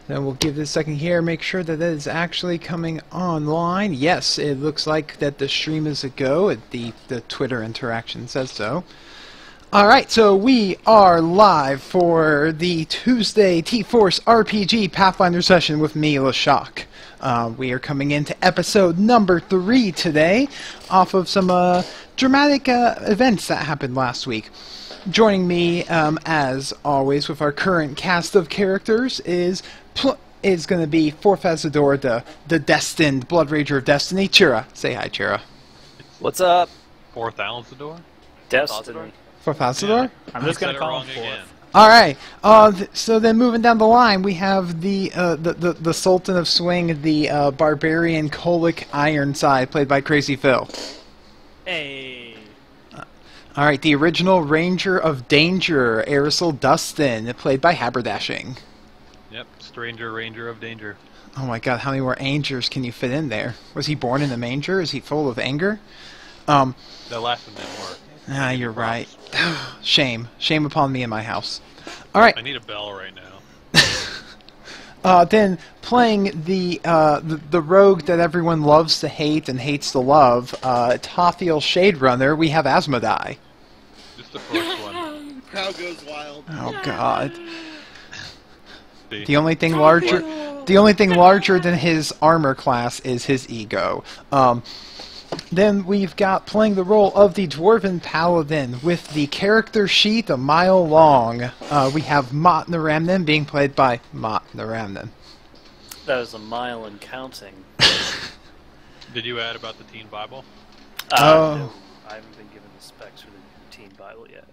Then we'll give this a second here, make sure that it is actually coming online. Yes, it looks like that the stream is a go. The Twitter interaction says so. Alright, so we are live for the Tuesday TForce RPG Pathfinder session with me, Leshok. We are coming into episode number 3 today, off of some dramatic events that happened last week. Joining me, as always, with our current cast of characters is going to be Forfazador, the destined Blood Rager of Destiny. Chira, say hi, Chira. What's up? Forfazador? Destiny. Forfazador? Yeah, I'm just going to call him again. Alright, so then moving down the line, we have the Sultan of Swing, the barbarian Kolic Ironside, played by Crazy Phil. Hey. Alright, the original Ranger of Danger, Aerosol Dustin, played by Haberdashing. Yep, Stranger Ranger of Danger. Oh my god, how many more Angers can you fit in there? Was he born in a manger? Is he full of anger? The last of them were. Ah, you're right. Shame. Shame upon me and my house. Alright. I need a bell right now. Then playing the rogue that everyone loves to hate and hates to love, Tothiel Shade Runner, we have Asmodai. Just the first one. Crowd goes wild. Oh god. See? The only thing larger than his armor class is his ego. Then we've got playing the role of the Dwarven Paladin with the character sheet a mile long. We have Mott Naramnan being played by Mott Naramnan. That was a mile and counting. Did you add about the Teen Bible? Oh. No, I haven't been given the specs for the Teen Bible yet.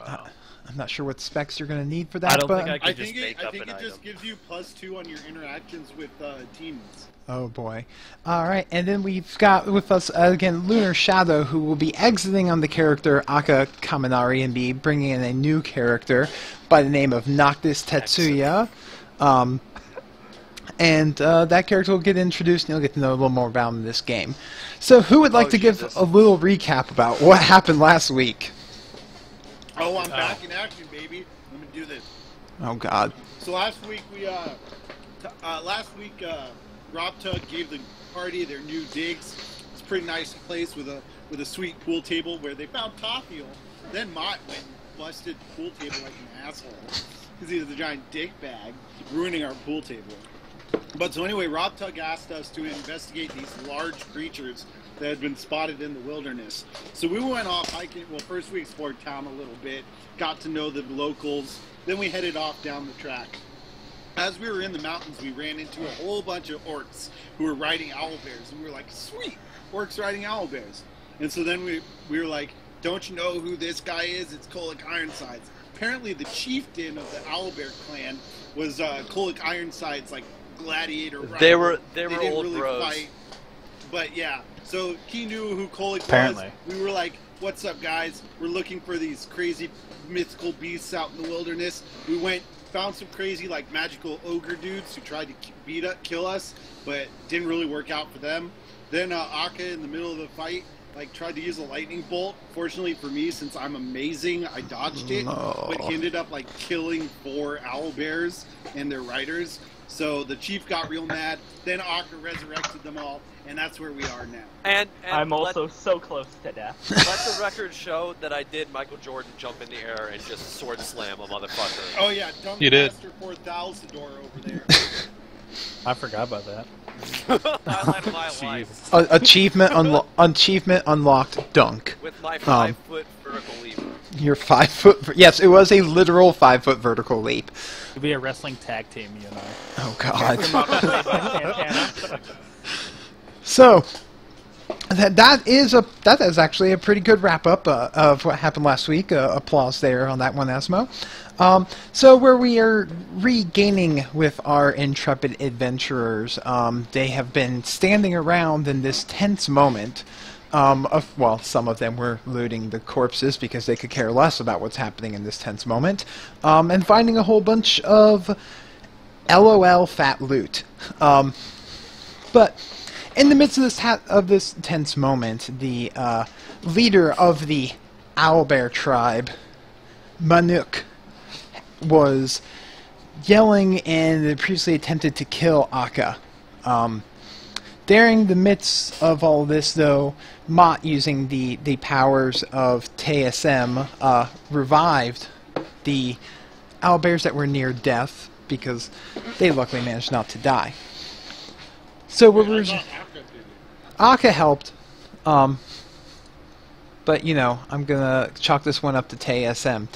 I'm not sure what specs you're going to need for that, I don't but... think I I can think just make up an it item. just gives you +2 on your interactions with teams. Oh boy. Alright, and then we've got with us again Lunar Shadow, who will be exiting on the character Aka Kaminari and be bringing in a new character by the name of Noctis Tetsuya. And that character will get introduced and you'll get to know a little more about him in this game. So who would like to give a little recap about what happened last week? Oh, I'm back in action, baby. Let me do this. Oh god. So last week Rob Tug gave the party their new digs. It's a pretty nice place with a sweet pool table where they found Tothiel. Then Mott went and busted the pool table like an asshole because he was a giant dick bag, ruining our pool table. But so anyway, Rob Tug asked us to investigate these large creatures that had been spotted in the wilderness. So we went off hiking. Well, first we explored town a little bit, got to know the locals. Then we headed off down the track. As we were in the mountains, we ran into a whole bunch of orcs who were riding owlbears, and we were like, sweet, orcs riding owlbears. And so then we were like, don't you know who this guy is? It's Kolic Ironsides. Apparently the chieftain of the owlbear clan was Kolic Ironsides, like gladiator rival. They were didn't old really bros. fight. But yeah, so he knew who Kolic Apparently. was. We were like, what's up, guys? We're looking for these crazy mythical beasts out in the wilderness. We went, found some crazy, like, magical ogre dudes who tried to kill us, but didn't really work out for them. Then Aka, in the middle of the fight, like, tried to use a lightning bolt. Fortunately for me, since I'm amazing, I dodged it. No. But he ended up, like, killing 4 owlbears and their riders. So the chief got real mad. Then Aka resurrected them all, and that's where we are now. And I'm also so close to death. let the record show that I did Michael Jordan jump in the air and just sword slam a motherfucker. Oh yeah, Dunk You did. Master Forfazador over there. I forgot about that. Highlight of my life Achievement unlocked dunk. with my 5-foot vertical leap. Your 5 foot... Yes, it was a literal 5 foot vertical leap. It'd be a wrestling tag team, you know. Oh god. Santana. So that is actually a pretty good wrap up of what happened last week. Applause there on that one, Asmo. So where we are regaining with our intrepid adventurers, they have been standing around in this tense moment. Well, some of them were looting the corpses because they could care less about what's happening in this tense moment, and finding a whole bunch of LOL fat loot. But in the midst of this tense moment, the leader of the Owlbear tribe, Manuk, was yelling and previously attempted to kill Akka. During the midst of all this, though, Mott, using the powers of TSM, revived the owlbears that were near death, because they luckily managed not to die. So what we're... Akka helped, but, you know, I'm gonna chalk this one up to TSM.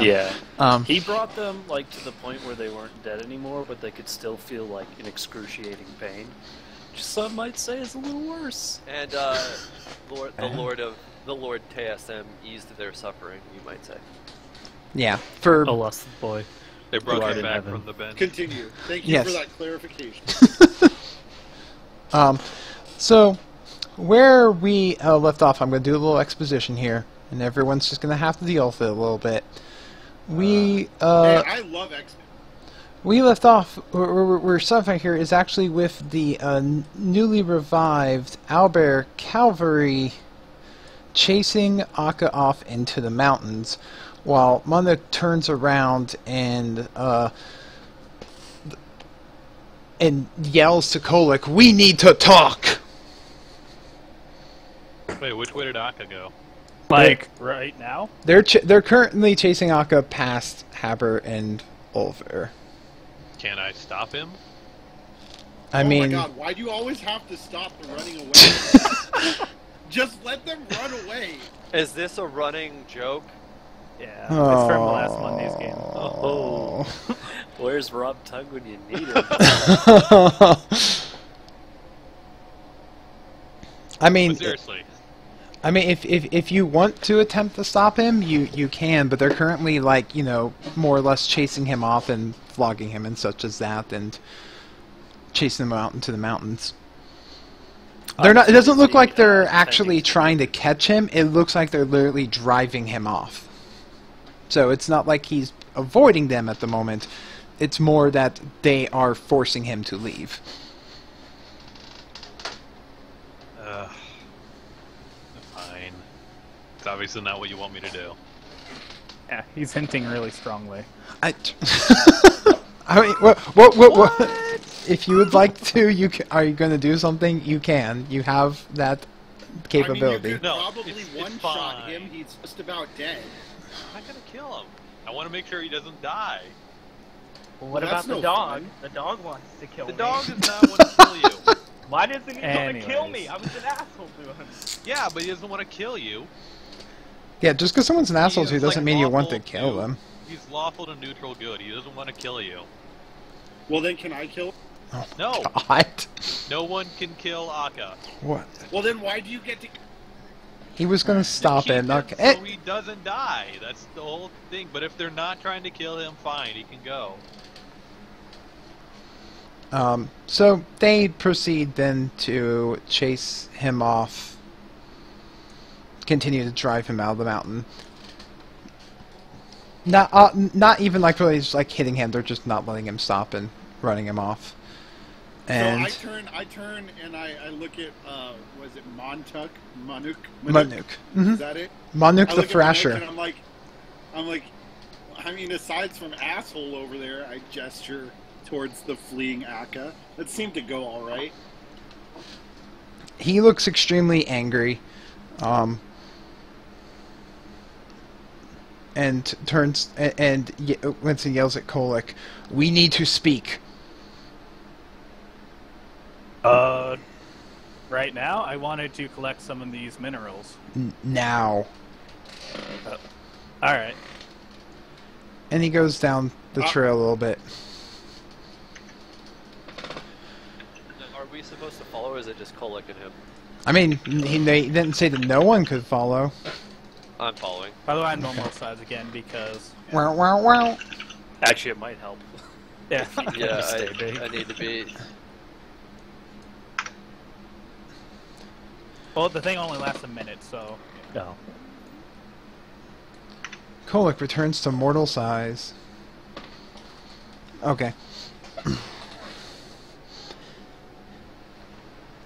Yeah. Um, He brought them like to the point where they weren't dead anymore, but they could still feel like an excruciating pain. Which some might say is a little worse. And Lord TSM eased their suffering, you might say. yeah, for... A lusted boy. They brought Art him in back heaven. from the bench. Continue. Thank you Yes. for that clarification. So, where we left off, I'm going to do a little exposition here, and everyone's just going to have to deal with it a little bit. Hey, I love X-Men. We left off, where something here is actually with the newly revived Owlbear Cavalry chasing Akka off into the mountains, while Munda turns around and yells to Kolek, "We need to talk!" Wait, which way did Akka go? Like, right now? They're currently chasing Akka past Haber and Ulver. Can I stop him? I Oh mean, my god, why do you always have to stop the running away? Just let them run away. Is this a running joke? Yeah. It's from last Monday's game. Oh. Where's Rob Tug when you need him? I mean, But seriously, if you want to attempt to stop him, you can, but they're currently, like, you know, more or less chasing him off and flogging him and such as that, and chasing him out into the mountains. They're not. It doesn't look like they're actually trying to catch him. It looks like they're literally driving him off. So it's not like he's avoiding them at the moment. It's more that they are forcing him to leave. fine. It's obviously not what you want me to do. Yeah, he's hinting really strongly. I mean, what? If you would like to, you can, are you going to do something? You can. You have that capability. I mean, you could No, probably it's one-shot fine. him. He's just about dead. I'm not gonna kill him. I want to make sure he doesn't die. Well, what about the dog? The dog wants to kill The me. dog does not want to kill you. Why doesn't he want to kill me? Anyways. I was an asshole to him. Yeah, but he doesn't want to kill you. Yeah, just because someone's an asshole to you He's, doesn't like, mean you want to lawful kill to- them. He's lawful to neutral good. He doesn't want to kill you. Well, then can I kill him? No, God. no one can kill Akka. What? Well, then why do you get to... He was going to stop Keep it. him Not, so he doesn't die. That's the whole thing. But if they're not trying to kill him, fine, he can go. So they proceed then to chase him off, continue to drive him out of the mountain. Not even like really just like hitting him. They're just not letting him stop and running him off. And So I turn and I look at, was it Montuk? Manuk? Manuk. Mhm. Is that it? Manuk I the look at Manuk Thrasher. and I'm like, I mean, aside from asshole over there, I gesture towards the fleeing Akka. That seemed to go all right. He looks extremely angry, and turns and Winston yells at Kolek, "We need to speak." Right now, I wanted to collect some of these minerals. Now. Alright. And he goes down the trail a little bit. Are we supposed to follow, or is it just Kolek and him? I mean, they didn't say that no one could follow. I'm following. By the way, I'm on both sides again because... Wow, wow, wow. Actually, it might help. Yeah, Yeah, Stay big. I need to be... Well, the thing only lasts a minute, so... No. Kolek returns to mortal size. Okay.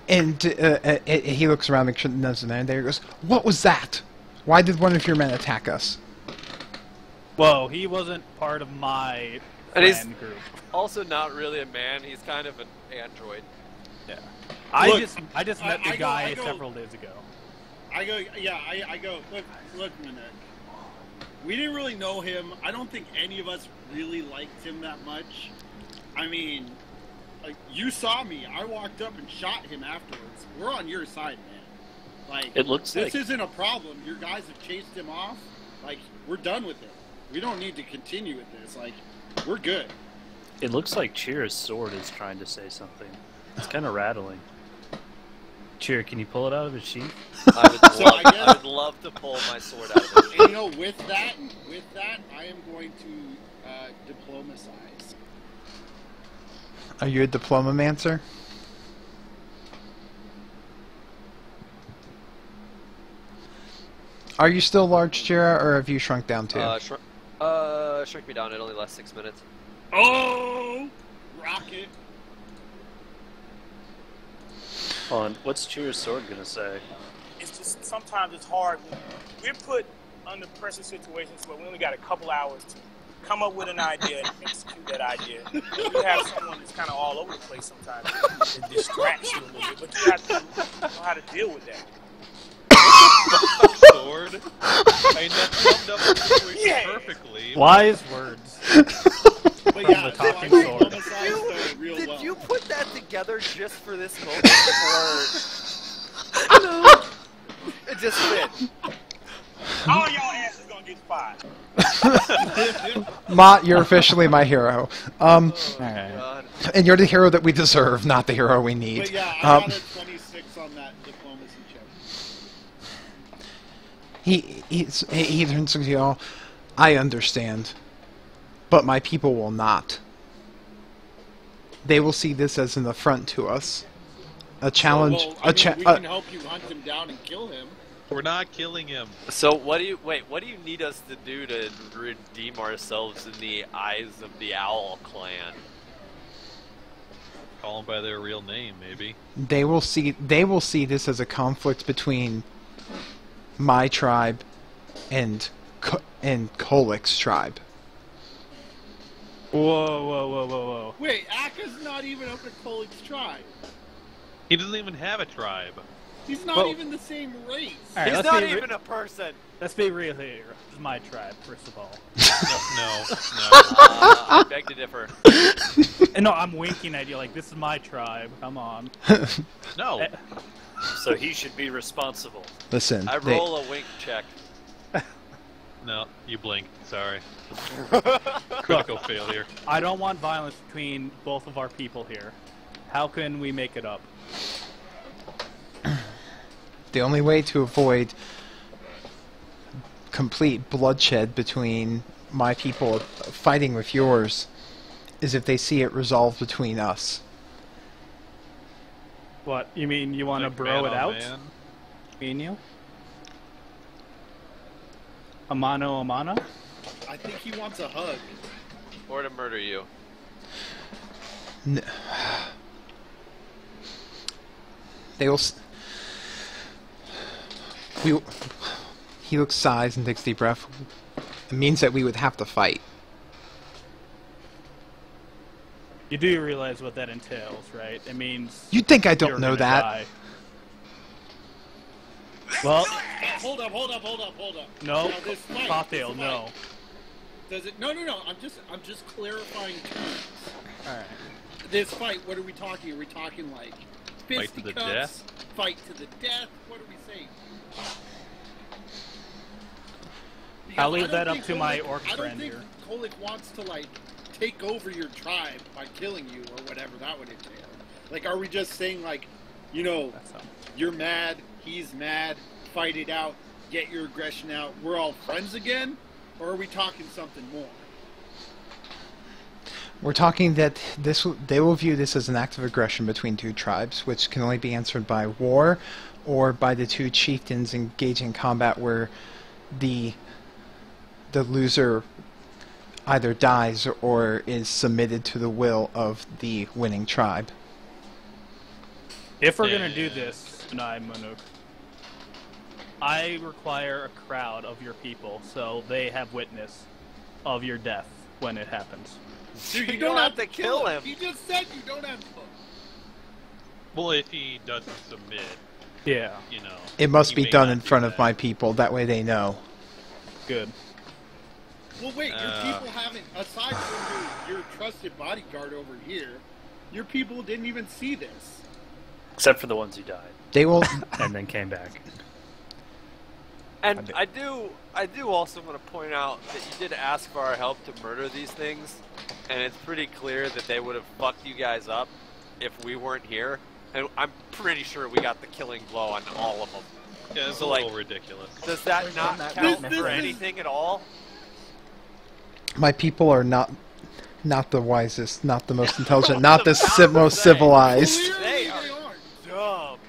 And he looks around, make sure there's no man there. He goes, "What was that? Why did one of your men attack us?" Whoa, he wasn't part of my And he's- friend group. Also, not really a man. He's kind of an android. Yeah. Look, I just met the I guy go- several days ago. I go, look, Minek. We didn't really know him. I don't think any of us really liked him that much. I mean, like, you saw me. I walked up and shot him afterwards. We're on your side, man. Like, It looks this like isn't a problem. Your guys have chased him off. Like, we're done with it. We don't need to continue with this. Like, we're good. it looks like Cheer's sword is trying to say something. It's kind of rattling. Cheer, can you pull it out of its sheath? I would, So love, I guess- I would love to pull my sword out of it. And, you know, with that, I am going to diplomacize. Are you a diplomamancer? Are you still large, Jira, or have you shrunk down too? Shrink me down. It only lasts 6 minutes. Oh! Rocket! Hold on, what's Cheer's sword gonna say? It's just sometimes it's hard. We're put under pressure situations where we only got a couple hours to come up with an idea and execute that idea. And you have someone that's kind of all over the place sometimes. It distracts you a little bit, but you have to know how to deal with that. Sword. I mean, that summed up the situation Yeah. perfectly. Wise words. But From yeah, the so I talking sword. diplomatized real Did well. you put that together just for this moment, or no? It just fit. All y'all asses gonna get fired. Mott, you're officially my hero. Oh, Alright. God. And you're the hero that we deserve, not the hero we need. But yeah, I Um, got a 26 on that diplomacy check. he turns to you all. I understand, but my people will not. They will see this as an affront to us, a challenge. Well, I mean, we can help you hunt him down and kill him. We're not killing him. So what do you need us to do to redeem ourselves in the eyes of the Owl Clan? Call them by their real name, maybe. They will see this as a conflict between my tribe and Kolik's tribe. Whoa, whoa, whoa, whoa, whoa. Wait, Aka's not even up to Kolik's tribe. He doesn't even have a tribe. He's not Well- even the same race. Alright, He's let's not be even a person. Let's be real here. This is my tribe, first of all. No. I beg to differ. And no, I'm winking at you like, this is my tribe. Come on. No. Eh. So he should be responsible. Listen, I roll a wink check. No, you blink. Sorry. Critical failure. I don't want violence between both of our people here. How can we make it up? the only way to avoid complete bloodshed between my people fighting with yours is if they see it resolved between us. What, you mean you want to Like bro man it on out? man. Me and you? A mano a mano? I think he wants a hug. Or to murder you. They will. He looks, sighs, and takes a deep breath. It means that we would have to fight. You do realize what that entails, right? It means You'd think I you're don't know gonna that. die. Well, Hold up. no, Now, this fight, Cocktail, this no. fight, Does it? No. I'm just clarifying terms. Alright. This fight. What are we talking? Are we talking like Fight to the fisticuffs? death? Fight to the death? What are we saying? I'll Because leave I don't that up think to my Kolik- orc I friend don't think here. Kolik wants to like take over your tribe by killing you or whatever that would entail. Like, are we just saying like, you know, That's all. you're mad, he's mad, fight it out, get your aggression out, we're all friends again? Or are we talking something more? We're talking that they will view this as an act of aggression between two tribes, which can only be answered by war or by the two chieftains engaging in combat where the loser either dies or is submitted to the will of the winning tribe. If we're gonna do this, Nai Munuk, I require a crowd of your people, so they have witness. of your death when it happens. Dude, You don't have to kill him. He just said you don't have to. Well, if he doesn't submit, Yeah. you know. It must he be may done not in do front of that. my people. That way they know. Good. Well, wait, your people haven't, aside from your trusted bodyguard over here, your people didn't even see this. Except for the ones who died They will. and then came back. And I do also want to point out that you did ask for our help to murder these things, and it's pretty clear that they would have fucked you guys up if we weren't here. And I'm pretty sure we got the killing blow on all of them. Yeah, it's So, a like, little ridiculous. Does that not count for anything at all? My people are not the wisest, not the most intelligent, not the most civilized. Clearly They they are aren't.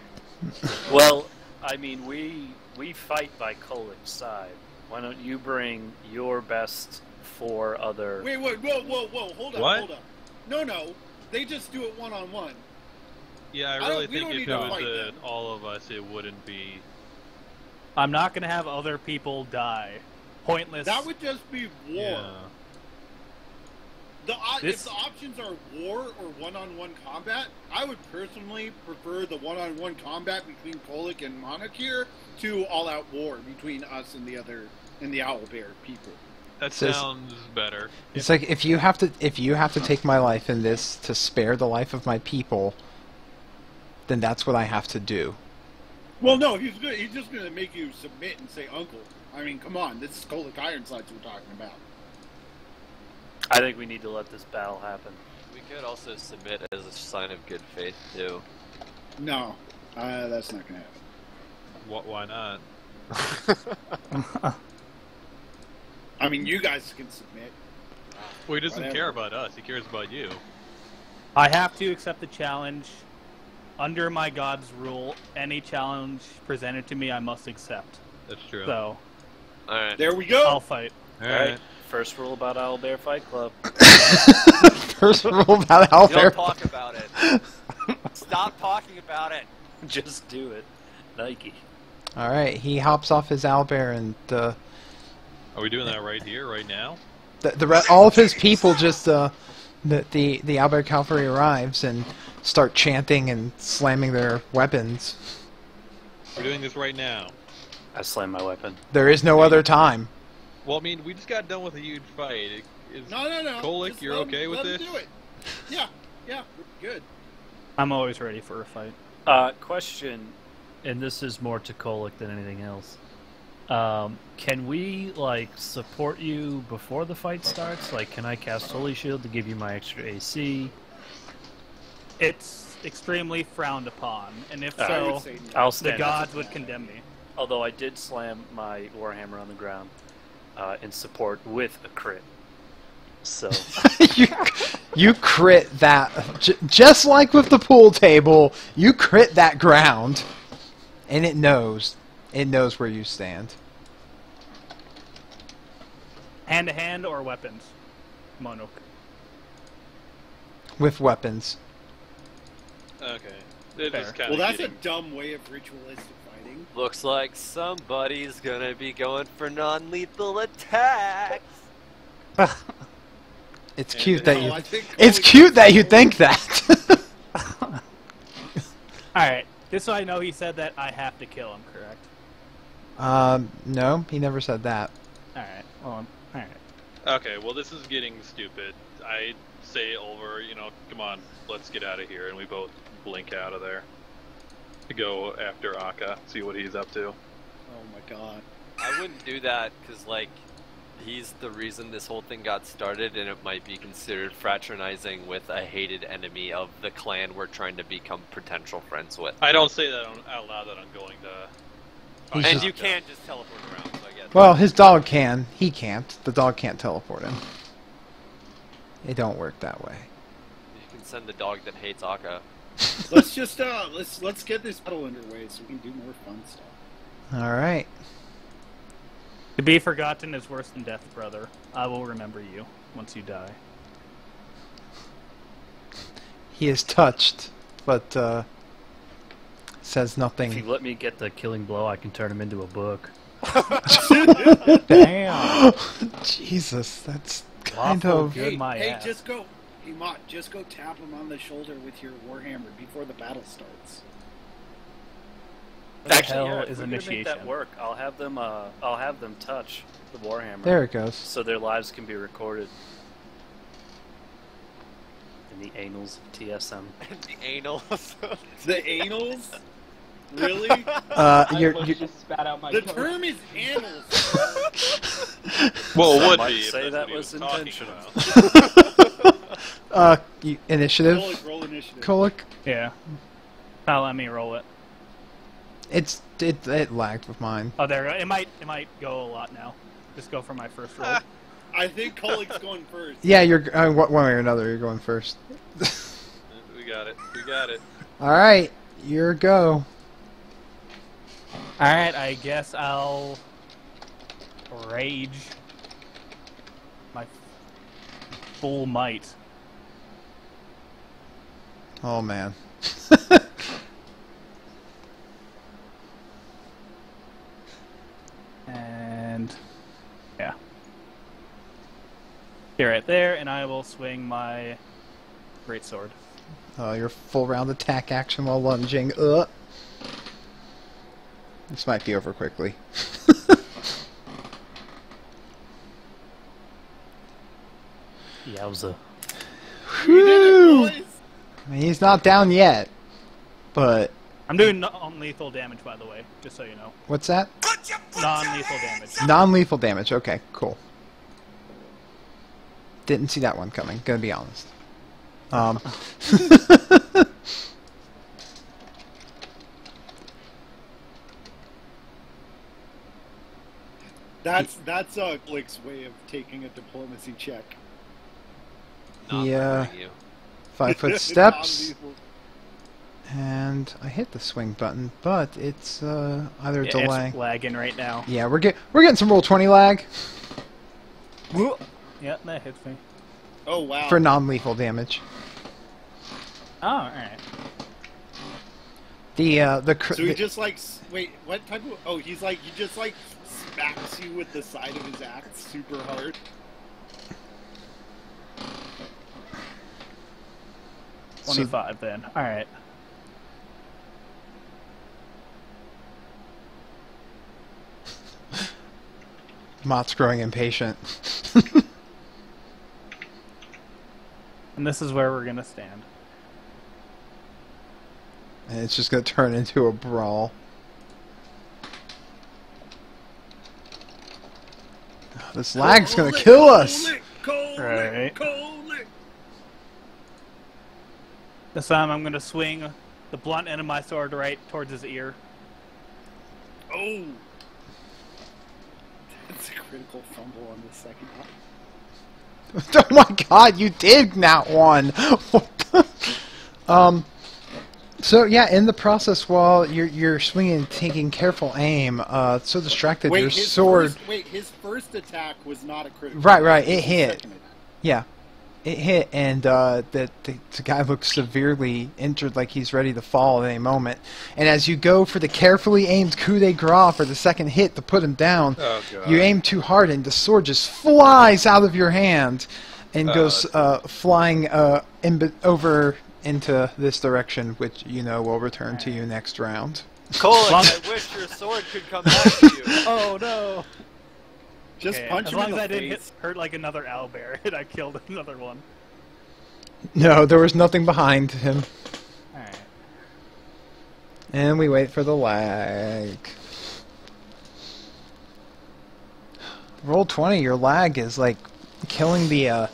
dumb. Well, I mean, we fight by Kolik's side. Why don't you bring your best 4 other... Wait, whoa, hold up, What? hold up. No, they just do it one-on-one. Yeah, I I really don't- we think don't if need it to was fight them. all of us, it wouldn't be. I'm not gonna have other people die. Pointless. That would just be war. Yeah. If This- the options are war or one-on-one combat, I would personally prefer the one-on-one combat between Kolik and Monarch here to all-out war between us and the Owlbear people. That Says- sounds better. It's like if you have to take my life in this to spare the life of my people, then that's what I have to do. Well, no, he's just gonna make you submit and say uncle. I mean, come on, this is Kolik Ironsides we're talking about. I think we need to let this battle happen. We could also submit as a sign of good faith too. No, that's not gonna happen. Why not? I mean, you guys can submit. Well, he doesn't Whatever. care about us. He cares about you. I have to accept the challenge. Under my god's rule, any challenge presented to me, I must accept. That's true. So, Alright. There we go. I'll fight. Alright, first rule about Owlbear Fight Club. First rule about how Don't fair. talk about it. Stop talking about it. Just do it. Nike. All right, he hops off his owlbear and Are we doing that right here, right now? all of his people just the owlbear cavalry arrives and start chanting and slamming their weapons. We're doing this right now. I slam my weapon. There is no other time. Well, I mean, we just got done with a huge fight. Is No. Kolik, Just you're let okay him- with let him this? do it. Yeah, we're good. I'm always ready for a fight. Question, and this is more to Kolik than anything else. Can we, like, support you before the fight starts? Like, can I cast Holy Shield to give you my extra AC? It's extremely frowned upon, and if I so, would say no. I'll the stand up. gods would condemn me. Although I did slam my Warhammer on the ground in support with a crit. So, you crit that, just like with the pool table, you crit that ground, and it knows where you stand. Hand to hand or weapons? Monok. With weapons. Okay. They're Fair. just kind Well, of that's a getting... dumb way of ritualistic fighting. Looks like somebody's gonna be going for non-lethal attacks. It's And cute then- that you. I think It's Kolik- cute that you think that. Alright, just so I know, he said that I have to kill him, correct? No, he never said that. Alright, well, alright. Okay, well, this is getting stupid. I say over, come on, let's get out of here, and we both blink out of there. To go after Akka, see what he's up to. Oh my god. I wouldn't do that because, like, he's the reason this whole thing got started, and it might be considered fraternizing with a hated enemy of the clan we're trying to become potential friends with. I don't say that out loud that I'm going to... He's And just- you can just teleport around, so I guess. Well, his dog can. He can't. The dog can't teleport him. It don't work that way. You can send the dog that hates Akka. Let's just let's get this battle underway so we can do more fun stuff. All right. To be forgotten is worse than death, brother. I will remember you once you die. He is touched, but says if nothing. you let me get the killing blow, I can turn him into a book. Damn. Jesus, that's kind Lawful of... good my hey, ass. just go. Hey, Mott, just go tap him on the shoulder with your warhammer before the battle starts. What the Actually, hell hell is is make initiation? that work? I'll have them touch the Warhammer. There it goes. So their lives can be recorded in the annals of TSM. The anals. The anals? Really? You're, just spat out my The coat. term is annals. Well, it Some would might be if say that's that what he was talking intentional. about. initiative. Roll initiative. Kolick. Yeah. Now let me roll it. It lagged with mine. Oh, there. It might go a lot now. Just go for my first roll. I think Kolick's going first. Yeah, you're one way or another. You're going first. We got it. We got it. All right, your go. All right. I guess I'll rage my full might. Oh man. And yeah. Here, right there, and I will swing my greatsword. Your full round attack action while lunging. This might be over quickly. Yowza. Whew. I mean, he's not down yet, but I'm doing non-lethal damage, by the way, just so you know. what's that? Non-lethal damage. Non-lethal damage. Okay, cool. Didn't see that one coming. Gonna be honest. That's Kolick's way of taking a diplomacy check. Not Yeah. murdering you. 5 foot steps, Non-lethal. and I hit the swing button, but it's either delay. It's lagging right now. Yeah, we're getting some roll-20 lag Yeah, that hits me. Oh wow. for non-lethal damage. Oh, alright. So he just like wait, what type of? Oh, he just like smacks you with the side of his axe super hard. So- 25 then. Alright. Mott's growing impatient. And this is where we're gonna stand. And it's just gonna turn into a brawl. This lag's gonna kill us! Right. Kolick. This time I'm gonna swing the blunt end of my sword right towards his ear. Oh. That's a critical fumble on the second one. Oh my god, you did not one! What the- So yeah, in the process while you're swinging and taking careful aim, so distracted your sword... His first attack was not a critical. Right, it was his hit. second attack. Yeah, it hit, and the guy looks severely injured, like he's ready to fall at any moment. And as you go for the carefully aimed coup de grace for the second hit to put him down, Oh, God. you aim too hard, and the sword just flies out of your hand and goes flying over into this direction, which you know will return to you next round. Kolick, I wish your sword could come back to you. Oh no! Just Okay, punch as him long in as the I didn't face. hurt like another owlbear, and I killed another one. No, there was nothing behind him. Alright. And we wait for the lag. Roll 20, your lag is like killing the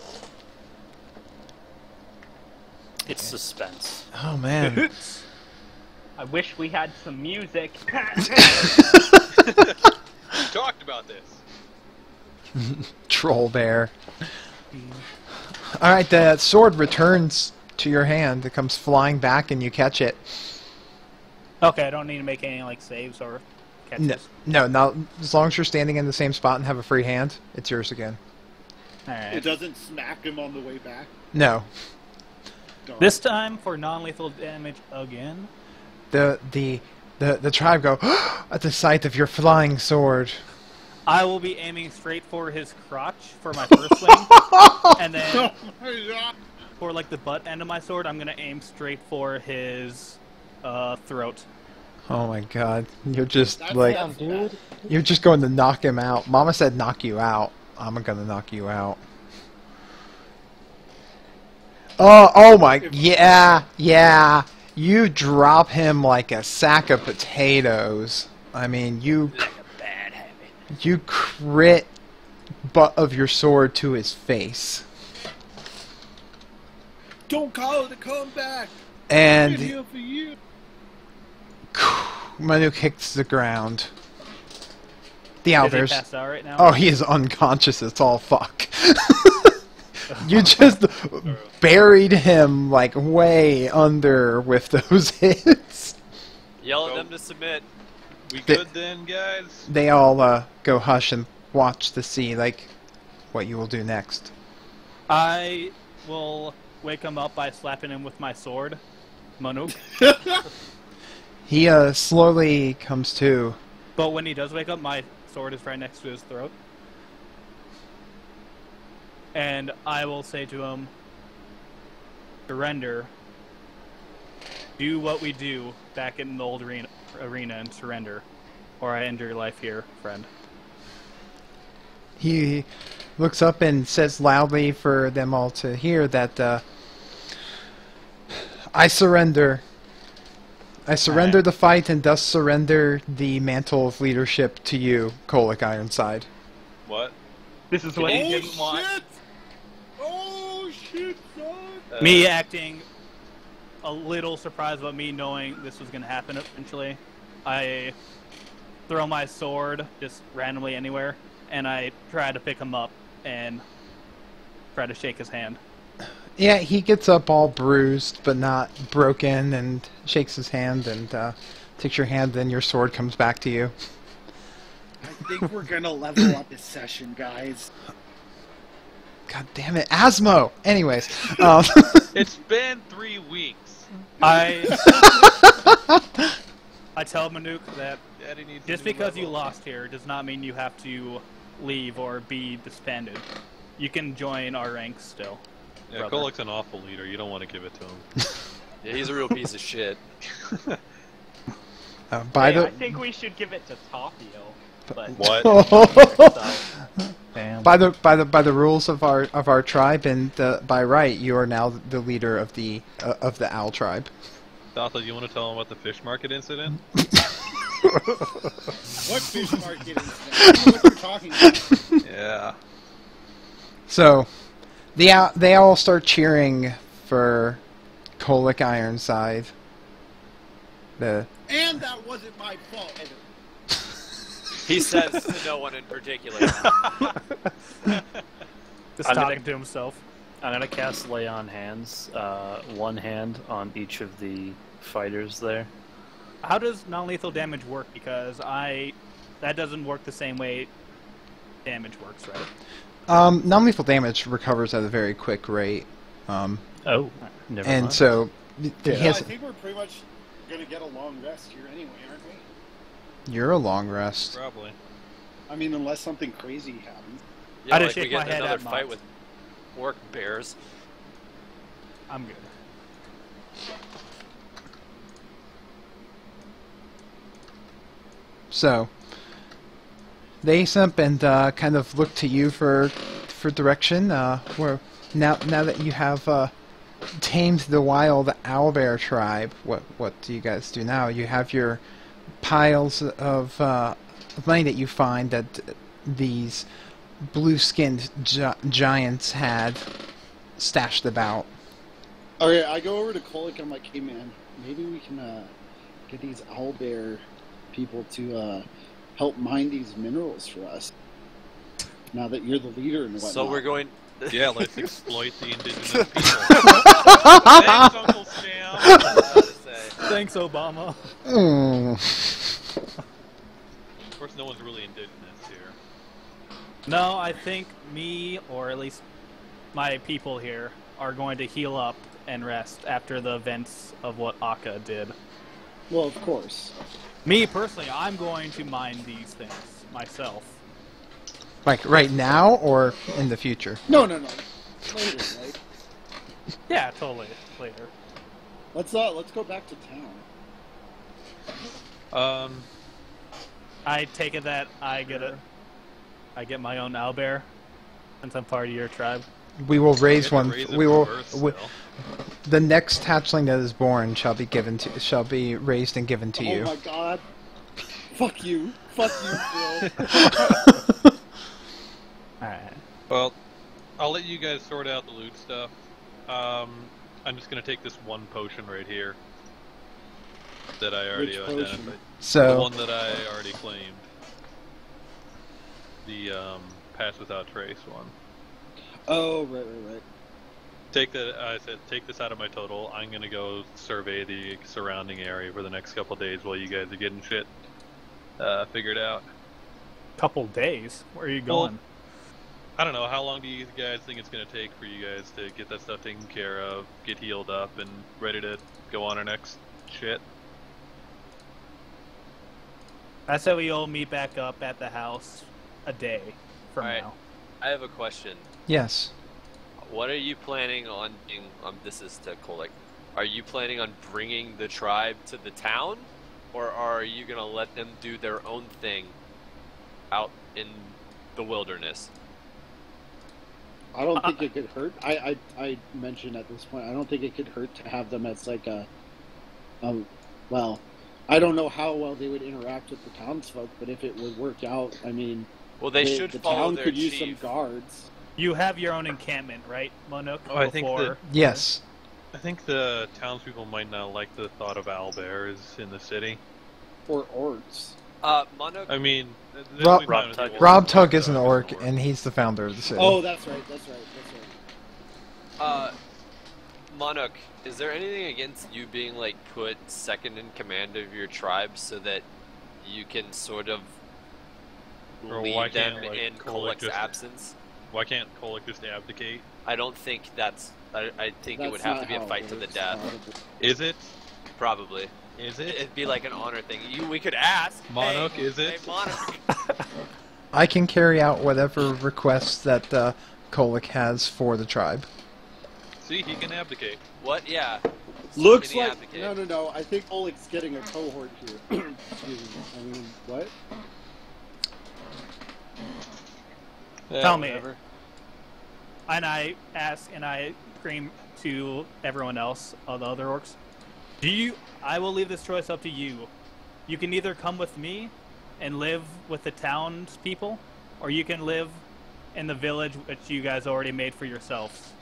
It's suspense. oh man. I wish we had some music. We talked about this. Troll bear. Alright, the sword returns to your hand. It comes flying back and you catch it. Okay, I don't need to make any like saves or catches. No, as long as you're standing in the same spot and have a free hand, it's yours again. It Alright. doesn't smack him on the way back. No. Darn. This time for non-lethal damage again. The The tribe go at the sight of your flying sword. I will be aiming straight for his crotch for my first swing, and then for like the butt end of my sword, I'm gonna aim straight for his throat. Oh my god. You're just like Damn, dude. you're just going to knock him out. Mama said knock you out. I'm gonna knock you out. Oh my, yeah. You drop him like a sack of potatoes. I mean, you crit butt of your sword to his face. Don't call it a comeback. And I'm here for you. Manu hits the ground. The Is he owlbear's... passed out right now? Oh, he is unconscious. It's all fuck. You just buried him like way under with those hits. Yell at them to submit. We good then, guys? They all go hush and watch to see like what you will do next. I will wake him up by slapping him with my sword, Manuk. He slowly comes to. But when he does wake up, my sword is right next to his throat. And I will say to him, surrender. Do what we do back in the old arena and surrender. Or I end your life here, friend. He looks up and says loudly for them all to hear that I surrender. I surrender the fight and thus surrender the mantle of leadership to you, Kolak Ironside. What? This is what he didn't want. Shit! Oh shit, son! Me acting a little surprised about me knowing this was going to happen eventually. I throw my sword just randomly anywhere, and I try to pick him up and try to shake his hand. Yeah, he gets up all bruised but not broken and shakes his hand and takes your hand, then your sword comes back to you. I think we're gonna level up this session, guys. God damn it, Asmo! Anyways, It's been 3 weeks. I tell Manuk that Daddy needs just a new because you level. lost here does not mean you have to leave or be disbanded. You can join our ranks still. Yeah, brother. Kolak's an awful leader. You don't want to give it to him. Yeah, he's a real piece of shit. by Hey, I the think we should give it to Tapio. But What? Damn. by the rules of our tribe and by right, you are now the leader of the owl tribe. Datha, you want to tell him about the fish market incident? What fish market is that? What you're talking about? Yeah. So, they all start cheering for Kolak Ironside. And that wasn't my fault. He says to no one in particular. Just I'm talking gonna- to himself. I'm gonna cast Lay on Hands, one hand on each of the fighters there. How does non-lethal damage work? Because that doesn't work the same way damage works, right? Non-lethal damage recovers at a very quick rate. Oh, never And mind. so, he I has, think we're pretty much gonna get a long rest here anyway, aren't we? you're a long rest. Probably. I mean, unless something crazy happens. Yeah, I like just we shake get my head another at fight Mons. with orc bears. I'm good. So, they up and kind of look to you for direction. Where now that you have tamed the wild owlbear tribe, what do you guys do now? You have your piles of money that you find that these blue-skinned giants had stashed about. Okay, I go over to Kolak and I'm like, hey man, maybe we can get these owlbear people to help mine these minerals for us. Now that you're the leader and whatnot. So we're going. Yeah, let's exploit the indigenous people. Thanks, Uncle Sam. Thanks, Obama. Of course, no one's really indigenous here. No, I think me, or at least my people here, are going to heal up and rest after the events of what Akka did. Well, of course. Me personally, I'm going to mine these things myself. Like right now or in the future? No. Later, right? Yeah, totally. Later. Let's go back to town. I take it that I get my own owlbear, since I'm part of your tribe. We will raise You have to one. raise it We will. for birth We, still. the next hatchling that is born shall be raised and given to Oh you. my god. Fuck you, Phil. Alright. Well, I'll let you guys sort out the loot stuff. I'm just gonna take this one potion right here that I already Which potion? identified. The So one that I already claimed. The pass without trace one. Oh, right. Take that. I said take this out of my total. I'm gonna go survey the surrounding area for the next couple days while you guys are getting shit figured out. Couple days? Where are you Well, going? I don't know. How long do you guys think it's gonna take for you guys to get that stuff taken care of, get healed up, and ready to go on our next shit? I said we all meet back up at the house a day from Alright. now. I have a question. yes, What are you planning on doing? This is to Kolek. Are you planning on bringing the tribe to the town, or are you gonna let them do their own thing out in the wilderness? I don't think it could hurt. I mentioned at this point, I don't think it could hurt to have them as like well, I don't know how well they would interact with the townsfolk, but if it would work out, I mean, Well, they should the follow town their could chief. use some guards. You have your own encampment, right, Monuk? Oh, I think Before- yes. I think the townspeople might not like the thought of owlbears in the city. Or orcs. Monok, I mean, Rob- Rob Rob Tug is an orc, and he's the founder of the city. Oh, that's right. Monok, is there anything against you being like put second in command of your tribe so that you can sort of Or lead why them can't, like, in Kolek Kolek's just- absence? Why can't Kolek just abdicate? I don't think that's. I think it would That's have not to be a how it fight to the works, death. probably. Is it? Probably. Is it? It'd be like an honor thing. We could ask. Monarch, hey, is it? Hey, Monarch. I can carry out whatever requests that Kolek has for the tribe. See, he can abdicate. What? Yeah. Looks Can he like abdicate? no. I think Oleg's getting a cohort here. Excuse me. I mean, what? Yeah, Tell me. whatever. And I ask, and I scream to everyone else, all the other orcs. I will leave this choice up to you. You can either come with me and live with the townspeople, or you can live in the village which you guys already made for yourselves.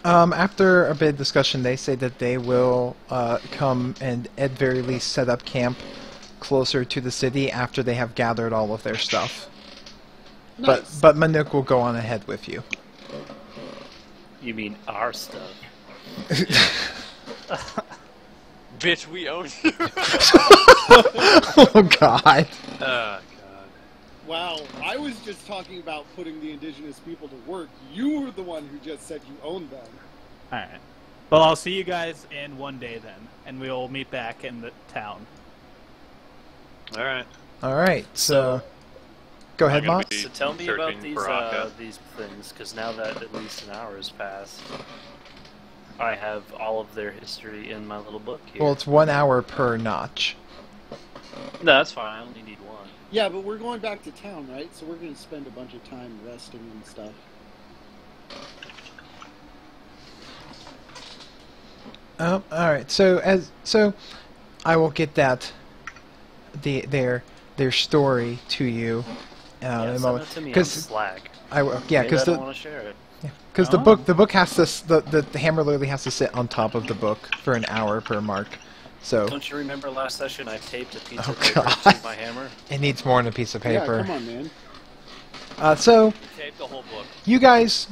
After a bit of discussion, they say that they will come and at very least set up camp closer to the city after they have gathered all of their stuff. Nice. But Manuk will go on ahead with you. You mean our stuff? Bitch, we own you. Oh God. Oh, God. Wow, I was just talking about putting the indigenous people to work. You were the one who just said you owned them. Alright. Well, I'll see you guys in one day then, and we'll meet back in the town. Alright. All right. So, go ahead, I'm gonna Moss. be So tell me about searching for Akka. these things, because now that at least an hour has passed, I have all of their history in my little book here. Well, it's 1 hour per notch. No, that's fine. I only need one. Yeah, but we're going back to town, right? So we're going to spend a bunch of time resting and stuff. All right. So I will get their story to you in Yeah, a send moment. it to me on Because Slack. I will. Yeah, Maybe because I don't want to share it. the book has to the hammer literally has to sit on top of the book for an hour per mark. So Don't you remember last session I taped a piece Oh, of paper God. to my hammer? it needs more than a piece of paper. Yeah, come on, man. So Tape the whole book. you guys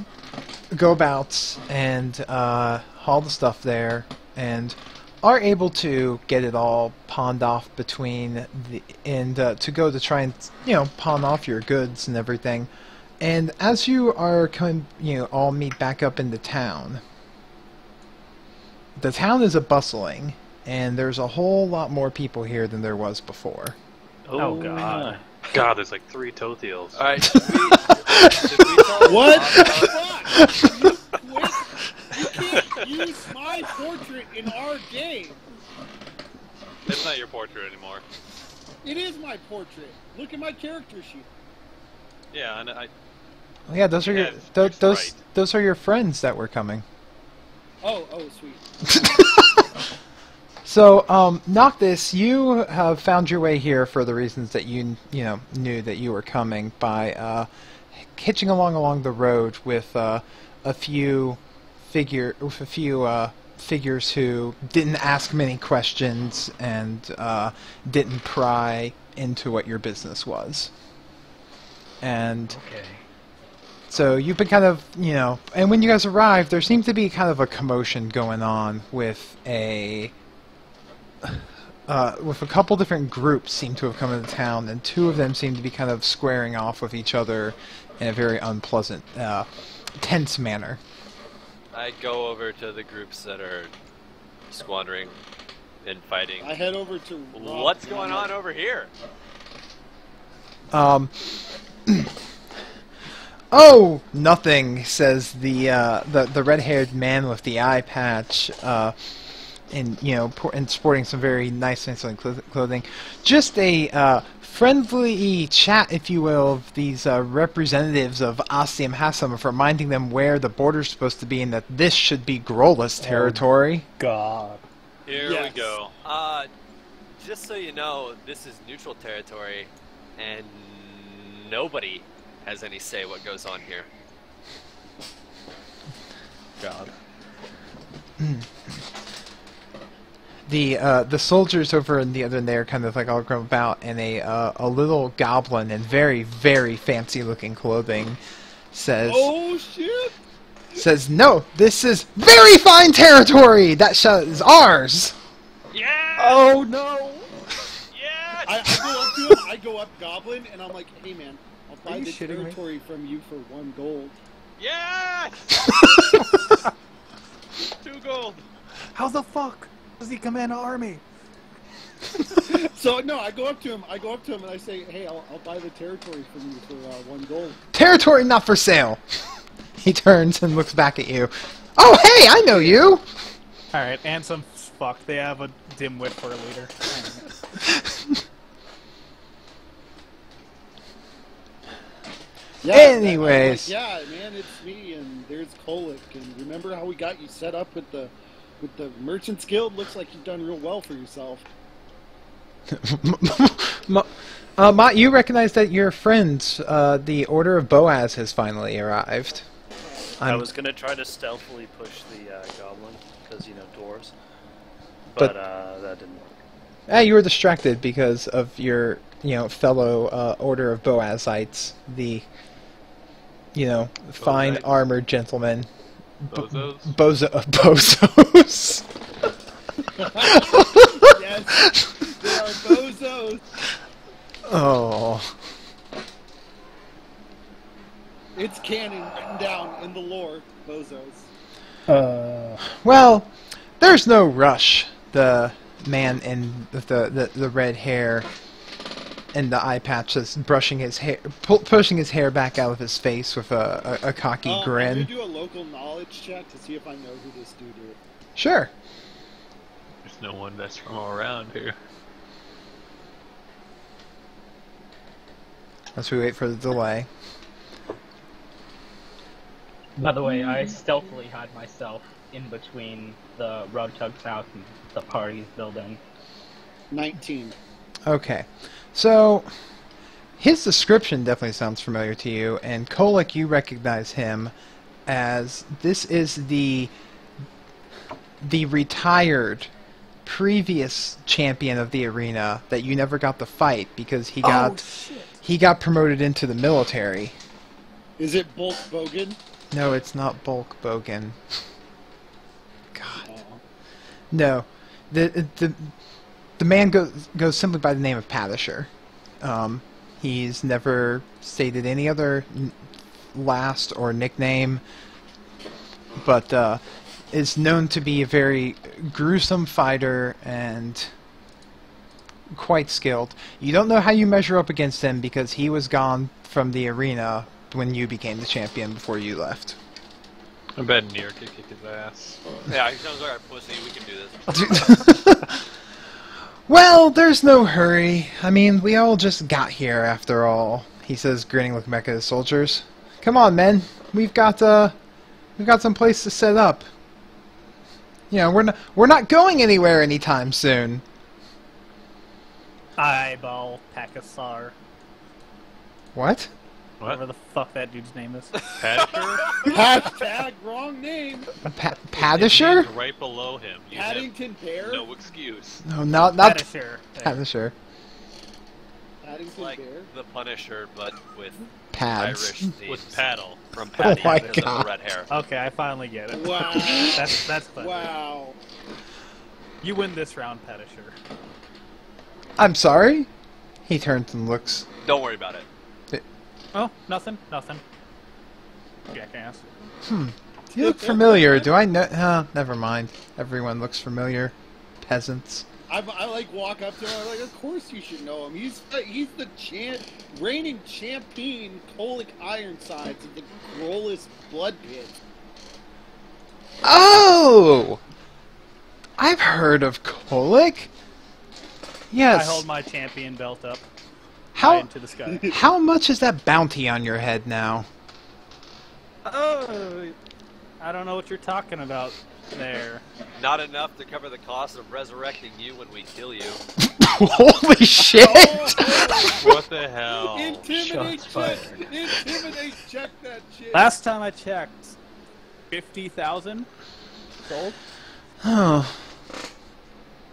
go about and haul the stuff there and are able to get it all pawned off between to go to try and pawn off your goods and everything. And as you are coming, all meet back up in the town. The town is a bustling, and there's a whole lot more people here than there was before. Oh, God. God, there's like 3 Tothiels. All right. Should we tell What? Fuck. You can't use my portrait in our game. It's not your portrait anymore. It is my portrait. Look at my character sheet. Yeah, and I. Yeah, those are Yeah, your it's those right. those are your friends that were coming. Oh, sweet. So, Noctis, you have found your way here for the reasons that you knew that you were coming by hitching along the road with a few figures who didn't ask many questions and didn't pry into what your business was. And Okay. so you've been kind of, and when you guys arrived, there seemed to be kind of a commotion going on with a couple different groups seem to have come into town, and 2 of them seem to be kind of squaring off with each other in a very unpleasant, tense manner. I go over to the groups that are squandering and fighting. I head over to Rob. What's going on over here? Oh, nothing, says the red-haired man with the eye patch, and sporting some very nice clothing. Just a friendly chat, if you will, of these representatives of Asiam Hassam, reminding them where the border's supposed to be and that this should be Grolus territory. God. Here Yes. we go. Just so you know, this is neutral territory, and nobody has any say what goes on here. God. The soldiers over in the other end there kind of like all grown about, and a little goblin in very, very fancy looking clothing says, Oh shit! says, "No, this is very fine territory. That is ours." Yeah! Oh, no! Yeah! I go up Goblin, and I'm like, hey man, I'll buy you the shitting me? territory from you for 1 gold. Yes! 2 gold. How the fuck does he command an army? So no, I go up to him and I say, hey, I'll buy the territory from you for 1 gold. Territory not for sale. He turns and looks back at you. Oh, hey, I know you. Alright, and some fuck. They have a dimwit for a leader. Yeah, Anyways. yeah, man, it's me, and there's Kolick, and remember how we got you set up with the Merchants Guild? Looks like you've done real well for yourself. Mott, you recognize that your friends, the Order of Boaz, has finally arrived. I was going to try to stealthily push the goblin, because, dwarves. But that didn't work. You were distracted because of your, fellow Order of Boazites, the, fine Boazites? armored gentlemen. Bozos? Bozos. Yes, there are bozos. Oh. It's canon written down in the lore, bozos. Well, there's no rush. The man in the red hair and the eye patch is brushing his hair, pushing his hair back out of his face with a cocky I'm grin. gonna do a local knowledge check to see if I know who this dude is. Sure. There's no one that's from around here. As we wait for the delay. By the way, I stealthily hide myself in between the Rugtug's house and the party's building. 19. Okay. So, his description definitely sounds familiar to you, and Kolick, you recognize him as this is the retired previous champion of the arena that you never got to fight because he got promoted into the military. Is it Bulk Bogan? No, it's not Bulk Bogan. God. Oh. No. The man goes simply by the name of Patisher. He's never stated any other last or nickname, but is known to be a very gruesome fighter and quite skilled. You don't know how you measure up against him because he was gone from the arena when you became the champion before you left. I bet Nier could kick his ass. Yeah, he sounds like our pussy. We can do this. Well, there's no hurry. I mean, we all just got here after all. He says, grinning, looking back at his soldiers. Come on, men. We've got some place to set up. You know, we're not going anywhere anytime soon. Eyeball Pakasar. What? Whatever the fuck that dude's name is. Paddisher? Hashtag wrong name. Paddisher? Right below him. You have Paddington Bear. no excuse. No, not Paddisher. Paddisher. Paddington Like Bear. the Punisher, but with Pads. Irish themes. With paddle. From Oh Paddy my because of God. the red hair. Okay, I finally get it. Wow. That's clever. Wow. You win this round, Paddisher. I'm sorry? He turns and looks. Don't worry about it. Oh, nothing. Jackass. You look familiar. Do I know? Never mind. Everyone looks familiar. Peasants. I like walk up to him. I'm like, of course you should know him. He's the reigning champion, Kolic Ironsides of the Grolus Blood Pit. Oh! I've heard of Kolic. Yes. I hold my champion belt up How high into the sky. how much is that bounty on your head now? Oh, I don't know what you're talking about there. Not enough to cover the cost of resurrecting you when we kill you. Holy shit! What the hell? Intimidate Shots check. fired. Intimidate check that shit. Last time I checked, 50,000 sold. Oh.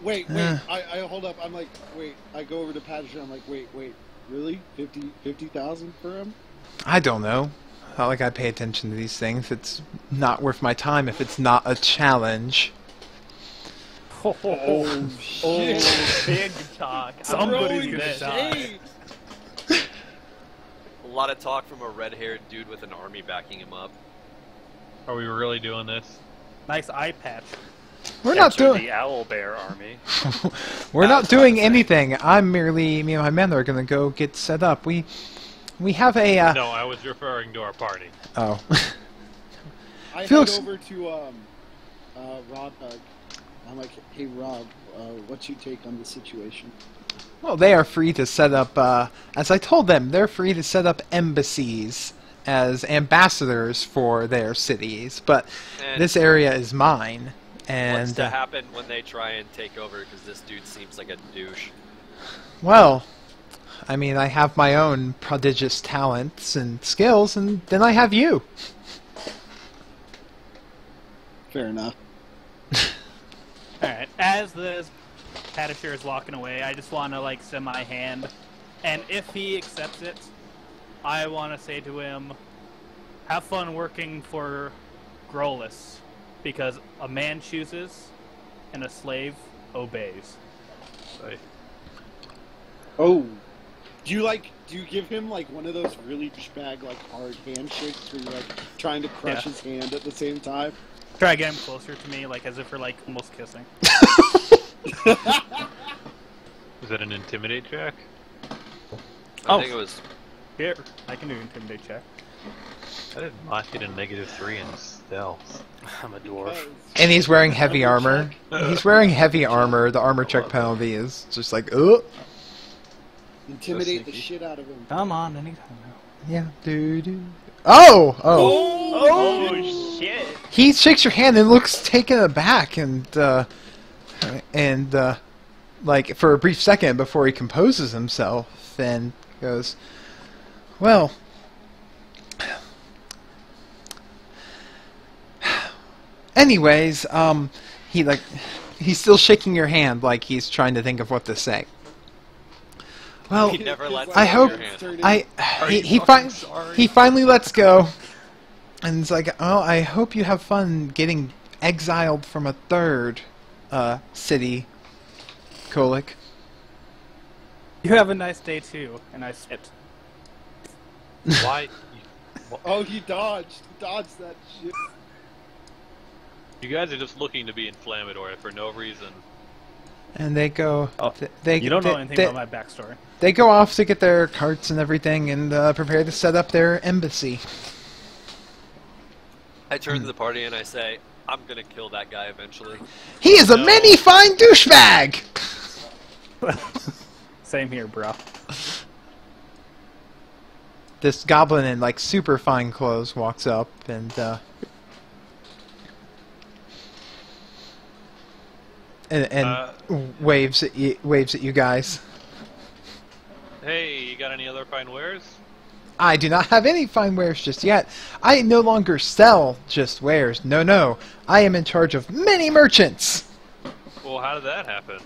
Wait. I hold up. I'm like, wait. I go over to Patrick. I'm like, wait. Really? 50,000 for him? I don't know. Not like I pay attention to these things. It's not worth my time if it's not a challenge. Oh, shit. Oh, big talk. Somebody's Throwing gonna die. shade. A lot of talk from a red-haired dude with an army backing him up. Are we really doing this? Nice eye patch. We're not Enter doing. the Owl Bear Army. We're not doing anything. I'm merely. Me and my men are gonna go get set up. We have a. No, I was referring to our party. Oh. I Felix- head over to Rob. I'm like, hey Rob, what's your take on the situation? Well, they are free to set up. As I told them, they're free to set up embassies as ambassadors for their cities. But And this area is mine. And what's to happen when they try and take over? Because this dude seems like a douche. well, I mean, I have my own prodigious talents and skills, and then I have you. Fair enough. Alright, as the Paddisher is walking away, I just want to, like, send my hand. And if he accepts it, I want to say to him, have fun working for Grolus. Because a man chooses, and a slave obeys. Oh, do you give him like one of those really douchebag like hard handshakes where you're like trying to crush his hand at the same time? Try to get him closer to me, like as if we're like almost kissing. Is that an intimidate check? I think it was. Here, I can do an intimidate check. I did not get a -3 in stealth. I'm a dwarf. And he's wearing heavy armor. He's wearing heavy armor. The armor check penalty is just like, oh. Intimidate the shit out of him. Come on, anytime now. Yeah. Doo-doo. Oh! Oh shit! He shakes your hand and looks taken aback and like for a brief second before he composes himself and goes, well, anyways, he's still shaking your hand like he's trying to think of what to say. Well, He never lets I go hope of your hand. he finally lets go, and it's like, oh, I hope you have fun getting exiled from a third city, Kolic. You have a nice day too, and I sit. Why? Oh, he dodged that shit. You guys are just looking to be inflammatory for no reason. And they go. Oh, they, you don't know they- anything they- about my backstory. They go off to get their carts and everything, and prepare to set up their embassy. I turn to the party and I say, I'm gonna kill that guy eventually. He is a No. many fine douchebag. Same here, bro. This goblin in like super fine clothes walks up and waves at you guys. Hey, you got any other fine wares? I do not have any fine wares just yet. I no longer sell just wares. No. I am in charge of many merchants. Well, how did that happen?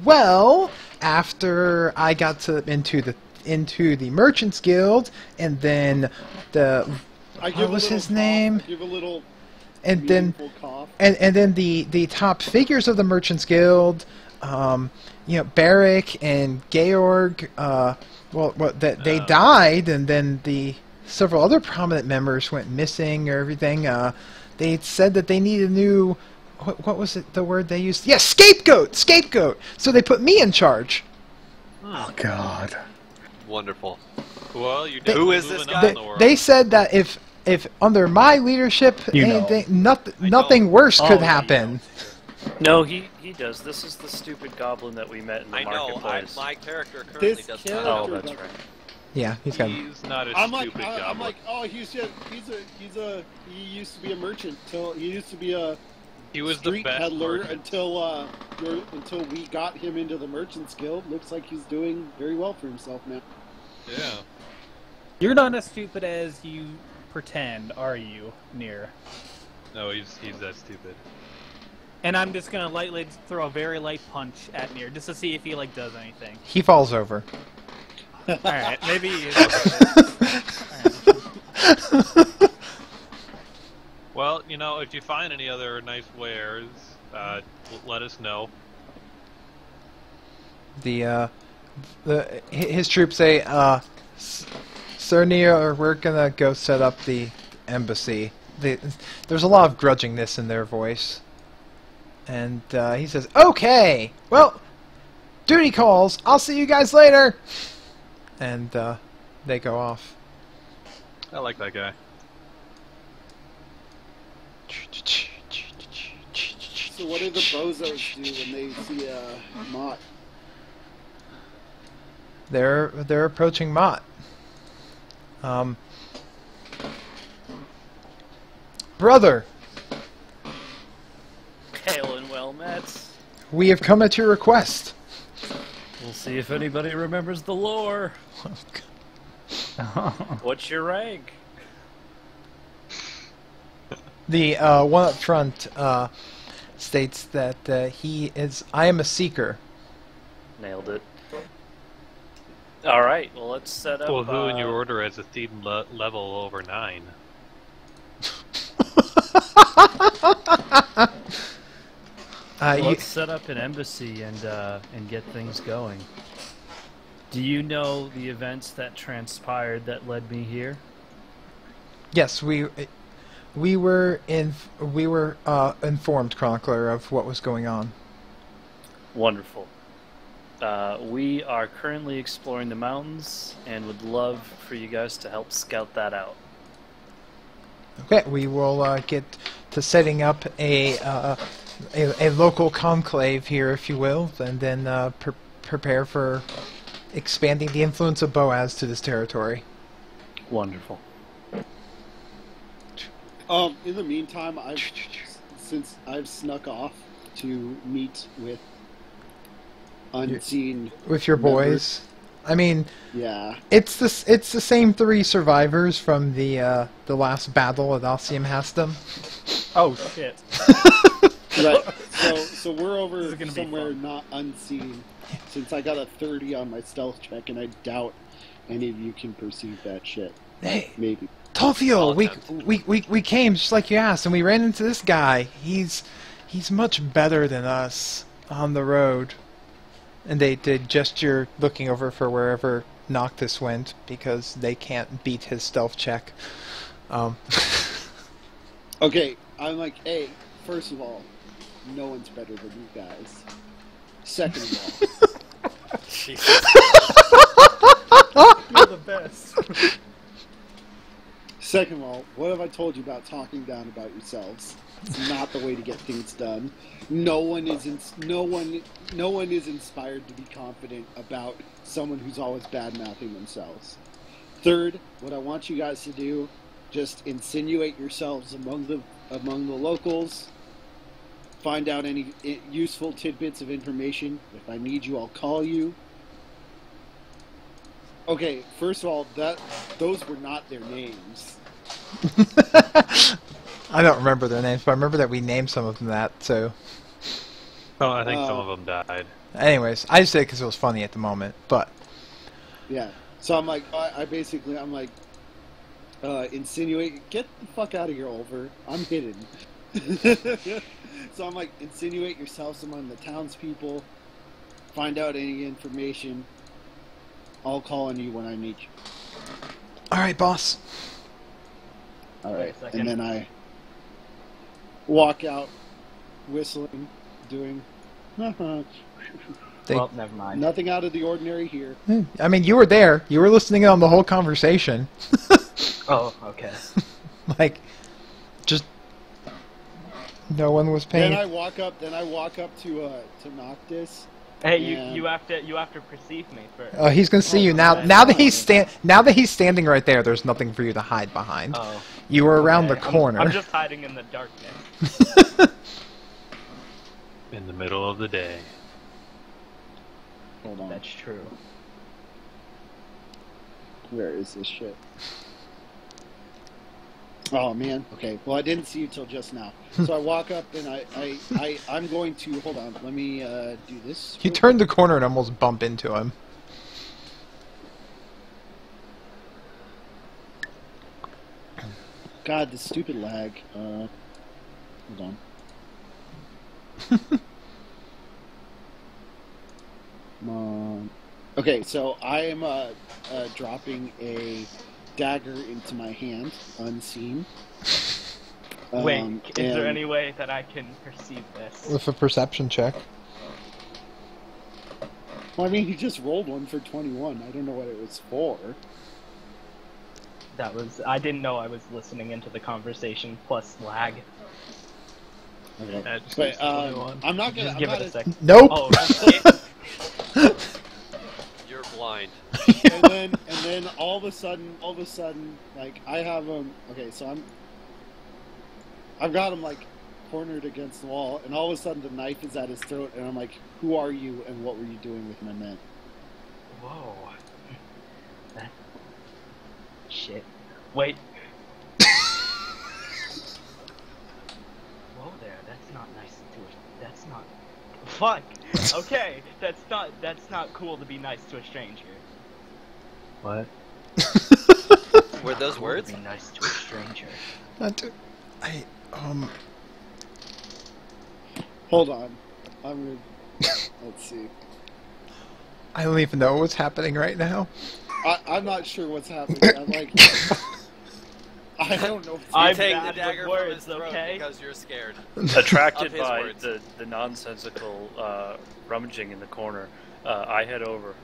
Well, after I got into the Merchants Guild, and then what was his name? Give a little And then meaningful cough. and then the top figures of the Merchants Guild, Barrick and Georg, they died, and then the several other prominent members went missing or everything. They said that they need a new, what was it, the word they used? Yes, scapegoat! So they put me in charge. Oh God. Wonderful. Well, you Who is moving this up guy? in the world. They said that if under my leadership, nothing worse could happen. No, he does. This is the stupid goblin that we met in the I know. marketplace. My character currently This does character- not. Oh, that's right. Yeah, he's got. He's not a I'm like, stupid goblin. I'm like, oh, he used to be a merchant he used to be a He was the street best peddler merchant. until we got him into the Merchants Guild. Looks like he's doing very well for himself now. Yeah. You're not as stupid as you pretend, are you, Nier? No, he's that stupid. And I'm just gonna lightly throw a very light punch at Nier just to see if he like does anything. He falls over. All right, maybe. Well, if you find any other nice wares, let us know. His troops say, Sir Nier, we're gonna go set up the embassy. There's a lot of grudgingness in their voice. And he says, okay, well, duty calls. I'll see you guys later. And they go off. I like that guy. So what do the bozos do when they see Mott? They're approaching Mott. Brother, Hail and well met. we have come at your request. We'll see if anybody remembers the lore. What's your rank? The one up front states that I am a seeker. Nailed it. All right, well, let's set up. Well, who in your order has a theme level over 9? Let's set up an embassy and get things going. Do you know the events that transpired that led me here? Yes, we were informed, Chronicler, of what was going on. Wonderful. We are currently exploring the mountains and would love for you guys to help scout that out. Okay, we will get to setting up a local conclave here, if you will, and then prepare for expanding the influence of Boaz to this territory. Wonderful. In the meantime, since I've snuck off to meet with unseen With your members. boys. I mean, Yeah. it's the same 3 survivors from the last battle at Alcium Hastum. Oh shit! Right. So we're over This is gonna be somewhere fun. not unseen. Since I got a 30 on my stealth check, and I doubt any of you can perceive that shit. Hey, Maybe. Tolfio, I'll we came just like you asked, and we ran into this guy. He's much better than us on the road. And they did gesture looking over for wherever Noctis went, because they can't beat his stealth check. Okay, I'm like, hey, first of all, no one's better than you guys. Second of all, Jesus. You're the best. second of all, what have I told you about talking down about yourselves? It's not the way to get things done. No one is inspired to be confident about someone who's always bad-mouthing themselves. Third, what I want you guys to do, just insinuate yourselves among the locals. Find out any useful tidbits of information. If I need you, I'll call you. Okay, first of all, those were not their names. I don't remember their names, but I remember that we named some of them that, so... Oh, I think some of them died. Anyways, I just say it because it was funny at the moment, but... Yeah. So I'm like, insinuate, get the fuck out of here, Oliver. I'm hidden. So I'm like, insinuate yourselves among the townspeople, find out any information. I'll call on you when I need you. Alright, boss. Alright, and then I walk out, whistling, doing... Well, never mind. Nothing out of the ordinary here. I mean, you were there. You were listening in on the whole conversation. Oh, okay. Like, just... No one was paying... Then I walk up to Noctis. Hey, and... you have to perceive me first. Oh, he's gonna see you now. Now that he's standing right there, there's nothing for you to hide behind. Oh. You were around the corner. I'm just hiding in the darkness. In the middle of the day. Hold on. That's true. Where is this shit? Oh man. Okay. Well, I didn't see you till just now. So I walk up and I'm going to hold on. Let me do this. You turned the corner and almost bump into him. God, this stupid lag. Hold on. Okay, so I am dropping a dagger into my hand, unseen. Wait, is there any way that I can perceive this? With a perception check. Well, I mean, he just rolled one for 21. I don't know what it was for. I didn't know I was listening into the conversation plus lag. Okay. But I'm not gonna. Just give it a second. Nope. Oh, You're blind. and then all of a sudden, like I have him. Okay, so I've got him like cornered against the wall, and all of a sudden the knife is at his throat, and I'm like, "Who are you, and what were you doing with my men?" Whoa. Shit. Wait. Whoa there, that's not nice to it. That's not... Fuck! Okay, that's not cool to be nice to a stranger. What? Were those words? To be nice to a stranger. Hold on. I'm gonna... Let's see. I don't even know what's happening right now. I'm not sure what's happening. I'm like... I don't know. You take the dagger from his throat because you're scared. Attracted by the nonsensical rummaging in the corner, I head over.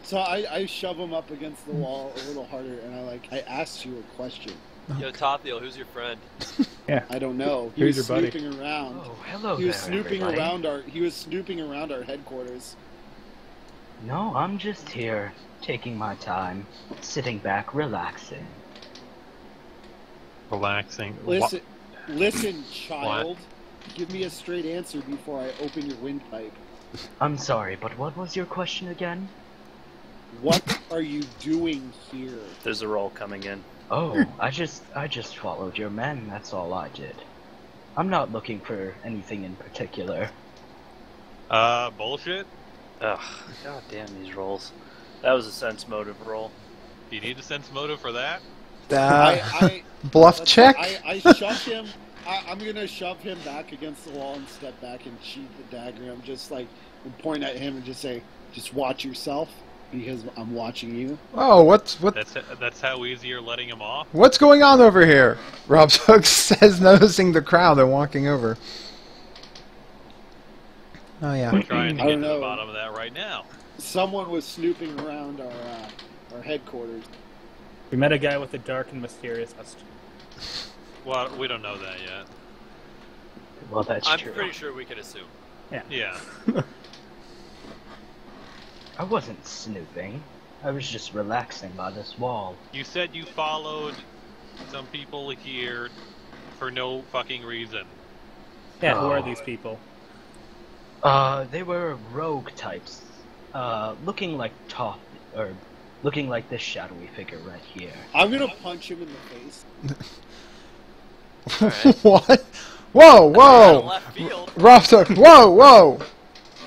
So I shove him up against the wall a little harder, and I asked you a question. Yo, Tothiel, who's your friend? Yeah. I don't know. He Who's was your buddy? snooping around. Oh, hello He was there, snooping everybody. around our. He was snooping around our headquarters. No, I'm just here, taking my time, sitting back, relaxing. Relaxing. Listen, child. Give me a straight answer before I open your windpipe. I'm sorry, but what was your question again? What are you doing here? There's a roll coming in. Oh, I just followed your men, that's all I did. I'm not looking for anything in particular. Bullshit? Ugh, god damn these rolls. That was a sense motive roll. Do you need a sense motive for that? Bluff check? I shove him. I'm gonna shove him back against the wall and step back and sheath the dagger. I'm just like, and point at him and just say, just watch yourself. because I'm watching you. Oh, what? That's how easy you're letting him off. What's going on over here? Rob Hook says, noticing the crowd and walking over. Oh yeah. We're trying to I get don't to the know. bottom of that right now. Someone was snooping around our headquarters. We met a guy with a dark and mysterious past. Well, we don't know that yet. Well, that's I'm true. pretty sure we can assume. Yeah. I wasn't snooping. I was just relaxing by this wall. You said you followed some people here for no fucking reason. Yeah, who are Oh. these people? They were rogue types. Looking like looking like this shadowy figure right here. I'm gonna punch him in the face. Alright. What? Whoa, Out of whoa! left field. Rob Hook, whoa, whoa!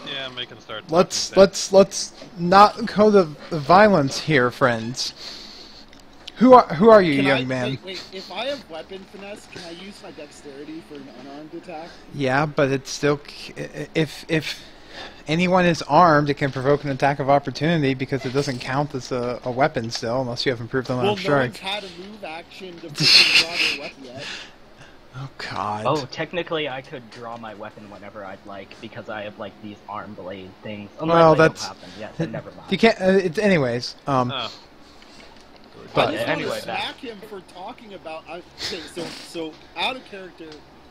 Yeah, make him start. Let's talking sense. not go to violence here, friends. Who are you, Can young I, man? Wait, if I have weapon finesse, can I use my dexterity for an unarmed attack? Yeah, but it's still if anyone is armed, it can provoke an attack of opportunity because it doesn't count as a weapon still, unless you have improved on Well, that no one's strike. had a move action to freaking draw their weapon yet. Oh God. Oh, technically I could draw my weapon whenever I'd like because I have like these arm blade things. Unless Well, I don't that's- have them yet, then never mind. You can't. Anyways. Oh. But I just anyway, want to smack him for talking about. Okay, so out of character,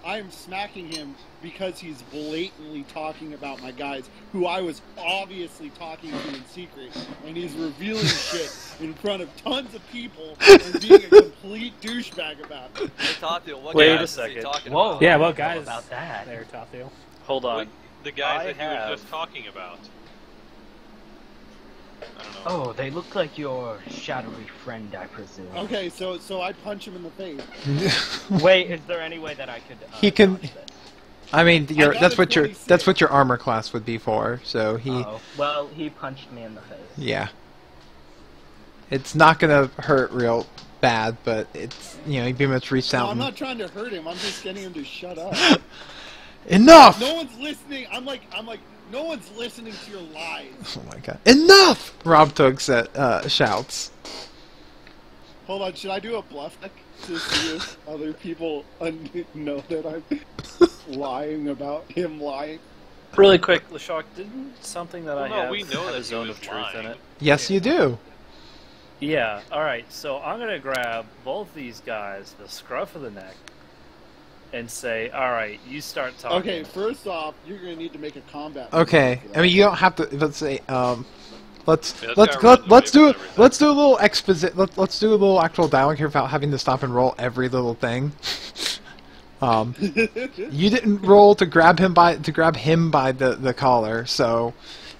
I am smacking him because he's blatantly talking about my guys, who I was obviously talking to in secret, and he's revealing shit in front of tons of people and being a complete douchebag about it. Hey, Tathiel, what Wait guys a is he second. talking Whoa. about? Yeah, what I don't know guys about that? there, Tathiel? Hold on. The guys I that you have- were just talking about. I don't know. Oh, they look like your shadowy friend, I presume. Okay, so I punch him in the face. Wait, is there any way that I could? He can- dodge this? I mean, got that's a what your 26. armor class would be for. So he, Oh, well, he punched me in the face. yeah. It's not gonna hurt real bad, but it's you pretty much reached No, out. I'm and- not trying to hurt him. I'm just getting him to shut up. Enough! No one's listening. I'm like, no one's listening to your lies. Oh my God! Enough! Rob Tuggs shouts. Hold on, should I do a bluff check to see if other people know that I'm lying about him lying? Really quick, Leshok, didn't something that Well, I no, have we know have that a he zone was of truth in lying. it? Yes, you do. Yeah, alright, so I'm gonna grab both these guys, the scruff of the neck, and say, alright, you start talking. Okay, first off, you're gonna need to make a combat. Okay. for that. I mean, you don't have to. Let's say. Let's Yeah, this let's guy runs let's away do with it. everything. Let's do a little exposit. Let's do a little actual dialogue here without having to stop and roll every little thing. You didn't roll to grab him by the collar. So,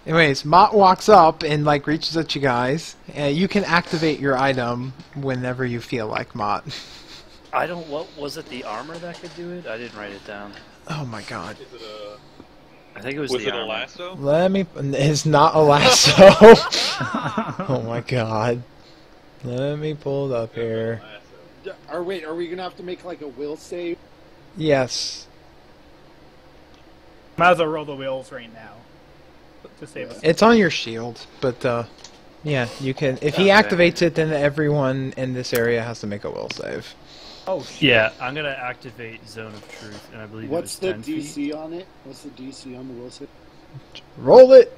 anyways, Mott walks up and like reaches at you guys. You can activate your item whenever you feel like, Mott. I don't. What was it? The armor that could do it? I didn't write it down. Oh my God. Is it a? I think it was, Was the it a armor. lasso? Let me. It's not a lasso. Oh my God. Let me pull it up here. Are we gonna have to make like a will save? Yes. Might as well roll the wheels right now to save us. It's on your shield, but yeah, you can. If he Okay. activates it, then everyone in this area has to make a will save. Oh shit. Yeah, I'm gonna activate Zone of Truth, and I believe What's it the was 10 DC feet. on it? What's the DC on the will save? Roll it.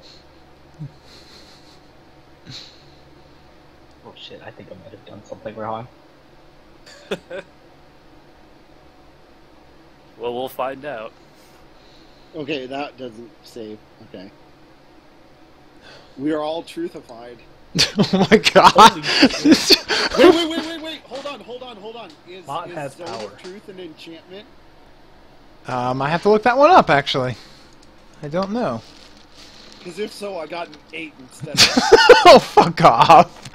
Oh shit, I think I might have done something wrong. Well, we'll find out. Okay, that doesn't save. Okay. We are all truthified. Oh my God. Wait! Hold on. Is Mott has Zone power. of Truth an enchantment? I have to look that one up actually. I don't know. Because if so, I got an 8 instead. Oh, fuck off.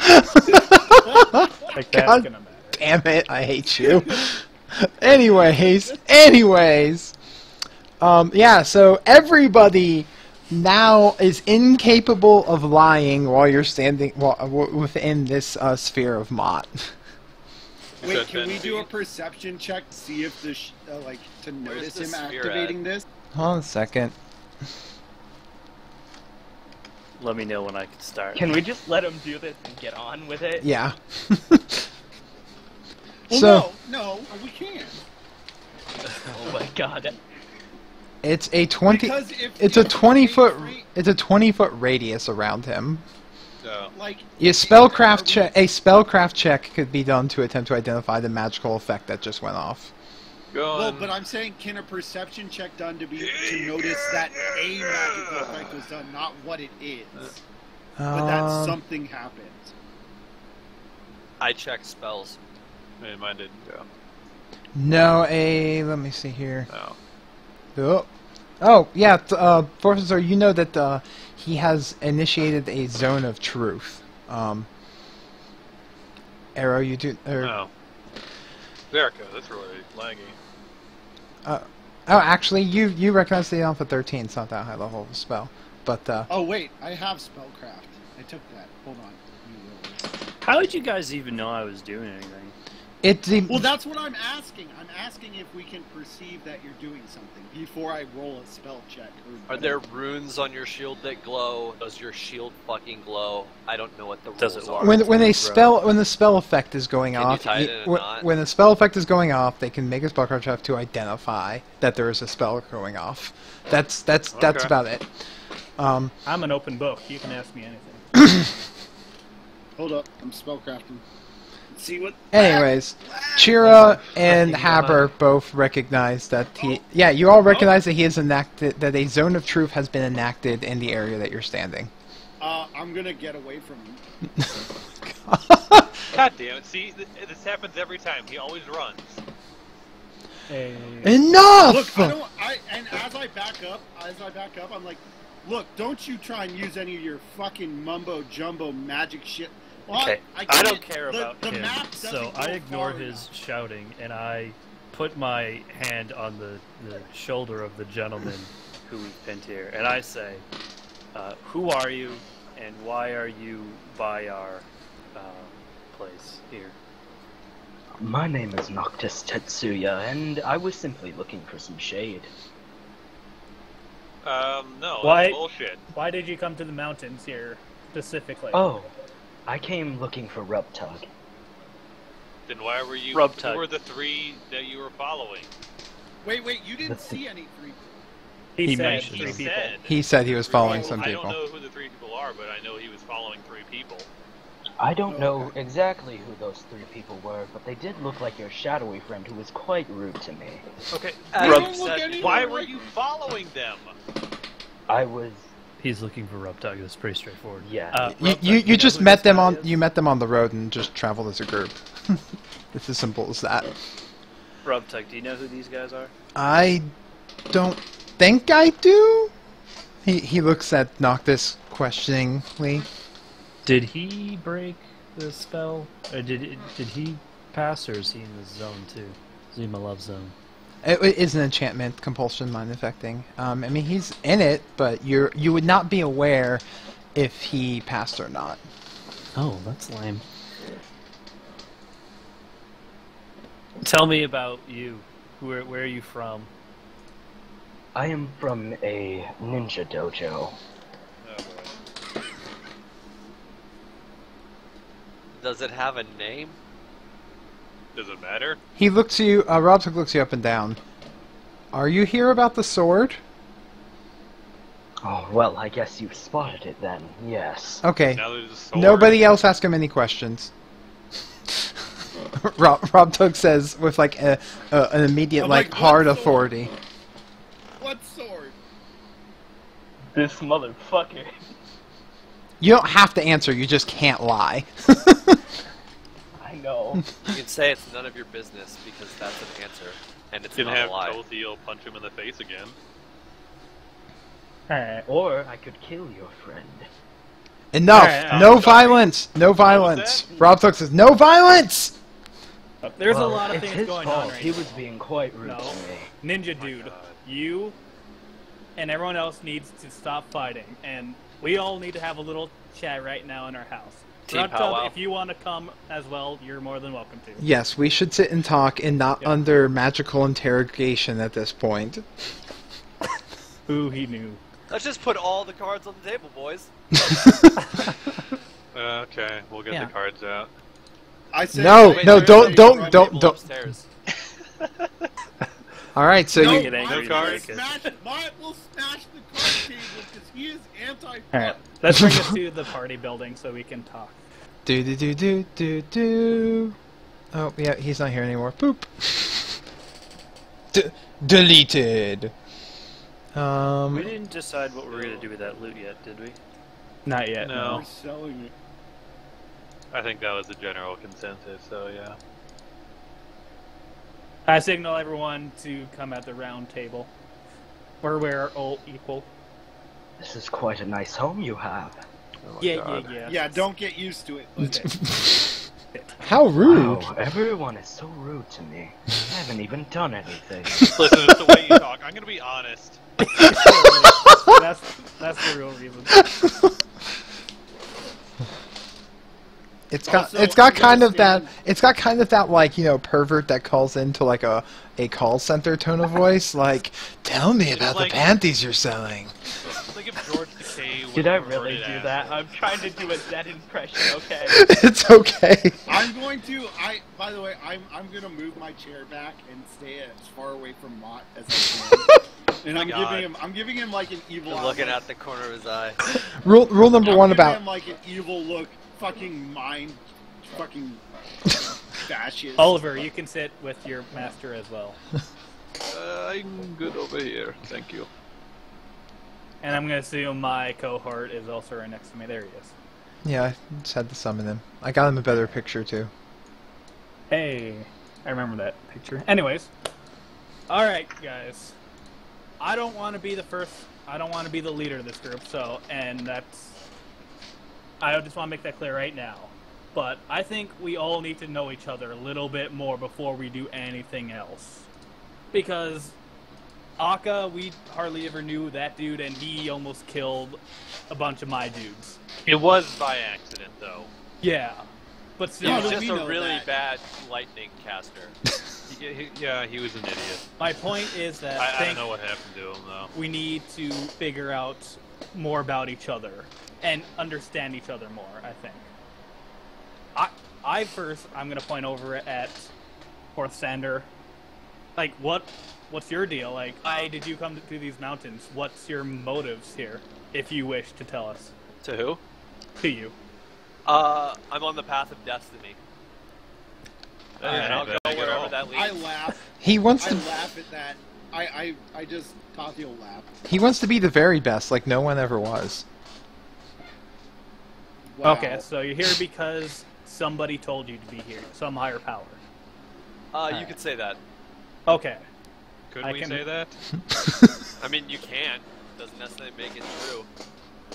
Like that's God gonna matter. Damn it, I hate you. Anyways. Yeah, so everybody now is incapable of lying while you're standing within this sphere of Mott. Wait, Said can 10 we do a feet. perception check to see if the to notice the him sphere activating this? Hold on a second. let me know when I can start. Can we just let him do this and get on with it? Yeah. Well, So no, we can't. Oh my god. it's a 20. Because if It's a if 20-foot. they- It's a 20-foot radius around him. No. Like A spellcraft check could be done to attempt to identify the magical effect that just went off. Going. Well, but I'm saying, can a perception check done to notice that a magical effect was done, not what it is, but that something happened. I check spells. Man, mine didn't go. No, let me see here. No. Oh, yeah, Professor, you know that he has initiated a zone of truth. Arrow, you do... No. There it goes. That's really laggy. Oh, actually, you recognize the Alpha 13. It's not that high level of a spell. But, Oh wait, I have spellcraft. I took that. Hold on. How did you guys even know I was doing anything? Well, that's what I'm asking. I'm asking if we can perceive that you're doing something before I roll a spell check. Are there runes on your shield that glow? Does your shield fucking glow? I don't know what the Does rules it are. work? when the spell effect is going Can you off, tie it in a knot? when the spell effect is going off, they can make a spellcraft check to identify that there is a spell going off. That's about it. I'm an open book. You can ask me anything. Hold up, I'm spellcrafting. Let's see what. Anyways, Chira and Haber both recognize that he... Yeah, you all recognize that he has enacted... That a zone of truth has been enacted in the area that you're standing. I'm gonna get away from him. God damn it! See, this happens every time. He always runs. Enough! Look, and as I back up, I'm like, look, don't you try and use any of your fucking mumbo jumbo magic shit. Well, Okay, I can't- don't care about the him, map doesn't so go I ignore far his enough. shouting, and I put my hand on the shoulder of the gentleman who we've pinned here, and I say, who are you, and why are you by our place here? My name is Noctis Tetsuya, and I was simply looking for some shade. No, Why- that's bullshit. Why did you come to the mountains here specifically? Oh, I came looking for Rubtug. Then why were you? Rub Who tug. were the three that you were following? Wait, you didn't see any three. He said mentioned three it. people. He said he was following some I people. don't know who the three people are, but I know he was following three people. I don't know exactly who those three people were, but they did look like your shadowy friend who was quite rude to me. Okay, Rub don't look said- any- why were you following them? I was... He's looking for Rubtug. That's pretty straightforward. Yeah. You just met them on the road and just traveled as a group. It's as simple as that. Rubtug, do you know who these guys are? I don't think I do. He looks at Noctis questioningly. Did he break the spell, or did he pass, or is he in the zone too? Is he in my love zone? It is an enchantment, compulsion, mind affecting. I mean, he's in it, but you would not be aware if he passed or not. Oh, that's lame. Tell me about you. Where are you from? I am from a ninja dojo. Oh boy. Does it have a name? Does it matter? He looks you. Robson looks you up and down. Are you here about the sword? Oh, well, I guess you've spotted it then, yes. Okay. Now there's a sword. Nobody else ask him any questions. Rob Tug says with like an immediate I'm like like, hard what sword? authority. What sword? This motherfucker. You don't have to answer. You just can't lie. I know. You can say it's none of your business because that's an answer, and it's Can not have a lie. Tothiel punch him in the face again. Alright. Or I could kill your friend. Enough. Alright, No sorry. violence. No violence. Rob Tug says no violence. There's Well, a lot of it's things his going fault. on right He now. was being quite rude No. to me. Ninja Oh my dude, God. you and everyone else needs to stop fighting, and we all need to have a little chat right now in our house. Team Rubtug, powwow. if you want to come as well, you're more than welcome to. Yes, we should sit and talk and not Yep. under magical interrogation at this point. Who he knew. Let's just put all the cards on the table, boys. Okay, we'll get the cards out. I said, No, Wait, no, there's don't. a table upstairs. All right, so No, you. Get angry cards. and break it. Mott will smash the card table because he is anti. Alright, let's bring us to the party building so we can talk. Do. Oh, yeah, he's not here anymore. Boop. Deleted. We didn't decide what we were going to do with that loot yet, did we? Not yet. No. We're selling it. I think that was the general consensus, so yeah. I signal everyone to come at the round table. We're all equal. This is quite a nice home you have. Oh my Yeah, God. yeah. Yeah, don't get used to it. How rude. Wow, everyone is so rude to me. I haven't even done anything. Listen, it's the way you talk. I'm gonna be honest. that's the real reason. It's got Also, it's got I'm kind gonna of that stand- it's got kind of that, like, you know, pervert that calls into like a call center tone of voice, like, tell me about like- the panties you're selling. It's like if George Takei was Did I a really perverted do that? asshole. I'm trying to do a Zed impression, okay? It's okay. I'm going to. By the way, I'm gonna move my chair back and stay as far away from Mott as I can. And I'm giving him like an evil. Looking eye. at the corner of his eye. Rule number I'm one giving about him like an evil look, fucking mind, fucking fascist. Oliver, you can sit with your master as well. I'm good over here, thank you. And I'm gonna assume my cohort is also right next to me. There he is. Yeah, I just had to summon him. I got him a better picture too. Hey, I remember that picture. Anyways, all right, guys. I don't want to be the first. I don't want to be the leader of this group. So, and that's. I just want to make that clear right now. But I think we all need to know each other a little bit more before we do anything else. Because Akka, we hardly ever knew that dude, and he almost killed a bunch of my dudes. It was by accident, though. Yeah, but still, Yeah, He was but just we a know really that. bad lightning caster. Yeah, he was an idiot. my point is that I don't know what happened to him, though. we need to figure out more about each other and understand each other more, I think. I'm gonna point over at Fourth Sander. Like, what's your deal? Like, why did you come to these mountains? What's your motives here, if you wish to tell us? To who? To you. I'm on the path of destiny. And I'll go wherever that leads. I laugh. He wants I to laugh at that. I just Tathy will laugh. he wants to be the very best, like no one ever was. Wow. Okay, so you're here because somebody told you to be here, some higher power. You could say that. Okay. Could I we can- say that? I mean, you can. Doesn't necessarily make it true.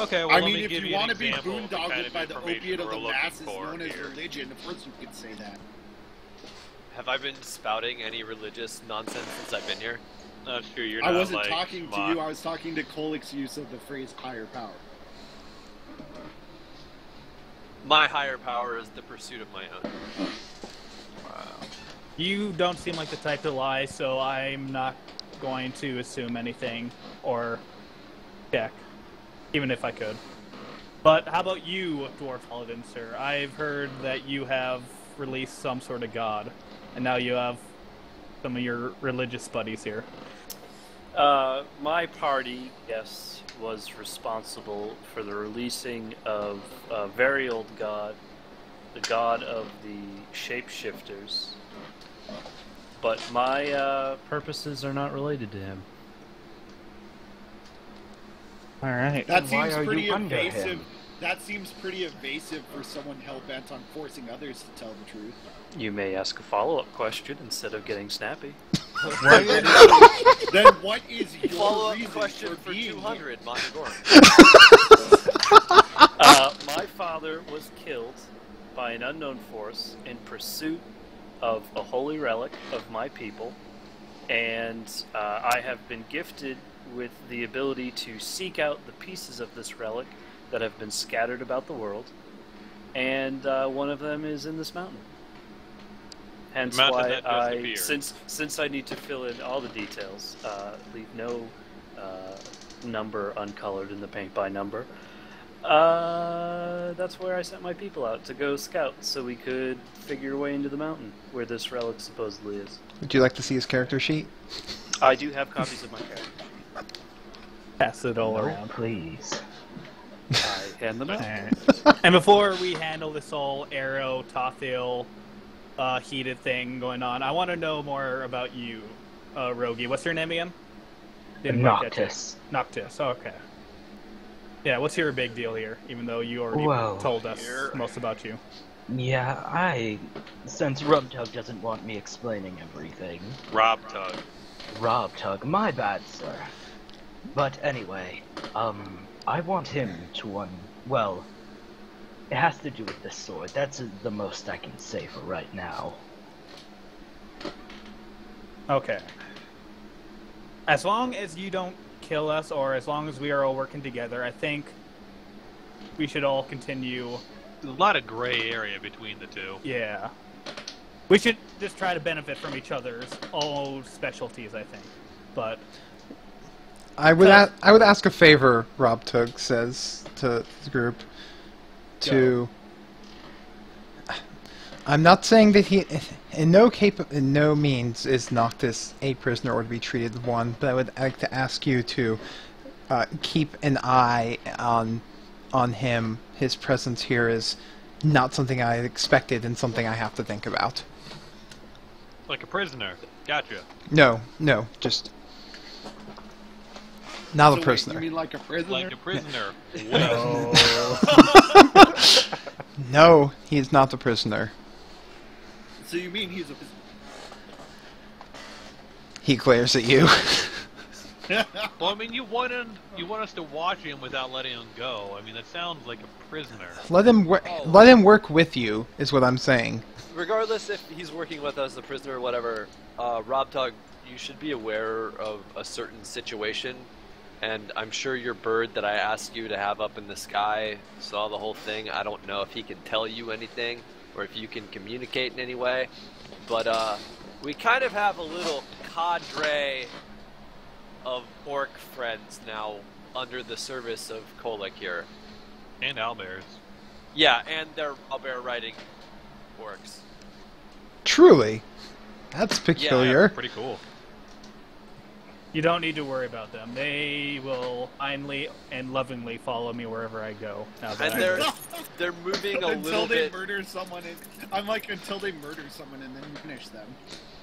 Okay, well, I let mean, me if give you you an want to be example of the kind boondogged of by the information opiate of we're the looking masses for known as here. religion, of course you could say that. Have I been spouting any religious nonsense since I've been here? Not sure you're I not wasn't like talking to Schmuck. you, I was talking to Kolik's use of the phrase higher power. My higher power is the pursuit of my own. You don't seem like the type to lie, so I'm not going to assume anything or check, even if I could. But how about you, Dwarf Paladin, sir? I've heard that you have released some sort of god, and now you have some of your religious buddies here. My party, yes, was responsible for the releasing of a very old god, the god of the shapeshifters. But my purposes are not related to him. All right. That Why seems are pretty you under evasive. him? That seems pretty evasive for someone hell-bent on forcing others to tell the truth. You may ask a follow-up question instead of getting snappy. Then what is your Follow up reason question for being 200, Montagor. My father was killed by an unknown force in pursuit of a holy relic of my people, and I have been gifted with the ability to seek out the pieces of this relic that have been scattered about the world, and one of them is in this mountain. Hence Mountain why that just appeared. since I need to fill in all the details, leave no number uncolored in the paint by number. That's where I sent my people out to go scout, so we could figure a way into the mountain where this relic supposedly is. Would you like to see his character sheet? I do have copies of my character. Pass it all No, around. please. I hand them out. And before we handle this whole Arrow, Tothiel, heated thing going on, I want to know more about you, Rogi. What's your name again? Noctis. Noctis, okay. Yeah, what's your big deal here, even though you already Well, told us most about you? Yeah, since Rubtug doesn't want me explaining everything. Rob Tug. Rubtug, my bad, sir. But anyway, I want him to well, it has to do with this sword. That's the most I can say for right now. Okay. As long as you don't kill us, or as long as we are all working together, I think we should all continue. There's a lot of gray area between the two. Yeah. We should just try to benefit from each other's own specialties, I think. But I would ask a favor, Rob Tug says to the group. I'm not saying that he, in no means is Noctis a prisoner or to be treated as one, but I would like to ask you to keep an eye on him. His presence here is not something I expected and something I have to think about. Like a prisoner. Gotcha. No, just not So a wait, prisoner. you mean like a prisoner? Like a prisoner. No, he is not a prisoner. So you mean he's a He glares at you. Well, I mean, you want us to watch him without letting him go. I mean, that sounds like a prisoner. Let him work with you, is what I'm saying. Regardless if he's working with us, the prisoner or whatever, Rob Tug, you should be aware of a certain situation. And I'm sure your bird that I asked you to have up in the sky saw the whole thing. I don't know if he can tell you anything or if you can communicate in any way. But we kind of have a little cadre of orc friends now under the service of Kolek here. And owlbears. Yeah, and they're owlbear riding orcs. Truly. That's peculiar. Pretty cool. you don't need to worry about them. They will kindly and lovingly follow me wherever I go. Now that And I- they're moving a until little they bit. murder someone. I'm like, until they murder someone and then finish them.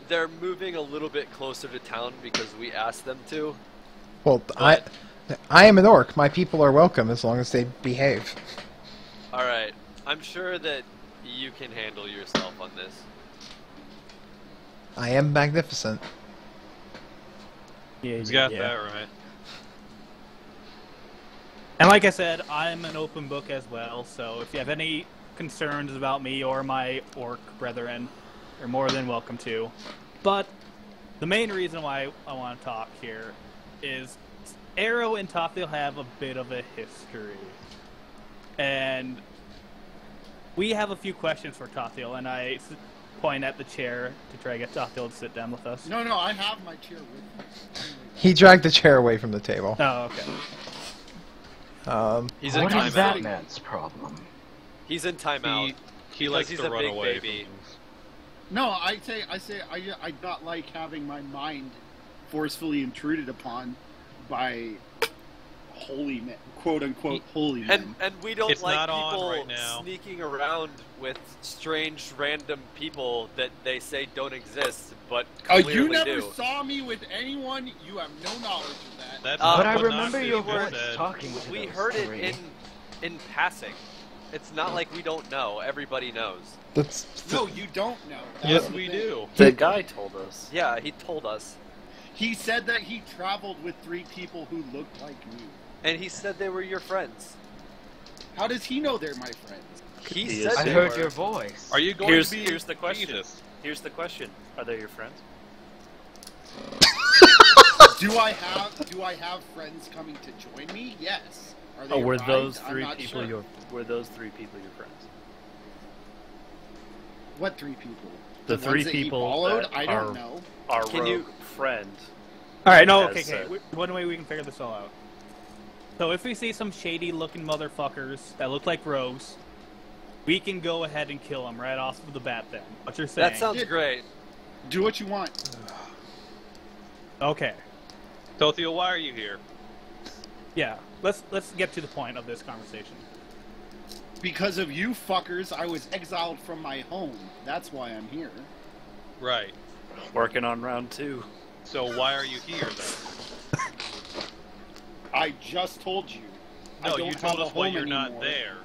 They're moving a little bit closer to town because we asked them to. Well, But- I am an orc. My people are welcome as long as they behave. All right, I'm sure that you can handle yourself on this. I am magnificent. Yeah, He's got yeah. that right. And like I said, I'm an open book as well, so if you have any concerns about me or my orc brethren, you're more than welcome to. But the main reason why I want to talk here is Arrow and Tothiel have a bit of a history. And we have a few questions for Tothiel, and I point at the chair to try to get Tothiel to sit down with us. No, I have my chair with me. He dragged the chair away from the table. Oh, okay. He's in What is timeout. that man's problem? He's in timeout. He Because likes he's to a run big away baby. from things. No, I not like having my mind forcefully intruded upon by holy men, quote unquote holy men. And we don't It's like not on people right now. sneaking around with strange random people that they say don't exist, but Oh, clearly you never do. saw me with anyone. You have no knowledge of that. That's But But not I what remember Nazi your said. voice talking to We those heard it three. in passing. It's not like we don't know. Everybody knows. That's No, you don't know. Yes, That's we the thing. do. The guy told us. Yeah, he told us. He said that he traveled with 3 people who looked like me. And he said they were your friends. How does he know they're my friends? He He said is I they heard were. your voice. Are you going Here's to be here's the question. Jesus? Here's the question. Are they your friends? Do I have friends coming to join me? Yes. Are they Oh, were alive? those I'm three not people sure. your friends? What 3 people? The ones three that he people followed? that I are- don't know. Our Can rogue you- friend All right, no, As okay. said. One way we can figure this all out. So if we see some shady-looking motherfuckers that look like rogues, we can go ahead and kill them right off of the bat. Then what you're saying? That sounds great. Do what you want. Okay. Tothio, why are you here? Yeah. Let's get to the point of this conversation. Because of you fuckers, I was exiled from my home. That's why I'm here. Right. Working on round 2. So why are you here then? I just told you. I No, don't you have told a us why home you're not anymore. there.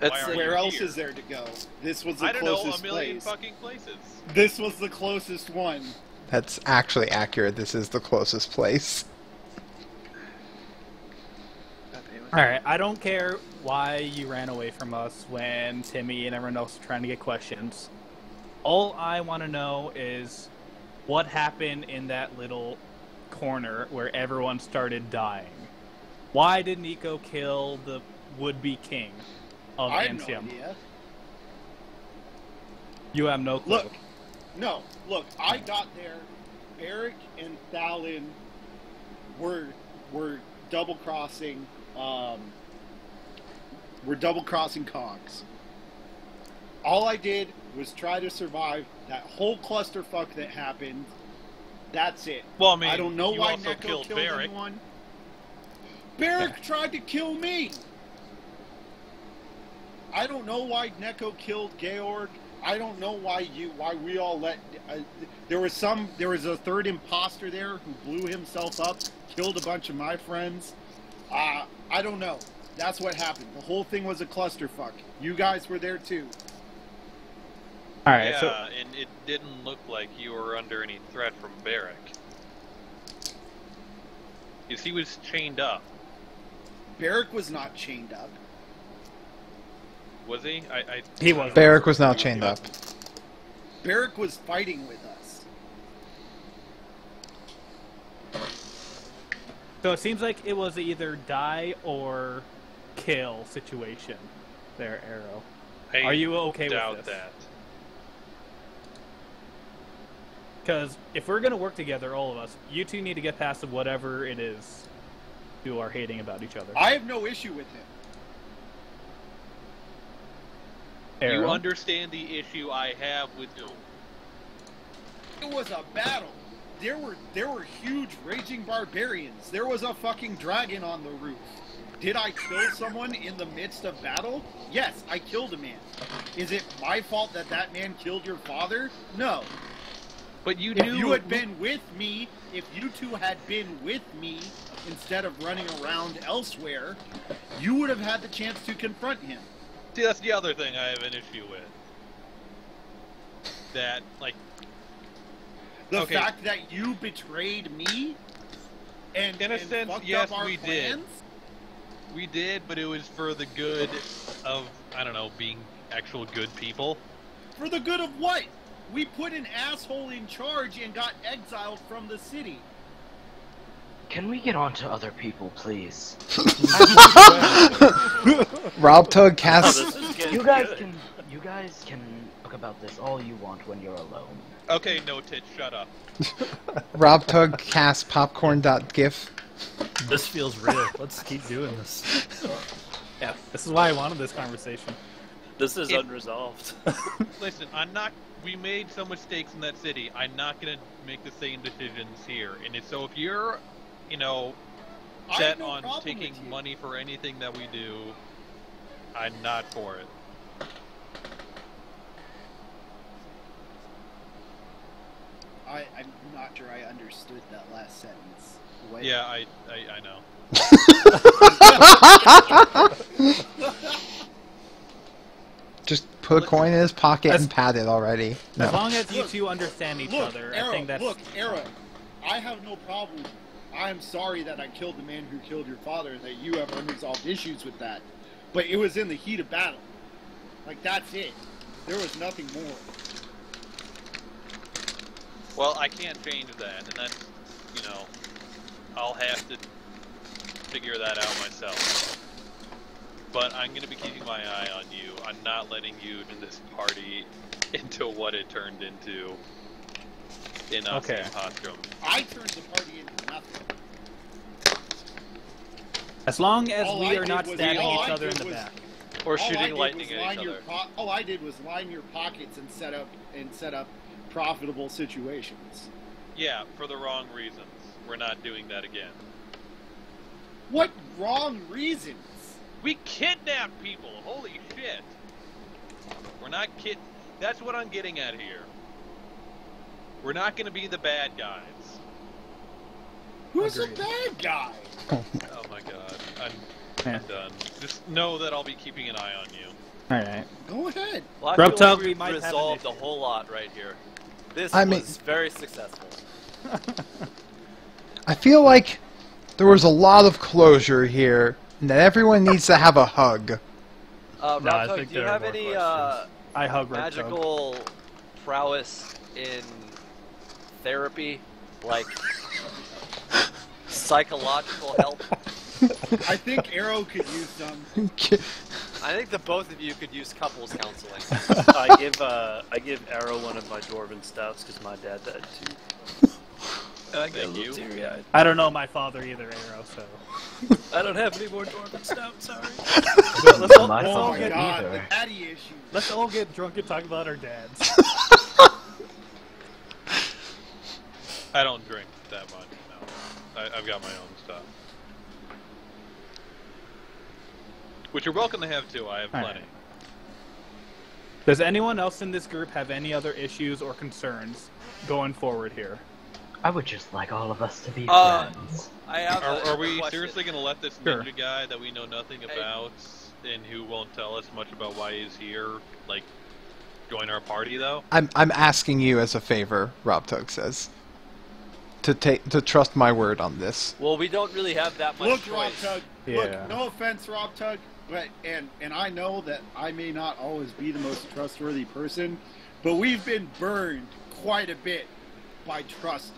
That's Why are Where you else here? is there to go? This was the I don't know, closest a million place. fucking places. This was the closest one. That's actually accurate. This is the closest place. Alright, I don't care why you ran away from us when Timmy and everyone else were trying to get questions. All I want to know is what happened in that little corner where everyone started dying. Why did Nico kill the would-be king of I have no Antium? idea. You have no clue. Look, I got there. Eric and Thalin were double-crossing, Cogs. All I did was try to survive that whole clusterfuck that happened. That's it. Well, I mean, I don't know you why also Neko killed killed Barrick. anyone. Barrick tried to kill me. I don't know why Neko killed Georg. I don't know why we all let. There was a third imposter there who blew himself up, killed a bunch of my friends. I don't know. That's what happened. The whole thing was a clusterfuck. You guys were there too. Alright, Yeah, so and it didn't look like you were under any threat from Barrick. Because he was chained up. Barrick was not chained up. Was he? He wasn't. Barrick was not chained up. Barrick was fighting with us. So it seems like it was either die or kill situation. There, Arrow. I Are you okay with doubt this? that. Because if we're going to work together, all of us, you two need to get past whatever it is you are hating about each other. I have no issue with him. You Arrow? understand the issue I have with you. It was a battle. There were huge raging barbarians. There was a fucking dragon on the roof. Did I kill someone in the midst of battle? Yes, I killed a man. Is it my fault that that man killed your father? No. But you If knew you had been with me, if you two had been with me instead of running around elsewhere, you would have had the chance to confront him. See, that's the other thing I have an issue with. That, like... The Okay. fact that you betrayed me and, In a and sense, fucked yes, up our we did. plans? We did, but it was for the good of, I don't know, being actual good people. For the good of what? We put an asshole in charge and got exiled from the city. Can we get on to other people, please? Rob Tug Oh, casts. this is getting You guys good. can talk about this all you want when you're alone. Okay, no tits, shut up. Rob Tug casts popcorn.gif. This feels real. Let's keep doing this. Yeah, this is why I wanted this conversation. This is If- unresolved. Listen, we made so much mistakes in that city, I'm not gonna make the same decisions here. And so if you're, you know, I have set no on problem taking with you. money for anything that we do, I'm not for it. I'm not sure I understood that last sentence. What? Yeah, I know. Just put a coin in his pocket and pat it already. As No. long as you Look, two understand each other, I think that's... Look, Arrow, I have no problem. I'm sorry that I killed the man who killed your father and that you have unresolved issues with that. But it was in the heat of battle. Like, that's it. There was nothing more. Well, I can't change that, and then, you know, I'll have to figure that out myself. But I'm going to be keeping my eye on you. I'm not letting you in this party into what it turned into. in Okay. Postrum. I turned the party into nothing. As long as All we I are did not was- stabbing all each I other in did the was- back. Or All I shooting did lightning was at line each your other. all I did was line your pockets and set up profitable situations. Yeah, for the wrong reasons. We're not doing that again. What wrong reasons? We kidnap people! Holy shit! We're not That's what I'm getting at here. We're not going to be the bad guys. Who's Agreed. a bad guy? Oh my god. I'm done. Just know that I'll be keeping an eye on you. Alright. Go ahead. Well, I Grub feel Tug, like we we've might have an resolved a issue. whole lot right here. This I mean- was very successful. I feel like there was a lot of closure here, and that everyone needs to have a hug. I Rob think do you there are have more any questions. I hug Red Tug. magical prowess in therapy? Like psychological help? I think Arrow could use some. I think the both of you could use couples counseling. I give Arrow one of my dwarven stouts because my dad died too. Thank you. Teary-eyed. I don't know my father either, Arrow, so. I don't have any more dwarven stouts. Sorry. Let's all, My let's all Oh my father get, god, either. the daddy issue. let's all get drunk and talk about our dads. I don't drink that much, no. I've got my own stuff. Which you're welcome to have too, I have All plenty. right. Does anyone else in this group have any other issues or concerns going forward here? I would just like all of us to be Uh, friends. I have Are we question. seriously going to let this Sure. ninja guy that we know nothing about and who won't tell us much about why he's here, like, join our party though? I'm asking you as a favor, Rob Tug says, to trust my word on this. Well, we don't really have that much Look, choice. Rob Tug. Yeah. Look, no offense, Rob Tug, but and I know that I may not always be the most trustworthy person, but we've been burned quite a bit by trusting.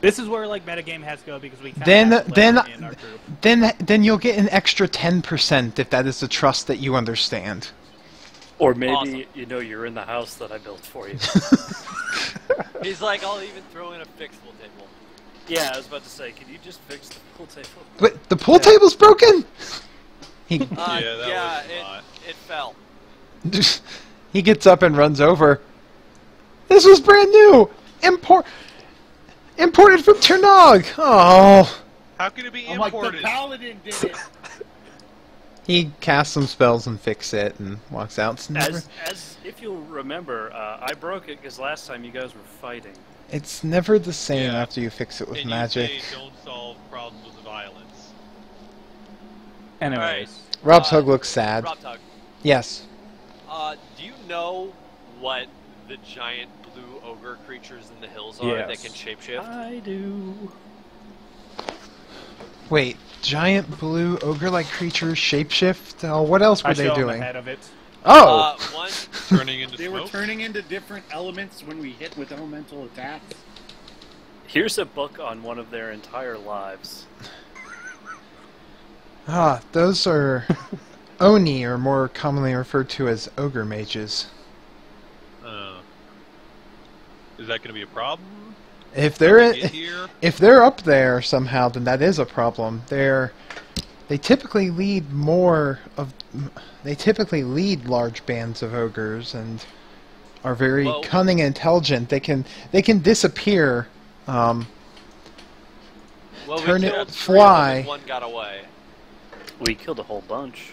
This is where like metagame has to go because we Then have then in our group. then you'll get an extra 10% if that is the trust that you understand. Or maybe Awesome. you're in the house that I built for you. He's like, I'll even throw in a fixable table. Yeah, I was about to say, can you just fix the pool table? But the pool table's broken. He Yeah, that yeah, was a lot. it fell. he gets up and runs over. This was brand new. Imported from Ternog. Oh. How can it be I'm like, the imported? paladin did it. He casts some spells and fix it and walks out. It's never, As if you'll remember, I broke it because last time you guys were fighting. it's never the same Yeah. after you fix it with and magic. you say don't solve problems with violence. Anyways, Rob Tug looks sad. Rob Tug, Yes. do you know what the giant blue ogre creatures in the hills are that Yes. can shapeshift? I do. Wait, giant blue ogre-like creatures shapeshift? Oh, what else were I they show him doing? ahead of it. Oh! One, Turning into They were smoke? turning into different elements when we hit with elemental attacks. Here's a book on one of their entire lives. Ah, those are Oni, or more commonly referred to as ogre mages. Is that going to be a problem? If When they're we get here? if they're up there somehow, then that is a problem. They typically lead large bands of ogres and are very Well- cunning and intelligent. They can disappear. well, Turn we it- killed fly. 3 of them and one got away. We killed a whole bunch.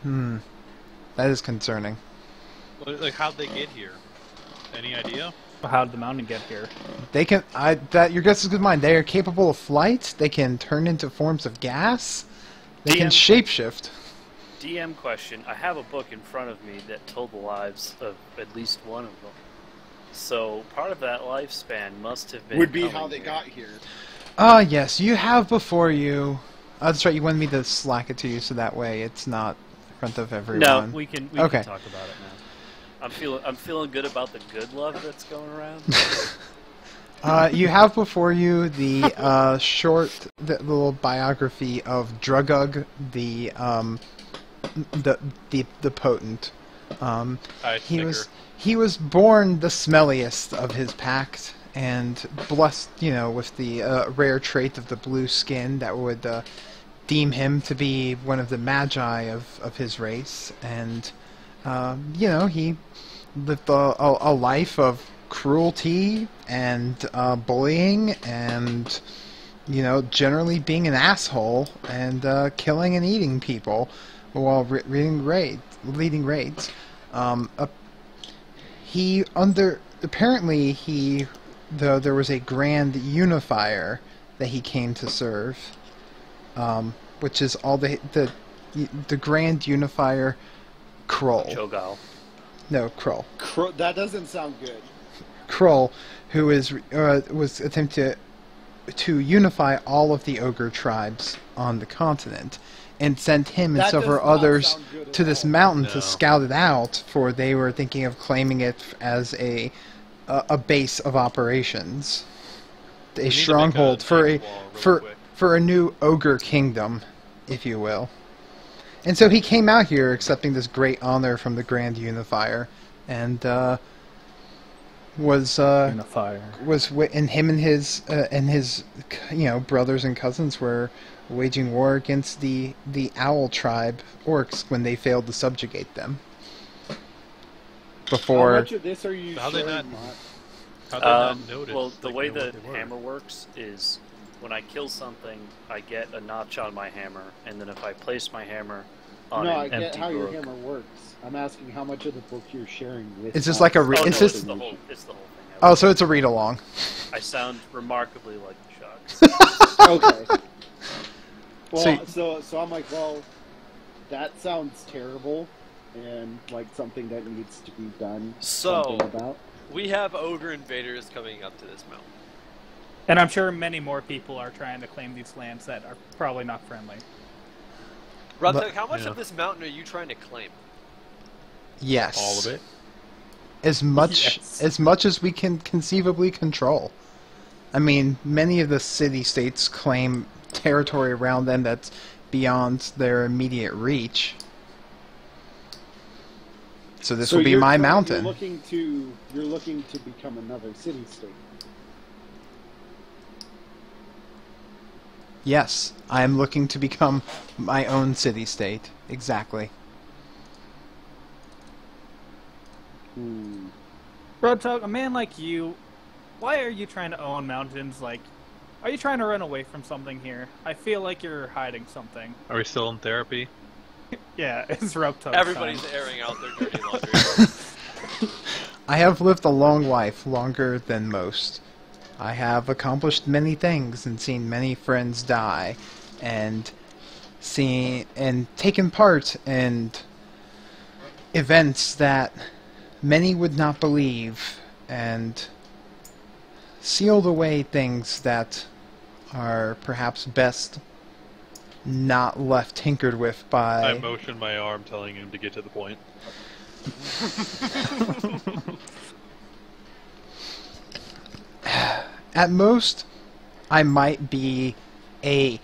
That is concerning. Like, how'd they get here? Any idea? How did the mountain get here? They can. Your guess is good mine. They are capable of flight. They can turn into forms of gas. They can shapeshift. DM question. I have a book in front of me that told the lives of at least one of them. So part of that lifespan must have been Would be coming how they here. got here. Ah, yes, you have before you. Oh, that's right. You wanted me to slack it to you, so that way it's not in front of everyone. No, we can Okay. talk about it now. I'm feeling good about the good love that's going around. You have before you the the little biography of Drugug, the potent. I He snicker. he was born the smelliest of his pack, and blessed, with the rare trait of the blue skin that would deem him to be one of the magi of his race. And he lived a life of cruelty and bullying and generally being an asshole and killing and eating people while leading raids. Though there was a grand unifier that he came to serve, which is all the grand unifier Kroll. Cho'Gall. No, Kroll. That doesn't sound good. Kroll, who was attempting to unify all of the ogre tribes on the continent, and sent him and That several does not others sound good at to this all. mountain No. to scout it out, for they were thinking of claiming it as a base of operations, We a need to stronghold make for a a night wall really quick. for a new ogre kingdom, if you will. And so he came out here accepting this great honor from the Grand Unifier, and and him and his brothers and cousins were waging war against the Owl tribe orcs when they failed to subjugate them. How Before much of this are you How they sharing, not- Mott? How'd they not notice? Well, the like, way know what the they were? hammer works is when I kill something, I get a notch on my hammer, and then if I place my hammer on No, an I get empty how your book... hammer works. I'm asking how much of the book you're sharing with. It's just like a Mott. re- Oh, it's no, just- it's the whole thing. oh, so it's a read along. I sound remarkably like Chuck. Okay. Well, So- so I'm like, well, that sounds terrible, and like something that needs to be done. So- something about. We have ogre invaders coming up to this mountain. And I'm sure many more people are trying to claim these lands that are probably not friendly. Ruttuk, how much Yeah. of this mountain are you trying to claim? Yes. All of it. As much Yes. as we can conceivably control. I mean, many of the city-states claim territory around them that's beyond their immediate reach. So this So will be you're my trying- mountain. You're looking to become another city-state. Yes, I am looking to become my own city-state. Exactly. Roadtug, a man like you, why are you trying to own mountains? Like, are you trying to run away from something here? I feel like you're hiding something. Are we still in therapy? Yeah, it's Roadtug. Everybody's airing out their dirty laundry. I have lived a long life, longer than most. I have accomplished many things and seen many friends die, and taken part in events that many would not believe, and sealed away things that are perhaps best not left tinkered with by... I motion my arm, telling him to get to the point. At most, I might be a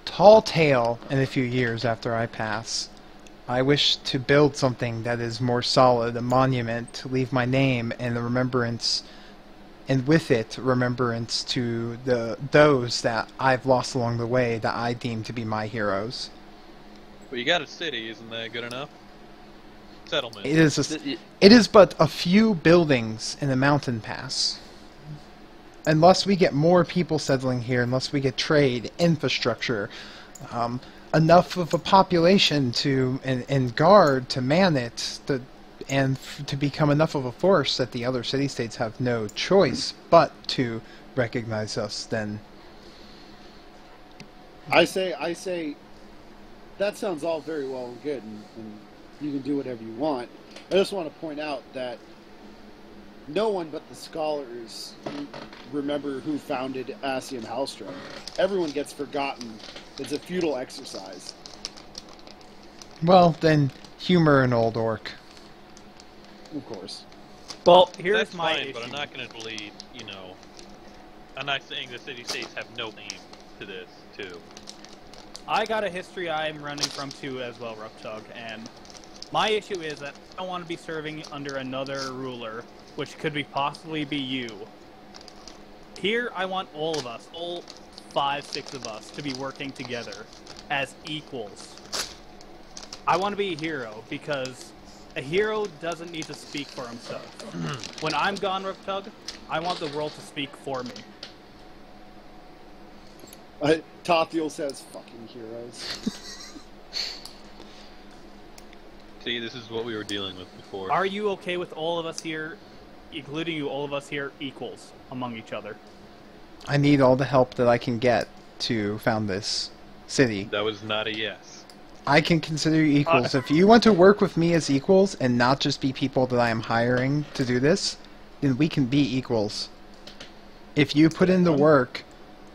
tall tale in a few years after I pass. I wish to build something that is more solid, a monument, to leave my name and the remembrance, and with it, remembrance to those that I've lost along the way that I deem to be my heroes. Well, you got a city, isn't that good enough? Settlement. It is but a few buildings in the mountain pass. Unless we get more people settling here, unless we get trade, infrastructure, enough of a population and guard to man it, to become enough of a force that the other city-states have no choice but to recognize us, then... I say, that sounds all very well and good, and you can do whatever you want. I just want to point out that no one but the scholars remember who founded Asian Hellstrom. Everyone gets forgotten. It's a futile exercise. Well, then, humor an old orc. Of course. Well, here's That's my fine, issue. but I'm not going to believe, I'm not saying the city-states have no claim to this, too. I got a history I'm running from too as well, Ruptug, and My issue is that I don't want to be serving under another ruler, which could possibly be you. Here, I want all of us, all 5, 6 of us, to be working together as equals. I want to be a hero because a hero doesn't need to speak for himself. When I'm gone, Riptug, I want the world to speak for me. Tothiel says, "Fucking heroes." See, this is what we were dealing with before. Are you okay with all of us here, including you, all of us here, equals among each other? I need all the help that I can get to found this city. That was not a yes. I can consider you equals. If you want to work with me as equals and not just be people that I am hiring to do this, then we can be equals. If you put in the work,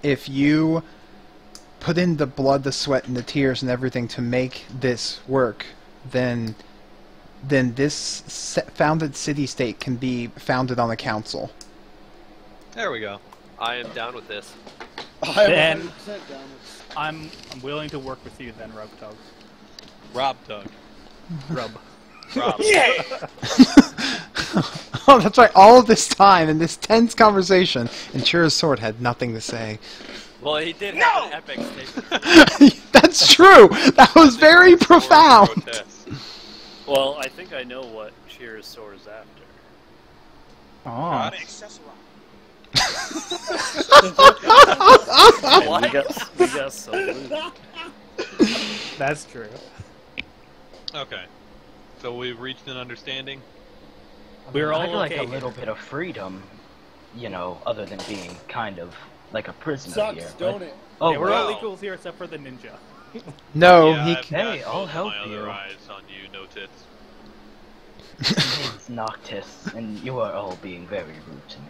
if you put in the blood, the sweat, and the tears and everything to make this work, then this founded city-state can be founded on a council. There we go. I am down with this. I'm 100% down with I'm willing to work with you then, Riptug. Rob Tug. Rub. Rob. Yeah! Oh, that's right. All of this time in this tense conversation, and Chira's sword had nothing to say. Well, he did have an epic statement. That's true. That was very profound. Protest. Well, I think I know what Shear's sword is after. Oh. We got salute. That's true. Okay. So we've reached an understanding? We're all I'd like okay a little bit of freedom, you know, other than being kind of like a prisoner Sucks, here. don't but- it? Oh, Yeah, we're all wow. equals here except for the ninja. No, Yeah, he. I've got Hey, I'll both help my you. other eyes on you, no tits. It's Noctis, and you are all being very rude to me.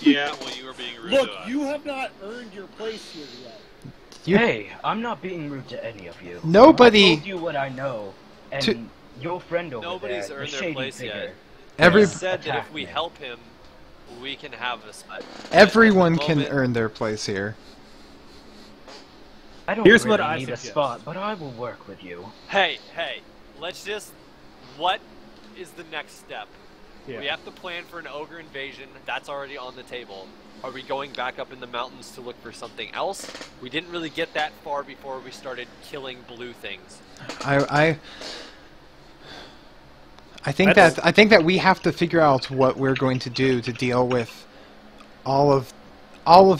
Yeah, well, you were being rude Look, to us. you have not earned your place here yet. You- Hey, I'm not being rude to any of you. Nobody- I told you what I know, and To- your friend over Nobody's there, the earned their shady place figure. yet. Every He said that if attack we me. help him, we can have a spot. everyone At the can moment- earn their place here. I don't Here's really what I need a suggest. spot, but I will work with you. Hey, let's just... What is the next step? Yeah. We have to plan for an ogre invasion. That's already on the table. Are we going back up in the mountains to look for something else? We didn't really get that far before we started killing blue things. I think that we have to figure out what we're going to do to deal with all of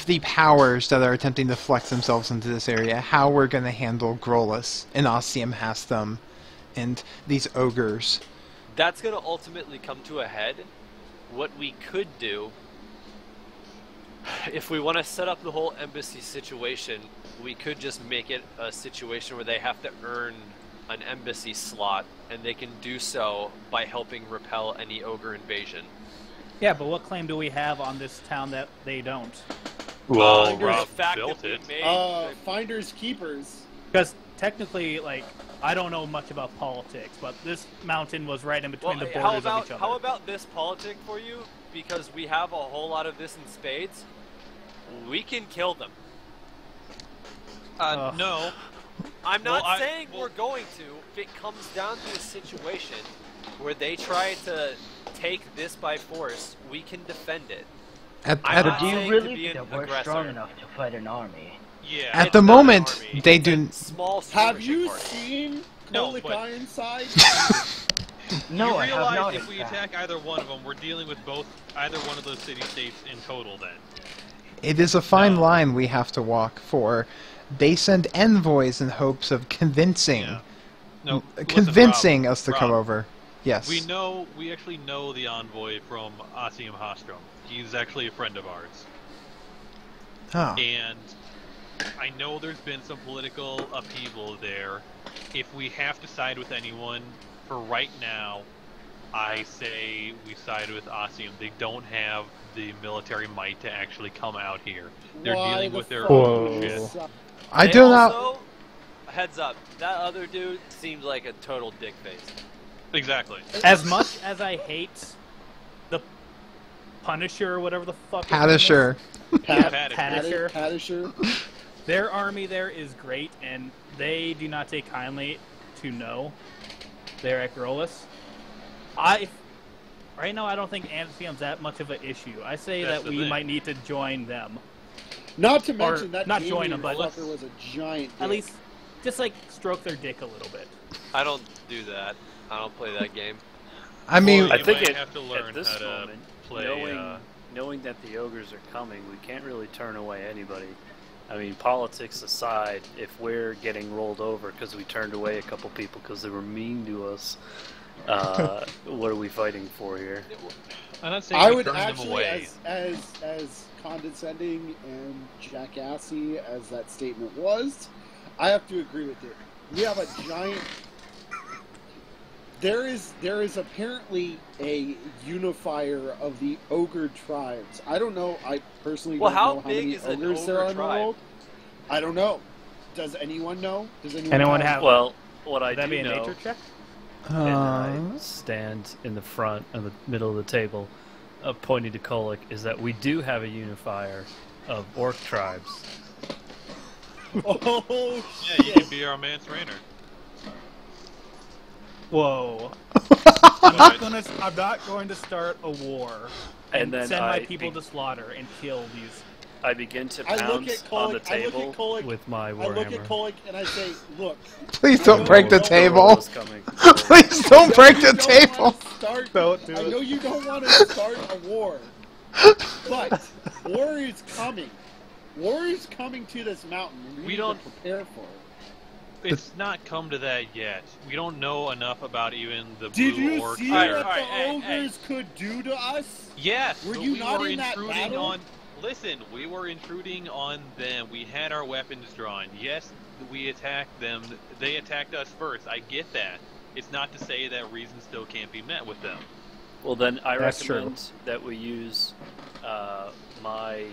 the powers that are attempting to flex themselves into this area. How we're going to handle Grolus and Ostium Hastum and these ogres. That's going to ultimately come to a head. What we could do, if we want to set up the whole embassy situation, we could just make it a situation where they have to earn an embassy slot, and they can do so by helping repel any ogre invasion. Yeah, but what claim do we have on this town that they don't? Well, the Rob fact built that we it. made Finders keepers. Because technically, like, I don't know much about politics, but this mountain was right in between the borders of each other. How about this politic for you? Because we have a whole lot of this in spades. We can kill them. No. I'm not Well, saying we're going to. If it comes down to a situation where they try to take this by force, we can defend it. At I'm the- not Do you saying really to be think an that we're aggressor. strong enough to fight an army? Yeah. At It's the not an moment, army. they It's a do. small Have skirmishing you party. seen No, Kolic but- Ironside? No, you I have realize not. if we attack either one of them, we're dealing with either one of those city-states in total then. It is a fine No. line we have to walk for. They send envoys in hopes of convincing, Yeah. No, listen, convincing Rob, us to come Rob, over. Yes. We actually know the envoy from Ossium Hostrom. He's actually a friend of ours. Oh. And I know there's been some political upheaval there. If we have to side with anyone, for right now, I say we side with Ossium. They don't have the military might to actually come out here. They're Why dealing the with their fuck own would you shit. suck? I They do not. also, heads up, that other dude seems like a total dick face. Exactly. As much as I hate the Punisher or whatever the fuck. his name is, Padisher. Punisher. Padisher. Their army there is great, and they do not take kindly to no. there at Grolus. Right now, I don't think Ancium's that much of an issue. I say That's that the we thing. might need to join them. Not to mention that not join them, but fucker was a giant dick. at least just like stroke their dick a little bit. I don't do that. I don't play that game. I mean, Well, I you think might have to learn at this how to moment, play. knowing that the ogres are coming, we can't really turn away anybody. I mean, politics aside, if we're getting rolled over because we turned away a couple people because they were mean to us, what are we fighting for here? I'm not saying I we would turn them actually, away. as condescending and jackassy as that statement was, I have to agree with it. We have a giant. There is apparently a unifier of the ogre tribes. I don't know. I personally Well, don't how know how big many is an ogres there ogre are in the tribe? world. I don't know. Does anyone know? Does Anyone know? have? Well, what I Would that be do a know, nature check? and I stand in the front of the middle of the table, pointing to Kolek, is that we do have a unifier of orc tribes. Oh Yeah, you can be our Mance Rainer. Whoa! But I'm not going to start a war And then send my I people to slaughter and kill these. I begin to I look pound at on the Kolek- I look at table Kolek- with my I look at warhammer. Kolek and I say, "Look, please I don't know break you the don't table. Roll is coming. Please don't break the you don't wanna table. start- Don't do I it. know you don't want to start a war, but war is coming. War is coming to this mountain. And we We need don't- to prepare for it. it's not come to that yet. We don't know enough about even the Did blue you orc. see Alright, what alright, the hey, ogres could do to us? Yes, Were but you we not were in that intruding battle? on. Listen, we were intruding on them. We had our weapons drawn. Yes, we attacked them. They attacked us first. I get that. It's not to say that reason still can't be met with them. Well, then I That's recommend that we use my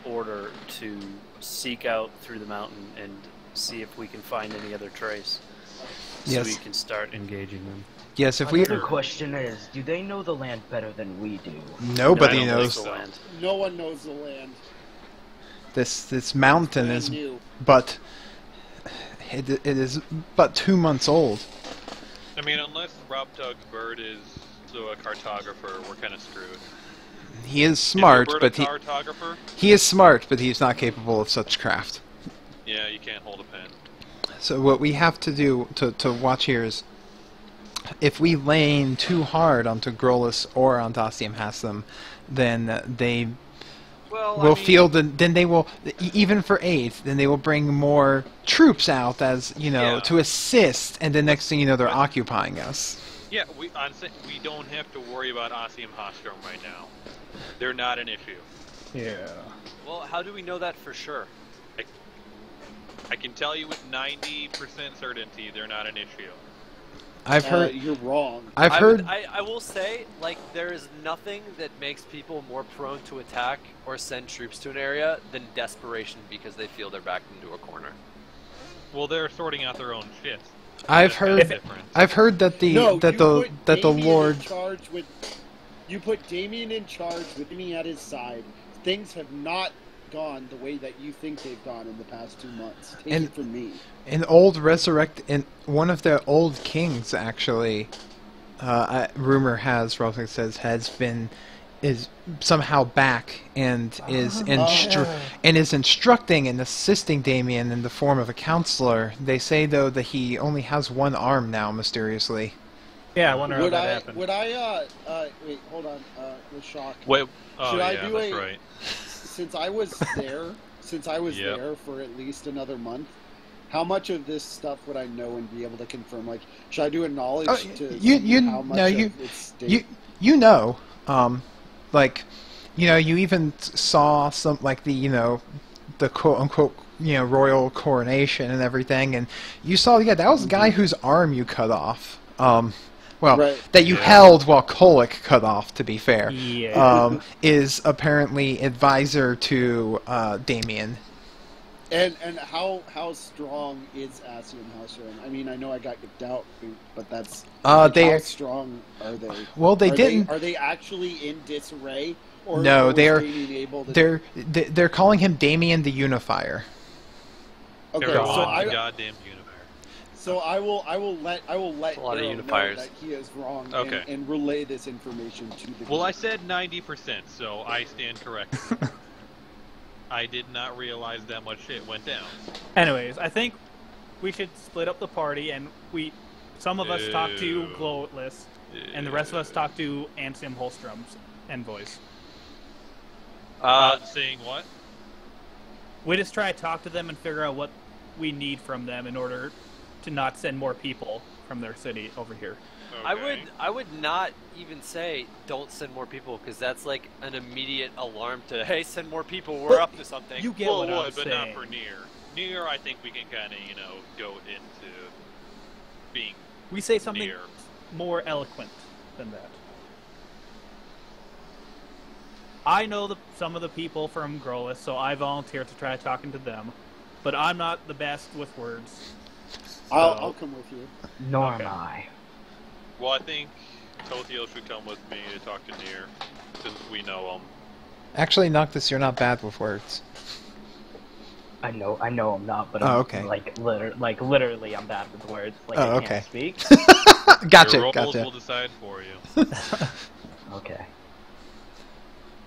order to seek out through the mountain and see if we can find any other trace, so Yes. we can start engaging them. Yes, if we Another question is, do they know the land better than we do? nobody No, I don't knows like the land. No one knows the land. this mountain Brand is new. but it is but 2 months old. I mean, unless Rob Tug's bird is a cartographer, we're kind of screwed. He is Is smart, your bird but a cartographer? he is smart, but he's not capable of such craft. Yeah, you can't hold a pen. So what we have to do to watch here is, if we lane too hard onto Grolus or onto Ostium Haslam, then they Well, will I mean, feel then they will, even for aid, then they will bring more troops out as, Yeah. to assist, and the next thing you know, they're But- occupying us. Yeah, we don't have to worry about Ossium Hostrom right now. They're not an issue. Yeah. Well, how do we know that for sure? I can tell you with 90% certainty they're not an issue. I've heard. You're wrong. I've I heard. would- I will say, like, there is nothing that makes people more prone to attack or send troops to an area than desperation because they feel they're backed into a corner. Well, they're sorting out their own shit. I've That's heard. the difference. I've heard that the No, that you the put that the Damien Lord. in charge with. You put Damien in charge with me at his side. Things have not gone the way that you think they've gone in the past 2 months. Take And- it from me. An old one of the old kings actually, rumor has, Rosling says, is somehow back and is instructing and assisting Damien in the form of a counselor. They say though that he only has one arm now, mysteriously. Yeah, I wonder how Would that I? happened. Would I? Wait, hold on. Leshok. Wait, oh Should I yeah, do that's a- right. Since I was there, Yep. there for at least another month, how much of this stuff would I know and be able to confirm? Like, should I do a knowledge Oh, to you- see you- how much no, of you- its state? You even saw some like the quote unquote royal coronation and everything, and you saw that was the guy whose arm you cut off. Right. That you Yeah. held while Kolek cut off. To be fair, Yeah. is apparently advisor to Damien. And how strong is Asian Houseroom? I mean, I know I got your doubt, but that's how strong are they? Well, they are didn't. Are they actually in disarray? Or No, was they're Damien able to, they're calling him Damien the Unifier. Okay, They're so on the I goddamn universe. So I will let a lot of Arrow know unifiers. that he is wrong Okay. and relay this information to the Well, group. I said 90%, so I stand corrected. I did not realize that much shit went down. Anyways, I think we should split up the party, and some of us talk to Ew. Glowless, and the rest of us talk to Ansim Holstrom's envoys. Saying what? We just try to talk to them and figure out what we need from them in order to not send more people from their city over here. Okay. I would not even say don't send more people, because that's like an immediate alarm to, hey, send more people, we're But up to something. You get Well, what I'm but saying. not for Nier. Nier, I think we can kind of, go into being We say something Nier. more eloquent than that. I know some of the people from Growlithe, so I volunteer to try talking to them. But I'm not the best with words. I'll come with you. Nor Okay. am I. Well, I think Tokyo should come with me to talk to Nier, since we know him. Actually, Noctis, you're not bad with words. I know I'm not, but Oh, I'm okay. literally I'm bad with words. Like Oh, I okay. can't speak. Gotcha, Your roles gotcha. will decide for you. Okay.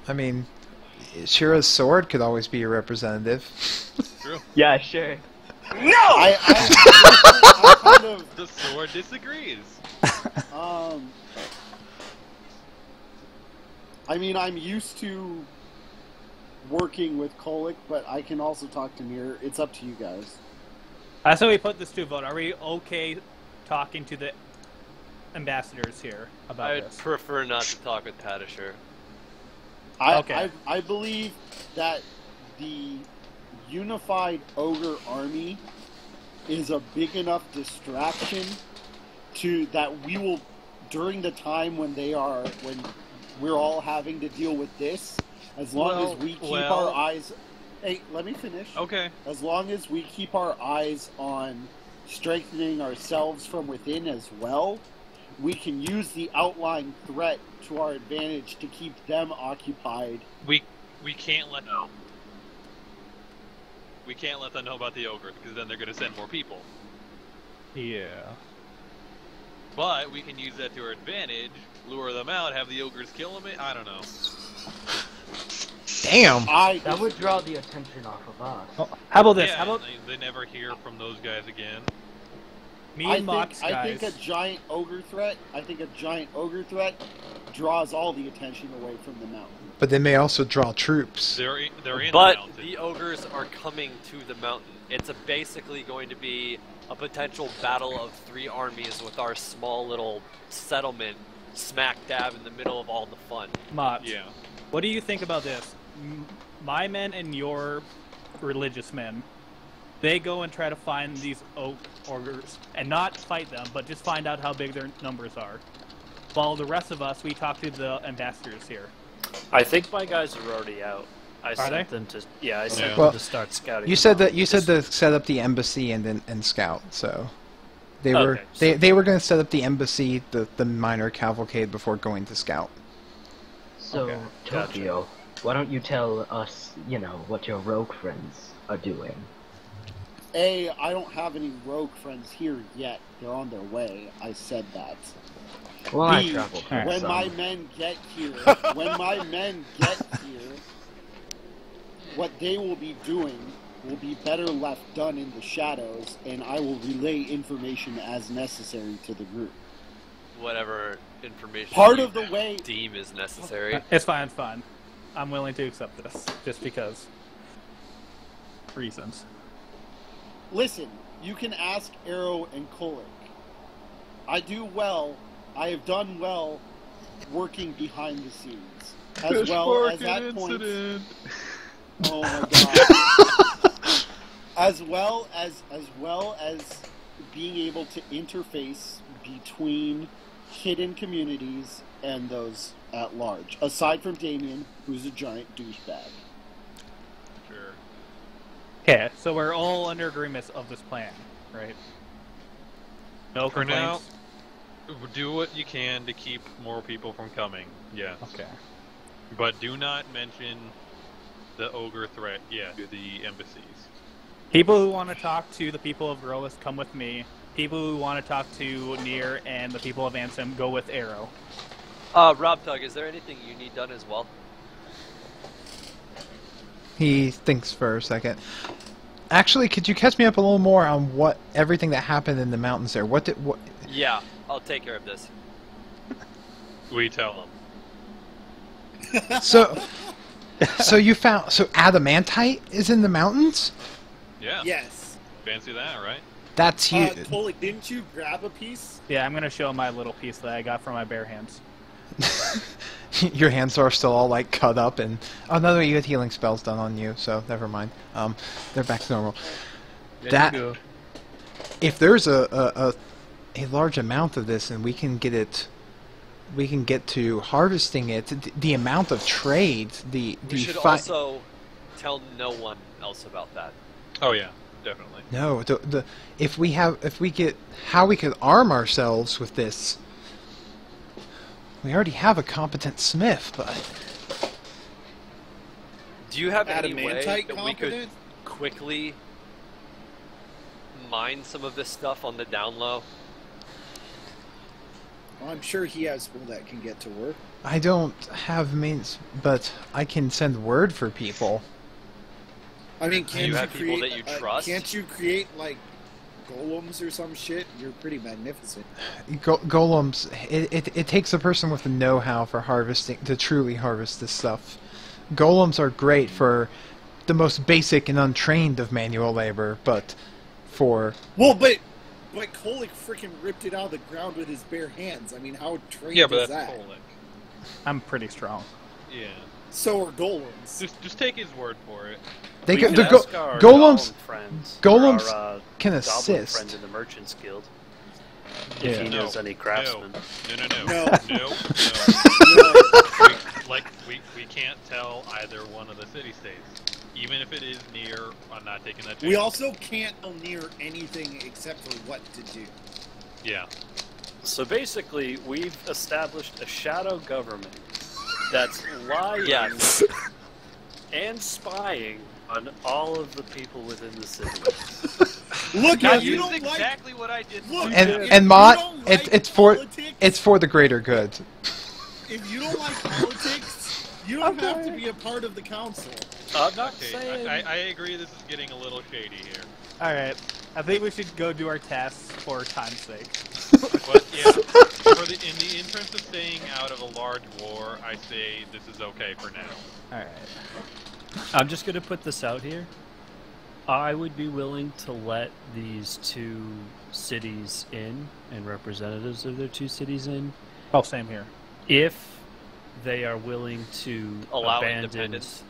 I mean, Shira's sword could always be your representative. True. Yeah, sure. I kind of The sword disagrees. I mean, I'm used to working with Kolick, but I can also talk to Mir. It's up to you guys. I say we put this to a vote. Are we okay talking to the ambassadors here about I'd this? prefer not to talk with Patisher. Okay. I believe that the unified ogre army is a big enough distraction to that we will, during the time when we're all having to deal with this, as long as we keep our eyes. Hey, let me finish. Okay. As long as we keep our eyes on strengthening ourselves from within as well, we can use the outlying threat to our advantage to keep them occupied. We can't let them. We can't let them know about the ogre, because then they're going to send more people. Yeah. But we can use that to our advantage, lure them out, have the ogres kill them. I don't know. Damn! That would draw the attention off of us. How about this? Yeah, How about they never hear from those guys again. me I and Mox think guys? a giant ogre threat. I think a giant ogre threat draws all the attention away from the mountain. But they may also draw troops. They're in But the mountain. the ogres are coming to the mountain. It's basically going to be a potential battle of three armies with our small little settlement smack dab in the middle of all the fun. Mox, Yeah. what do you think about this? My men and your religious men, they go and try to find these ogres and not fight them, but just find out how big their numbers are. While the rest of us, we talk to the ambassadors here. I think my guys are already out. I they? sent them to. Yeah, I sent Well, them to start scouting. You said that to set up the embassy and scout. So they were Okay, so- they were going to set up the embassy, the minor cavalcade before going to scout. So, Okay, Tokyo, why don't you tell us, what your rogue friends are doing? I don't have any rogue friends here yet. They're on their way. I said that. Well, I B, traveled Alright. with when some. my men get here, what they will be doing will be better left done in the shadows, and I will relay information as necessary to the group. Whatever information Part you of the way, deem is necessary. It's fine, it's fine. I'm willing to accept this, just because. Reasons. listen, you can ask Arrow and Kolick. I have done well working behind the scenes. As well as at points. Oh my god. as well as being able to interface between hidden communities and those at large. Aside from Damien, who's a giant douchebag. Sure. Okay, so we're all under agreement of this plan, right? No For now, complaints? do what you can to keep more people from coming. Yes. Okay. But do not mention the ogre threat yet to the embassies. People who want to talk to the people of Growlithe, come with me. people who want to talk to Nier and the people of Ansem go with Arrow. Rob Tug, is there anything you need done as well? He thinks for a second. Actually, could you catch me up a little more on everything that happened in the mountains there? What? Yeah, I'll take care of this. We tell them. So you found adamantite is in the mountains? Yeah. Yes. Fancy that, right? That's huge. Kolik, didn't you grab a piece? Yeah, I'm gonna show my little piece that I got from my bare hands. Your hands are still all like cut up, and no, you had healing spells done on you, so never mind. They're back to normal. If there's a large amount of this, and we can get to harvesting it. The amount of trade, we should also tell no one else about that. Oh yeah, definitely. No, if we get how we could arm ourselves with this. We already have a competent smith, but do you have any way adamantite that we could quickly mine some of this stuff on the down low? Well, I'm sure he has people that can get to work. I don't have means, but I can send word for people. I mean, Do you have people that you trust? Can't you create like golems or some shit? You're pretty magnificent. Golems. It takes a person with the know-how for harvesting to truly harvest this stuff. Golems are great for the most basic and untrained of manual labor, but for but Kolik freaking ripped it out of the ground with his bare hands. I mean, how trained Yeah, but is that's that? Kolik. I'm pretty strong. Yeah. So are golems. Just take his word for it. they We can, can the ask our golems. golem friends, Golems or our, can goblin assist. friend in the Merchants Guild. If Yeah. he knows any craftsmen. No. We can't tell either one of the city-states. Even if it is near, I'm not taking that chance. We also can't tell near anything except for what to do. Yeah. So basically, we've established a shadow government that's lying Yes. and spying on all of the people within the city. Look, Now, if you this don't is like. exactly what I did. Look, And if and you Mott, don't like it's politics, for the greater good. If you don't like politics, you don't have to be a part of the council. I'm not Okay, saying... I agree this is getting a little shady here. Alright, I think we should go do our tasks for time's sake. But yeah, in the interest of staying out of a large war, I say this is okay for now. Alright. I'm just going to put this out here. I would be willing to let these two cities in, and representatives of their two cities in, Oh, same here. if they are willing to Allow abandon independence.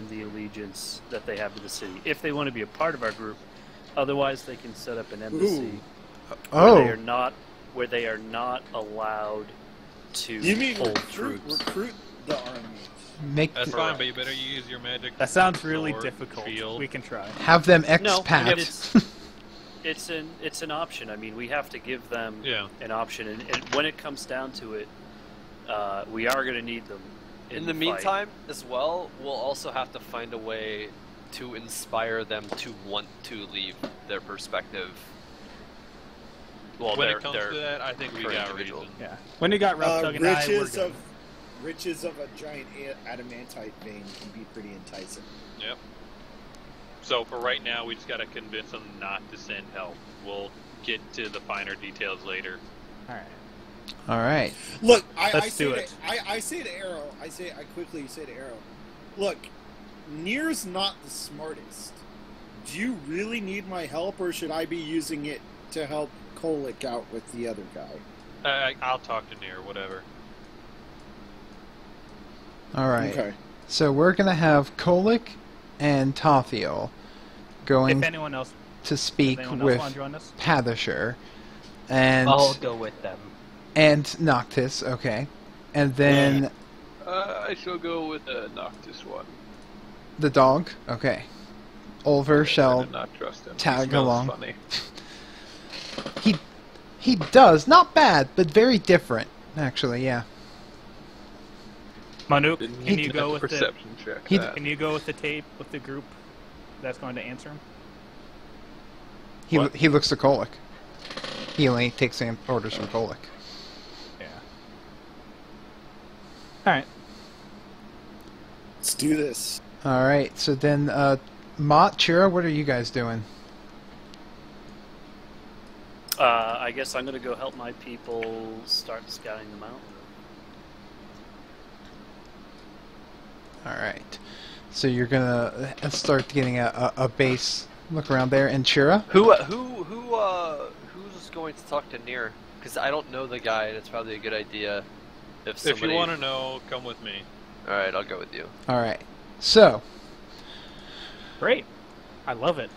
the allegiance that they have to the city. If they want to be a part of our group, otherwise they can set up an embassy where they are not allowed to You mean hold recruit troops. the army? Make That's fine, but you better use your magic. That sounds really sword, difficult. shield. We can try. have them No, I mean, expat. it's an option. I mean, we have to give them Yeah. an option, and when it comes down to it, we are going to need them. In the fight. meantime, as well, we'll also have to find a way to inspire them to want to leave their perspective. Well, When their, it comes their to that, I think we current got individual. reason. Yeah. When you got Rough Tug and I, we're good. Riches of a giant adamantite vein can be pretty enticing. Yep. So for right now, we just got to convince them not to send help. We'll get to the finer details later. Alright. All right. Look, Let's do it. I say to Arrow, I quickly say to Arrow, look, Nier's not the smartest. Do you really need my help, or should I be using it to help Kolik out with the other guy? I'll talk to Nier, whatever. All right. Okay. So we're gonna have Kolik and Tothiel going If anyone else, to speak want to with join us? Padisher and I'll go with them. Noctis. Okay, and then I shall go with the Noctis one. the dog. Okay, Ulver I shall did not trust him. tag He smells along. Funny. He does not bad, but very different. Actually, yeah. Manuk, Didn't can need you to go with the perception check He- that. can you go with the tape with the group that's going to answer him? He What? he looks to Kolik. He only takes orders from Kolik. Yeah. All right. Let's do this. All right. So then, Mott, Chira, what are you guys doing? I guess I'm gonna go help my people start scouting the mountain. All right. So you're gonna start getting a base look around there, and Chira. Who's going to talk to Nir? Because I don't know the guy, and it's probably a good idea if somebody... If you want to know, come with me. All right, I'll go with you. All right. So. Great. I love it.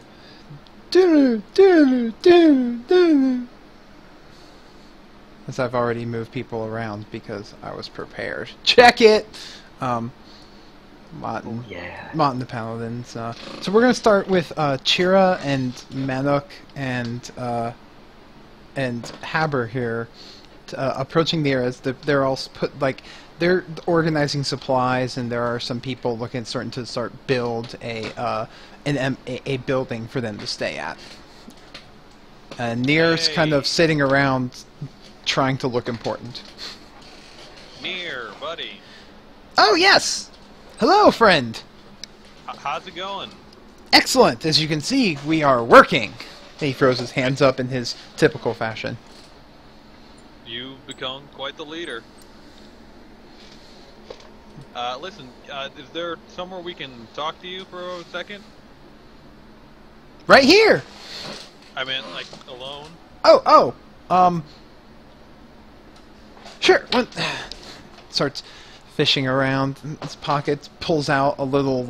As I've already moved people around because I was prepared. Check it! Mott and the Paladins. So we're going to start with Chira and Manuk and Haber here, approaching the areas. They're all put they're organizing supplies, and there are some people starting to start build a building for them to stay at. And Nir's kind of sitting around, trying to look important. Nir, buddy. Oh yes, hello, friend. How's it going? Excellent. As you can see, we are working. He throws his hands up in his typical fashion. You've become quite the leader. Listen, is there somewhere we can talk to you for a second? Right here! I meant, like, alone? Sure. Starts fishing around in his pockets, pulls out a little,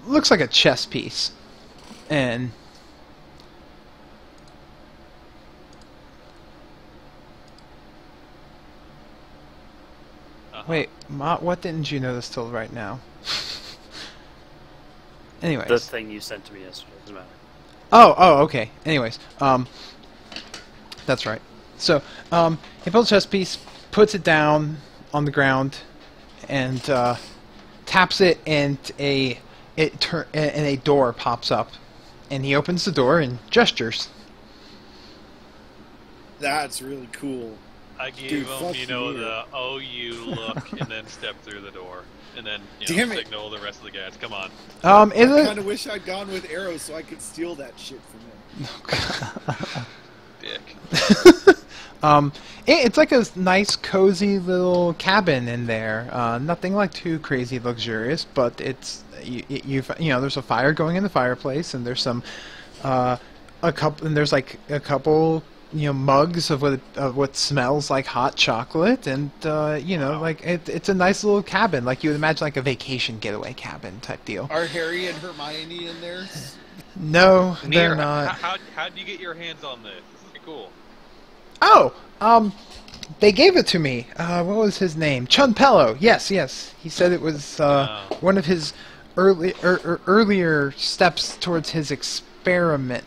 looks like a chess piece. And... Wait, Mott, what didn't you notice till right now? Anyways. The thing you sent to me yesterday. Doesn't matter. Oh, okay. Anyways, that's right. So, he pulls a chess piece, puts it down on the ground, and taps it, and a door pops up, and he opens the door and gestures. That's really cool. I gave him, the "oh you" look, and then step through the door, and then signal the rest of the guys. Come on. I kind of wish I'd gone with arrows so I could steal that shit from him. Dick. It's like a nice, cozy little cabin in there. Nothing too crazy luxurious, but it's there's a fire going in the fireplace, and there's a couple mugs of what smells like hot chocolate, and wow. It's a nice little cabin, like you would imagine, like a vacation getaway cabin type deal. Are Harry and Hermione in there? No, they're not. How did you get your hands on this? This is pretty cool. Oh, they gave it to me. What was his name? Chunpello. Yes. He said it was one of his earlier steps towards his experiments.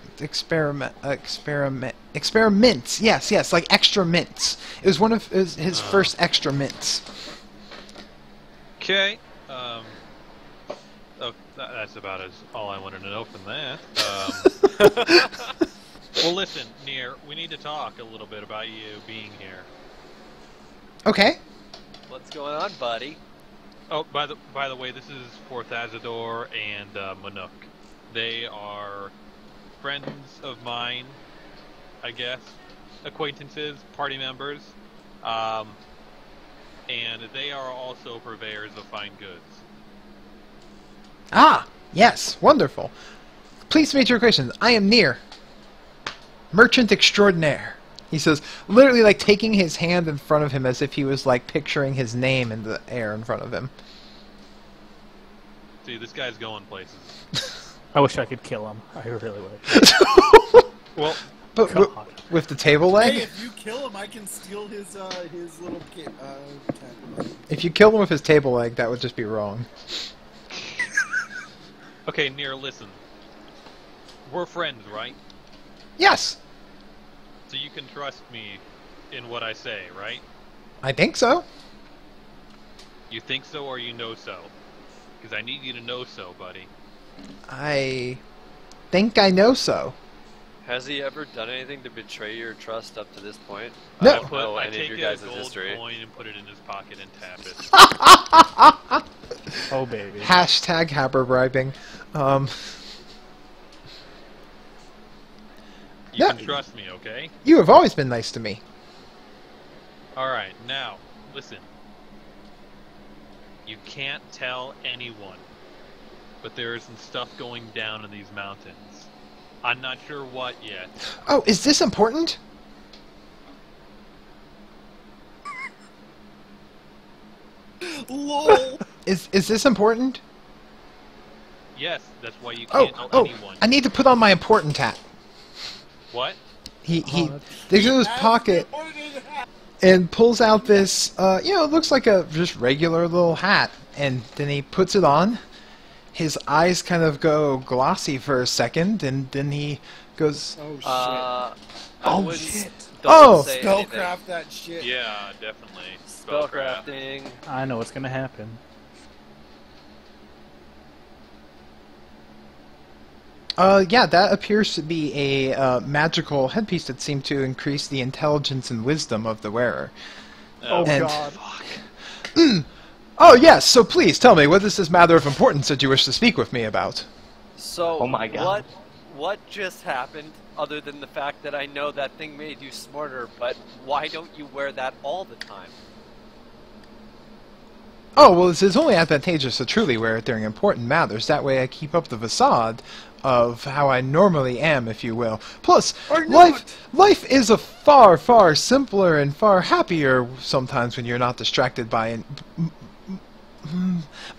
Yes, like extra mints. It was one of his first extra mints. Okay. That's about all I wanted to know from that. Well, listen, Nir, we need to talk a little bit about you being here. Okay. What's going on, buddy? Oh, by the way, this is Fourth Azador and Manuk. They are friends of mine, I guess, acquaintances, party members, and they are also purveyors of fine goods. Ah, yes, wonderful. Please state your questions. I am Nir, merchant extraordinaire. He says, literally taking his hand in front of him as if he was picturing his name in the air in front of him. See, this guy's going places. I wish I could kill him. I really would. Well, but with the table leg? Hey, if you kill him, I can steal his little kit. If you killed him with his table leg, that would just be wrong. Okay, Nir, listen. We're friends, right? Yes. So you can trust me in what I say, right? I think so. You think so or you know so? Because I need you to know so, buddy. I think I know so. Has he ever done anything to betray your trust up to this point? No. I don't know I any take of your a guys' gold history. coin and put it in his pocket and tap it. Oh baby. Hashtag haber bribing. You Yeah. can trust me, okay? You have always been nice to me. Alright, now, listen. You can't tell anyone, but there is some stuff going down in these mountains. I'm not sure what yet. Oh, is this important? LOL. Is this important? Yes, that's why you Oh, can't tell oh, anyone. I need to put on my important hat. What? He digs into his pocket and pulls out this, it looks like a just regular little hat, and then he puts it on. His eyes kind of go glossy for a second, and then he goes, Oh shit. I Oh, wouldn't- shit. don't Oh! say anything. Spellcraft that shit. Yeah, definitely. Spellcrafting. I know what's gonna happen. Yeah, that appears to be a magical headpiece that seemed to increase the intelligence and wisdom of the wearer. Oh And- god. Oh, yes, so please tell me, what is this matter of importance that you wish to speak with me about? So, Oh my God. what just happened, other than the fact that I know that thing made you smarter, but why don't you wear that all the time? Oh, well, it is only advantageous to truly wear it during important matters. That way I keep up the facade of how I normally am, if you will. Plus, life is a far, far simpler and far happier sometimes when you're not distracted by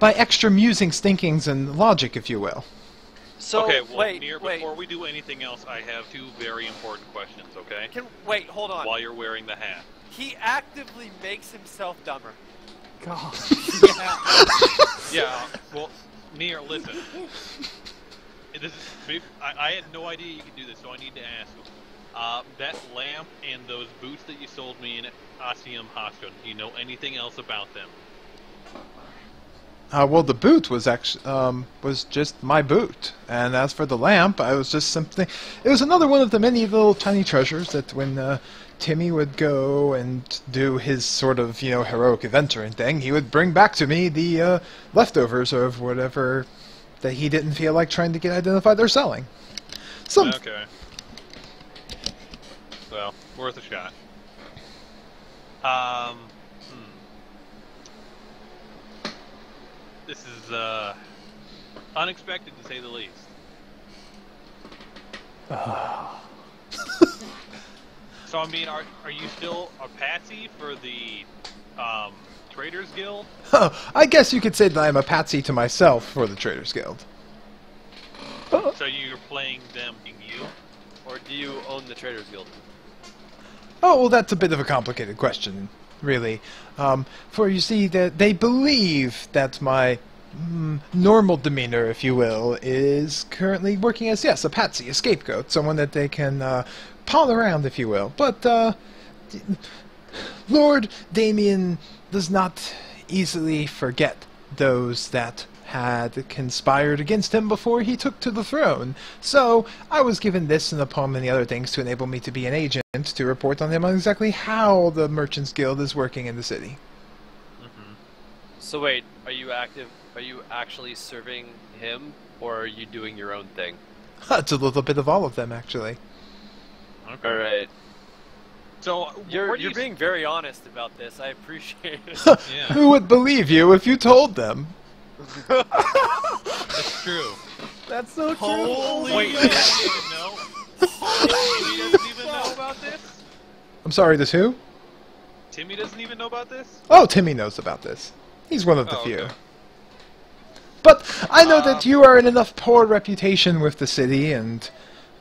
extra musing thinkings and logic, if you will. So, Okay, well, wait, Nier, wait, before we do anything else, I have two very important questions, okay? wait, hold on. While you're wearing the hat. He actively makes himself dumber. God. Yeah, well, Nier, listen. This is, I had no idea you could do this, so I need to ask. That lamp and those boots that you sold me in Asium Hospital, do you know anything else about them? Well, the boot was actually was just my boot, and as for the lamp, I was just simply. It was another one of the many little tiny treasures that when Timmy would go and do his sort of heroic adventuring thing, he would bring back to me the leftovers of whatever that he didn't feel like trying to get identified or selling. Some. Okay. Well, worth a shot. This is unexpected to say the least. So I mean, are you still a patsy for the Traders Guild? Oh, I guess you could say that I'm a patsy to myself for the Traders Guild. So you're playing them being you? Or do you own the Traders Guild? Oh, well, that's a bit of a complicated question, really. For you see, that they believe that my normal demeanor, if you will, is currently working as, yes, a patsy, a scapegoat, someone that they can pawn around, if you will. But Lord Damien does not easily forget those that had conspired against him before he took to the throne. So I was given this and a poem and the other things to enable me to be an agent to report on him on exactly how the Merchants Guild is working in the city. Mm-hmm. So wait, are you active? Are you actually serving him, or are you doing your own thing? It's a little bit of all of them, actually. Okay. All right. So You're being very honest about this. I appreciate it. Yeah. Who would believe you if you told them? That's true. That's so true. Holy Wait, Timmy doesn't know? Timmy doesn't even know about this? I'm sorry, this who? Timmy doesn't even know about this? Oh, Timmy knows about this. He's one of the Oh, few. okay. But I know that you are in enough poor reputation with the city, and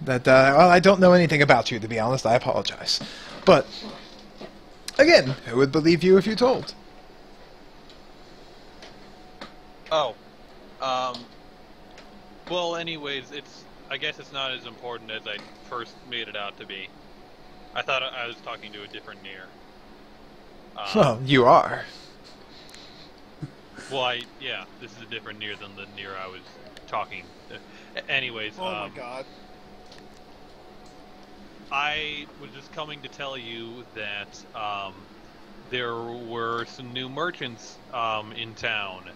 that, well, I don't know anything about you, to be honest. I apologize. But, again, who would believe you if you told? Oh. Well, anyways, I guess it's not as important as I first made it out to be. I thought I was talking to a different Nier. Well, you are. Well, yeah, this is a different Nier than the Nier I was talking. Anyways, Oh my god. I was just coming to tell you that there were some new merchants in town,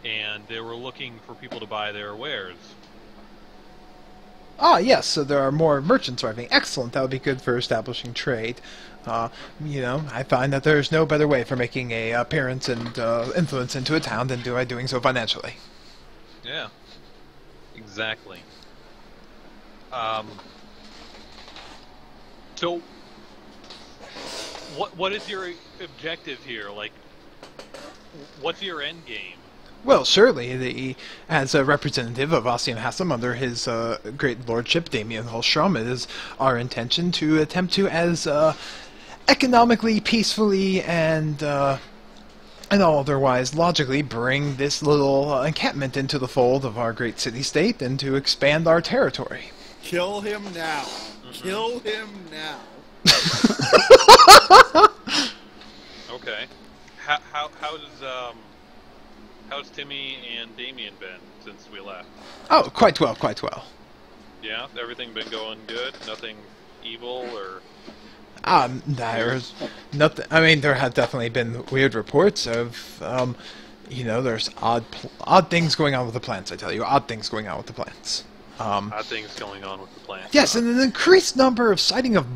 and they were looking for people to buy their wares. Ah, yes, so there are more merchants arriving. Excellent, that would be good for establishing trade. You know, I find that there's no better way for making a appearance and influence into a town than by doing so financially. Yeah, exactly. So, what is your objective here? Like, what's your end game? Well, surely, as a representative of Ossium Hassam under his great lordship, Damien Holstrom, it is our intention to attempt to, as economically, peacefully, and otherwise logically, bring this little encampment into the fold of our great city-state and to expand our territory. Kill him now. Kill him now. Okay. How's Timmy and Damien been since we left? Oh, quite well, quite well. Yeah, everything been going good? Nothing evil or? There's nothing. I mean, there have definitely been weird reports of, you know, there's odd things going on with the plants. I tell you, odd things going on with the plants. Odd things going on with the plants. Yes, and an increased number of sighting of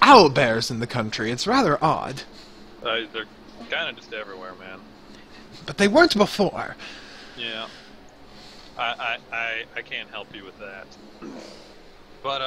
owl bears in the country. It's rather odd. They're kind of just everywhere, man. But they weren't before. Yeah. I can't help you with that. But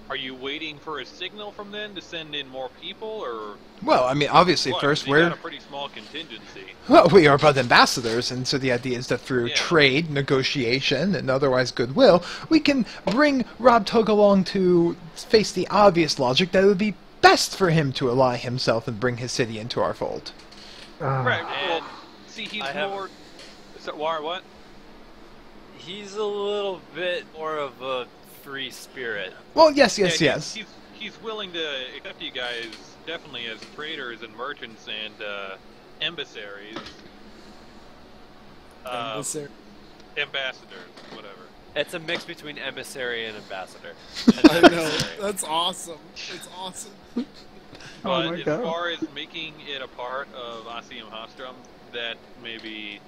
are you waiting for a signal from them to send in more people, or? Well, I mean, obviously, first we're got a pretty small contingency. Well, we are but ambassadors, and so the idea is that through trade, negotiation, and otherwise goodwill, we can bring Rob Tug along to face the obvious logic that it would be best for him to ally himself and bring his city into our fold. Right. Well, see, he's more. So, what? He's a little bit more of a free spirit. Well, yes. He's willing to accept you guys definitely as traders and merchants and emissaries. Ambassadors, whatever. It's a mix between emissary and ambassador. I know. That's awesome. It's awesome. But as far as making it a part of Ossium Hostrum, that may be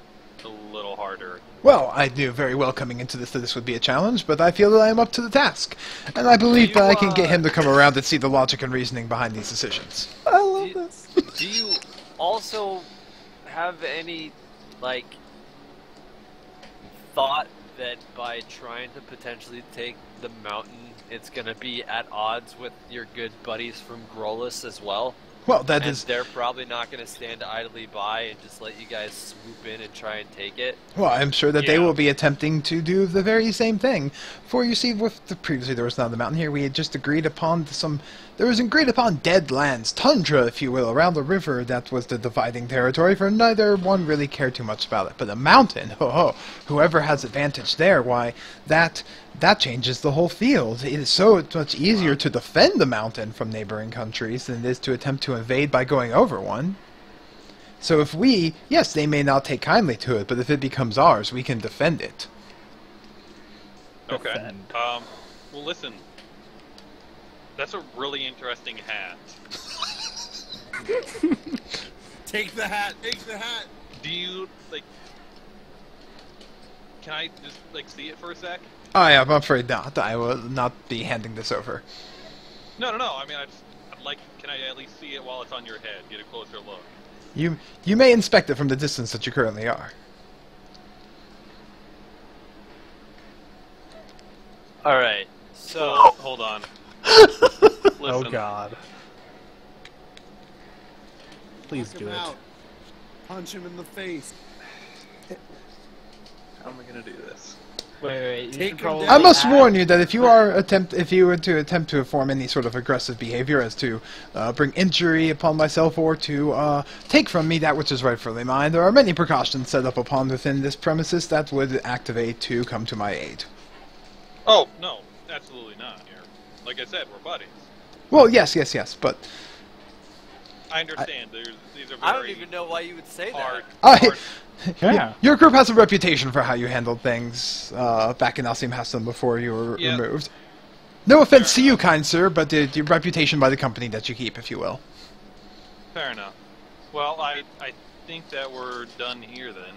a little harder. Well, I knew very well coming into this that this would be a challenge, but I feel that I am up to the task. And I believe that I can get him to come around and see the logic and reasoning behind these decisions. I love this. Do you also have any, like, thought that by trying to potentially take the mountain, it's going to be at odds with your good buddies from Grolus as well? Well, they're probably not going to stand idly by and just let you guys swoop in and try and take it. Well, I'm sure that they will be attempting to do the very same thing. For you see, previously there was not the mountain here. We had just agreed upon there was agreed upon dead lands, tundra, if you will, around the river. That was the dividing territory. For neither one really cared too much about it. But a mountain, whoever has advantage there, why that changes the whole field. It is so much easier to defend the mountain from neighboring countries than it is to attempt to invade by going over one. So if yes, they may not take kindly to it, but if it becomes ours, we can defend it. Okay. Well, listen. That's a really interesting hat. Take the hat. Take the hat. Do you, can I just, see it for a sec? I'm afraid not. I will not be handing this over. No. I mean, can I at least see it while it's on your head? Get a closer look. You may inspect it from the distance that you currently are. Alright, so... Hold on. Oh god. Please do it. Out. Punch him in the face. How am I gonna do this? Wait. Take him down. I must warn you that if you were to attempt to form any sort of aggressive behavior as to bring injury upon myself or to take from me that which is rightfully mine, there are many precautions set up upon within this premises that would activate to come to my aid. Oh, no, absolutely not. Like I said, we're buddies. Well, yes, but... I understand. These are very I don't even know why you would say hard. Yeah. Your group has a reputation for how you handled things back in Ossium Hassam before you were removed. No offense to you, kind sir, but your reputation by the company that you keep, if you will. Fair enough. Well, I think that we're done here then.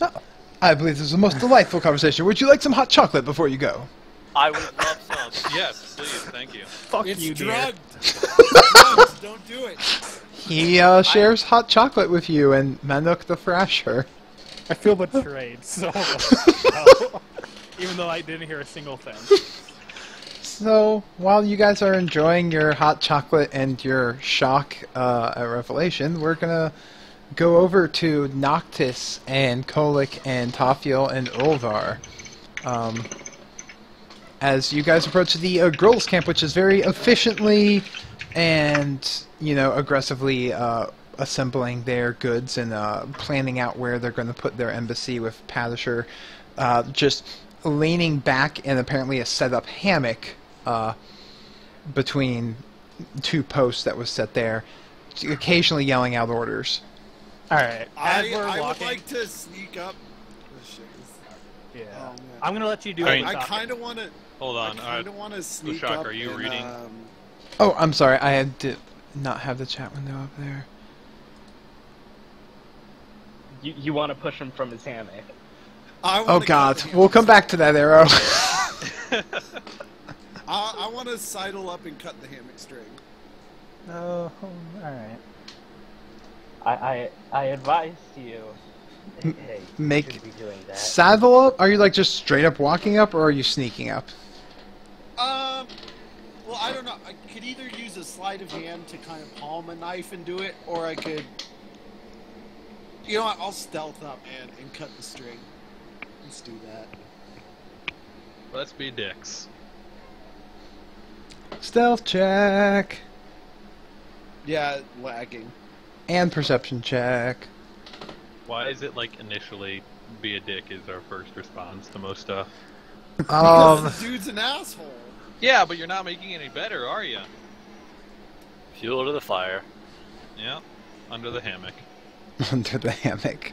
Oh, I believe this was the most delightful conversation. Would you like some hot chocolate before you go? I would love some. Yes, please, thank you. Fuck It's you, dear. drugged. It's drugged. Don't do it. He shares hot chocolate with you and Manuk the Thrasher. I feel betrayed so much. Even though I didn't hear a single thing. So, while you guys are enjoying your hot chocolate and your shock at Revelation, we're gonna go over to Noctis and Kolik and Tafiel and Ulvar. As you guys approach the girls' camp, which is very efficiently and, you know, aggressively assembling their goods and planning out where they're going to put their embassy with Padisher just leaning back in apparently a set-up hammock between two posts that was set there, occasionally yelling out orders. Alright, as we're I would walking... like to sneak up. Yeah. Oh, man. I'm gonna let you do I it. I kind of want to. Hold on. I kind of want to sneak Leshok, up. are you and, reading? Oh, I'm sorry. I did not have the chat window up there. You want to push him from his hammock. Oh God, we'll come back to that, Arrow. I want to sidle up and cut the hammock string. Oh, alright. I advise you. Hey, you Make shouldn't be doing that. saddle up? Are you like just straight up walking up, or are you sneaking up? Well, I don't know. I could either use a sleight of hand to kind of palm a knife and do it, or I could. You know what? I'll stealth up and cut the string. Let's do that. Let's be dicks. Stealth check Yeah, lagging. and perception check. Why is it like initially be a dick is our first response to most stuff? Because the dude's an asshole. Yeah, but you're not making any better, are you? Fuel to the fire. Yeah, under the hammock. Under the hammock.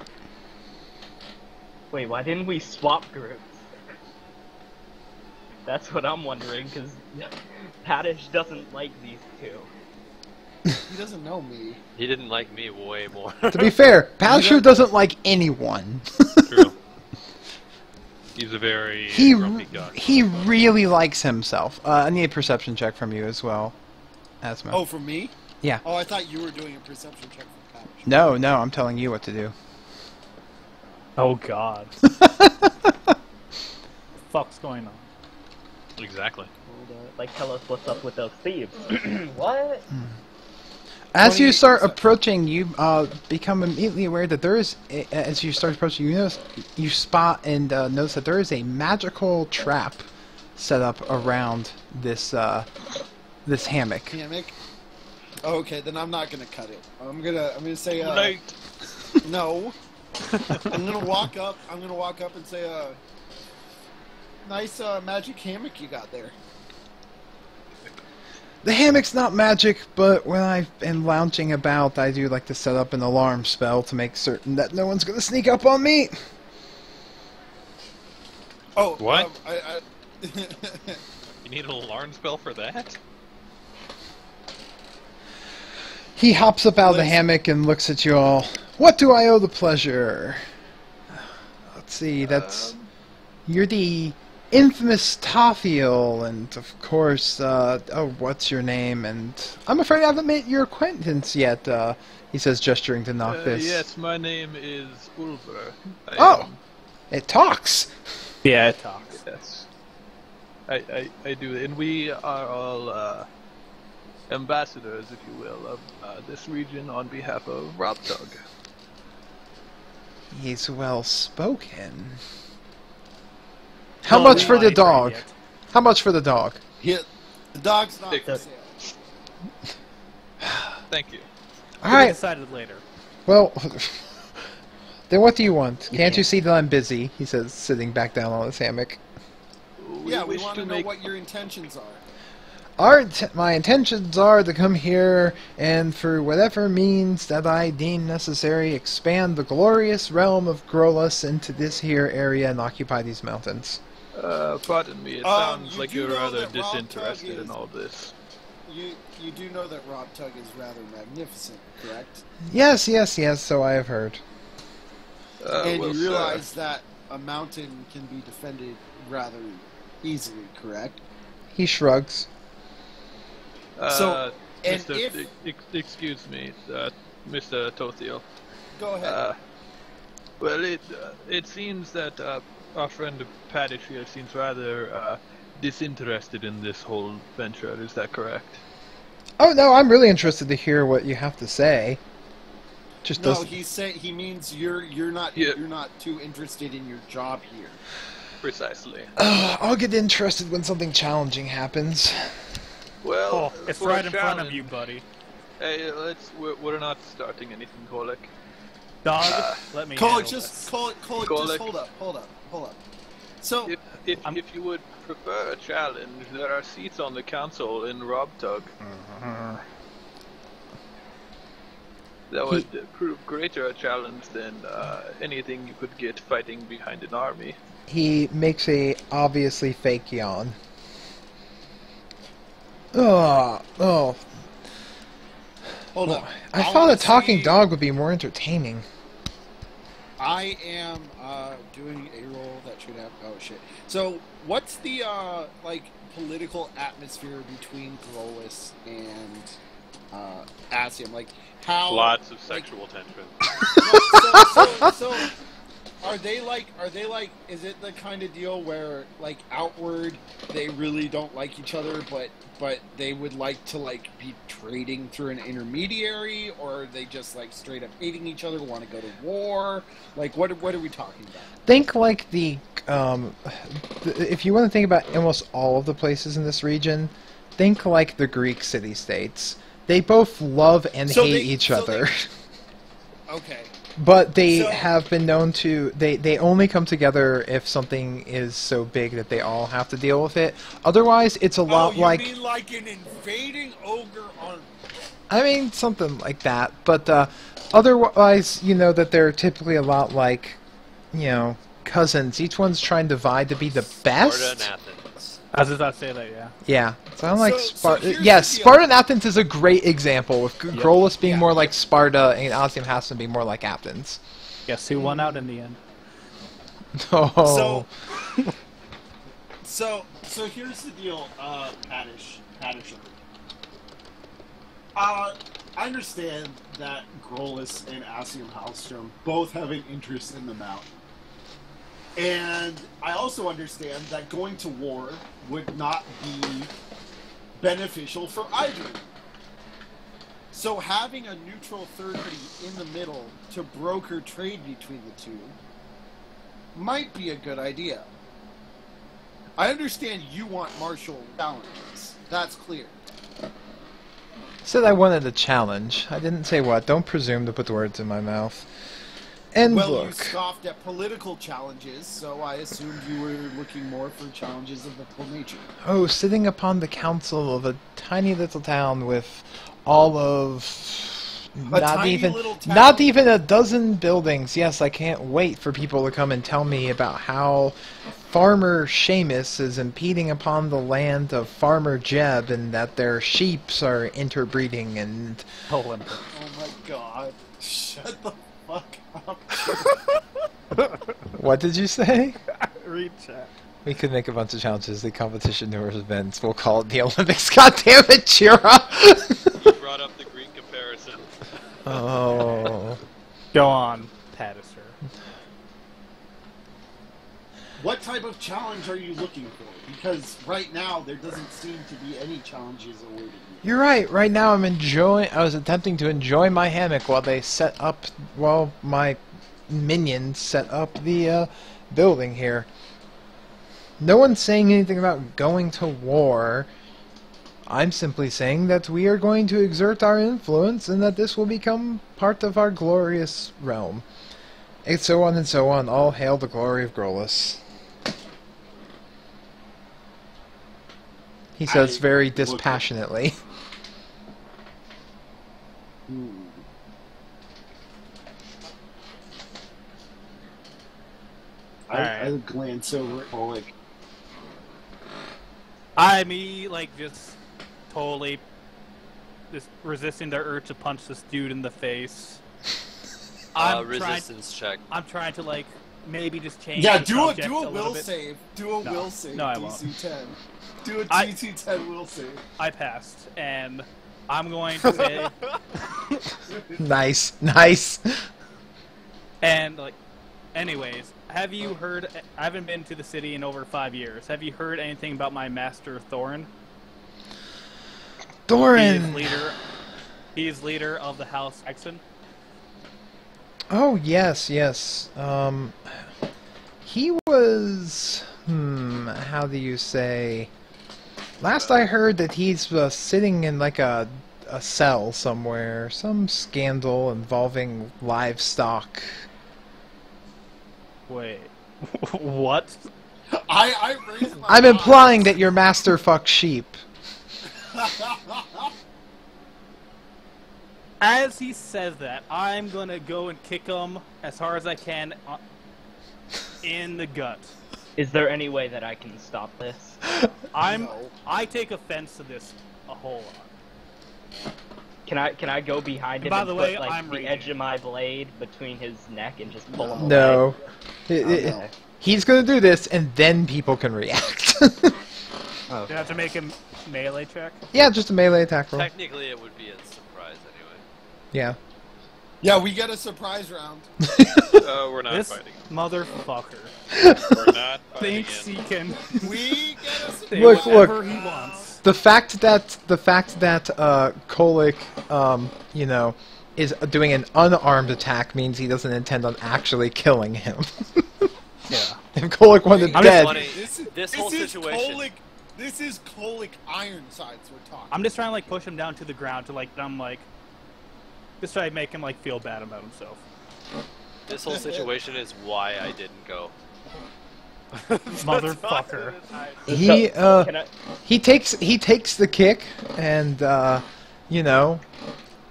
Wait, why didn't we swap groups? That's what I'm wondering, because Paddish doesn't like these two. He doesn't know me. He didn't like me way more. To be fair, Padisher doesn't like anyone. True. He's a very grumpy guy. He really likes himself. I need a perception check from you as well, Asma. Oh, from me? Yeah. Oh, I thought you were doing a perception check for Patch. No, I'm telling you what to do. Oh God. What the fuck's going on? Exactly. Like, tell us what's up with those thieves. What? As you 28 start perception. approaching, you become immediately aware that there is, as you start approaching, you spot and notice that there is a magical trap set up around this this hammock. Hammock? Oh, okay, then I'm not gonna cut it. I'm gonna say no. I'm gonna walk up and say nice magic hammock you got there. The hammock's not magic, but when I am lounging about, I do like to set up an alarm spell to make certain that no one's gonna sneak up on me. Oh, What? I You need an alarm spell for that? He hops up out of the hammock and looks at you all. What do I owe the pleasure? Let's see, that's... You're the infamous Tafiel, and of course, oh, what's your name? And I'm afraid I haven't made your acquaintance yet, he says, gesturing to Noctis. Yes, my name is Ulver. Oh! It talks! Yeah, it talks. Yes. I do, and we are all ambassadors, if you will, of this region on behalf of Rob Tug. He's well spoken. How much for the dog? How much for the dog? the dog's not for sale. Thank you. We'll Alright, decide it later. well, then what do you want? Can't you see that I'm busy? He says, sitting back down on his hammock. Yeah, we wish want to know make what your intentions are. My intentions are to come here and, for whatever means that I deem necessary, expand the glorious realm of Grolus into this here area and occupy these mountains. Pardon me, it sounds like you're rather disinterested in all this. You do know that Rob Tug is rather magnificent, correct? Yes, yes, yes, so I have heard. And well, you realize that a mountain can be defended rather easily, correct? He shrugs. So, and Mr. Excuse me, Mr. Tothiel. Go ahead. Well, it seems that our friend Paddish here seems rather disinterested in this whole venture. Is that correct? Oh no, I'm really interested to hear what you have to say. Just no, doesn't... he means you're not too interested in your job here. Precisely. I'll get interested when something challenging happens. Well, it's right in front of you, buddy. Hey, we're not starting anything, Kolik. Dog, let me. Kolik, just hold up. So, if you would prefer a challenge, there are seats on the council in Rob Tug. That would prove greater a challenge than anything you could get fighting behind an army. He makes a obviously fake yawn. Oh. Hold up. I thought a talking dog would be more entertaining. I am doing a role that should have. Oh shit! So, what's the political atmosphere between Grolis and Asium? Like how? Lots of sexual tension. So, are they like? Is it the kind of deal where like outward they really don't like each other, but they would like to like be trading through an intermediary, or are they just like straight up hating each other, want to go to war? Like what are we talking about? Think like if you want to think about almost all of the places in this region, think like the Greek city-states. They both love and hate each other. Okay. But they have been known to... They only come together if something is so big that they all have to deal with it. Otherwise, it's a lot like... you mean like an invading ogre army? I mean, something like that. But otherwise, you know that they're typically a lot like, you know, cousins. Each one's trying to vie to be the best. Sparta and Athens. I was about to say that, yeah. Yeah. So I like Sparta. here's Yes, the deal. Sparta and Athens is a great example, with Grolis being more like Sparta and Asium has to be more like Athens. Guess who won out in the end? Oh. So here's the deal, Paddish. I understand that Grolis and Asium Halstrom both have an interest in the mountain. And I also understand that going to war would not be beneficial for either. So having a neutral third party in the middle to broker trade between the two might be a good idea. I understand you want martial challenges. That's clear. Said I wanted a challenge. I didn't say what. Don't presume to put words in my mouth. And well, look. you scoffed at political challenges, so I assumed you were looking more for challenges of the full nature. Oh, sitting upon the council of a tiny little town with all of not even a dozen buildings. Yes, I can't wait for people to come and tell me about how Farmer Seamus is impeding upon the land of Farmer Jeb and that their sheeps are interbreeding and... Oh my god. Shut the fuck up. What did you say? Read chat. We could make a bunch of challenges. The competition numerous events. We'll call it the Olympics. God damn it, Chira! You brought up the Greek comparison. Oh. Go on, Pattiser. What type of challenge are you looking for? Because right now there doesn't seem to be any challenges awaiting you. You're right. Right now I was attempting to enjoy my hammock while my minions set up the building here. No one's saying anything about going to war. I'm simply saying that we are going to exert our influence and that this will become part of our glorious realm. And so on and so on. All hail the glory of Grolis. He says very dispassionately. I glance over at Oleg. Me, like, just totally just resisting the urge to punch this dude in the face. Resistance check. I'm trying to, like, maybe just change Yeah, the do subject a a will bit. save. Do a No. will save. No, I won't. DC-10. Do a DC-10 will save. I passed, and I'm going to say... Nice, nice. And, like, anyways, have you heard... I haven't been to the city in over 5 years. Have you heard anything about my master, Thorin? Thorin! He is leader of the House Exon. Oh, yes, yes. He was... how do you say... Last I heard that he's sitting in, like, a cell somewhere. Some scandal involving livestock. Wait. What? I raised my I'm implying that your master fucks sheep. As he says that, I'm gonna go and kick him as hard as I can in the gut. Is there any way that I can stop this? I take offense to this a whole lot. Can I go behind him By and the put way, like I'm the reading. edge of my blade between his neck and just pull him away? No. Okay. He's gonna do this, and then people can react. Oh. Do you have to make him melee check? Yeah, just a melee attack roll. Technically, it would be a surprise anyway. Yeah. Yeah, we get a surprise round. We're not This fighting. motherfucker We're not fighting thinks again. he can We get a surprise say Look, whatever look. he wants. The fact that Kolick, you know, is doing an unarmed attack means he doesn't intend on actually killing him. Yeah. If Kolick wanted I'm dead, just funny. This whole situation. This is Kolick Ironsides we're talking. I'm just trying to like push him down to the ground to like just try to make him like feel bad about himself. This whole situation is why I didn't go. Motherfucker. he takes the kick and you know,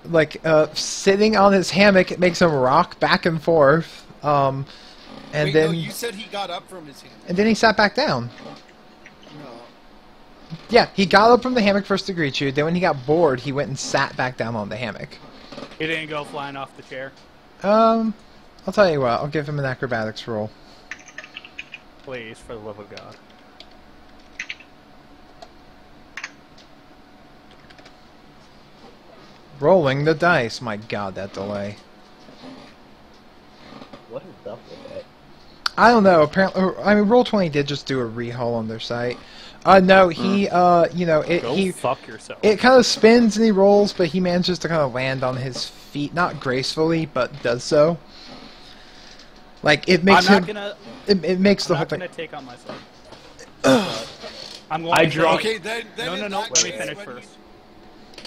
like sitting on his hammock, it makes him rock back and forth. And Wait, then no, you said he got up from his hand. and then he sat back down. No. Yeah, he got up from the hammock first to greet you. Then when he got bored, he went and sat back down on the hammock. He didn't go flying off the chair. I'll tell you what. I'll give him an acrobatics roll. Please, for the love of God. Rolling the dice. My God, that delay. What is up with it? I don't know. Apparently, I mean, Roll20 did just do a rehaul on their site. No, he, you know, Go fuck yourself. it kind of spins and he rolls, but he manages to kind of land on his feet, not gracefully, but does so. Like it makes I'm him. not gonna. It makes the I'm whole not thing. gonna take on myself. I'm going. I to draw- Okay, then No. in Let that me case, finish when first.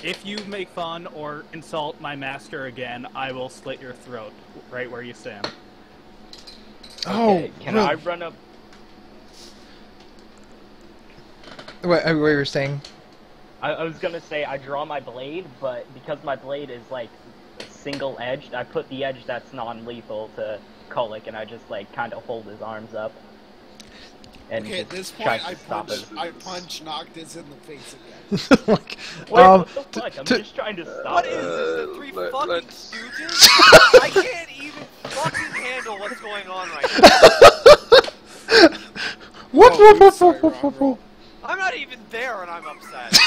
If you make fun or insult my master again, I will slit your throat right where you stand. Okay, Oh, can really? I run up? What you were saying? I was gonna say I draw my blade, but because my blade is like single edged, I put the edge that's non-lethal to Kolick, and I just like kind of hold his arms up. And Okay, at just this try point, to stop I it. punch Noctis in the face again. Like, Wait, what the fuck? I'm just trying to stop What it. is this? The three let- fucking let's- stooges? I can't even fucking handle what's going on right now. What? Oh, oops, sorry, wrong roll. I'm not even there and I'm upset.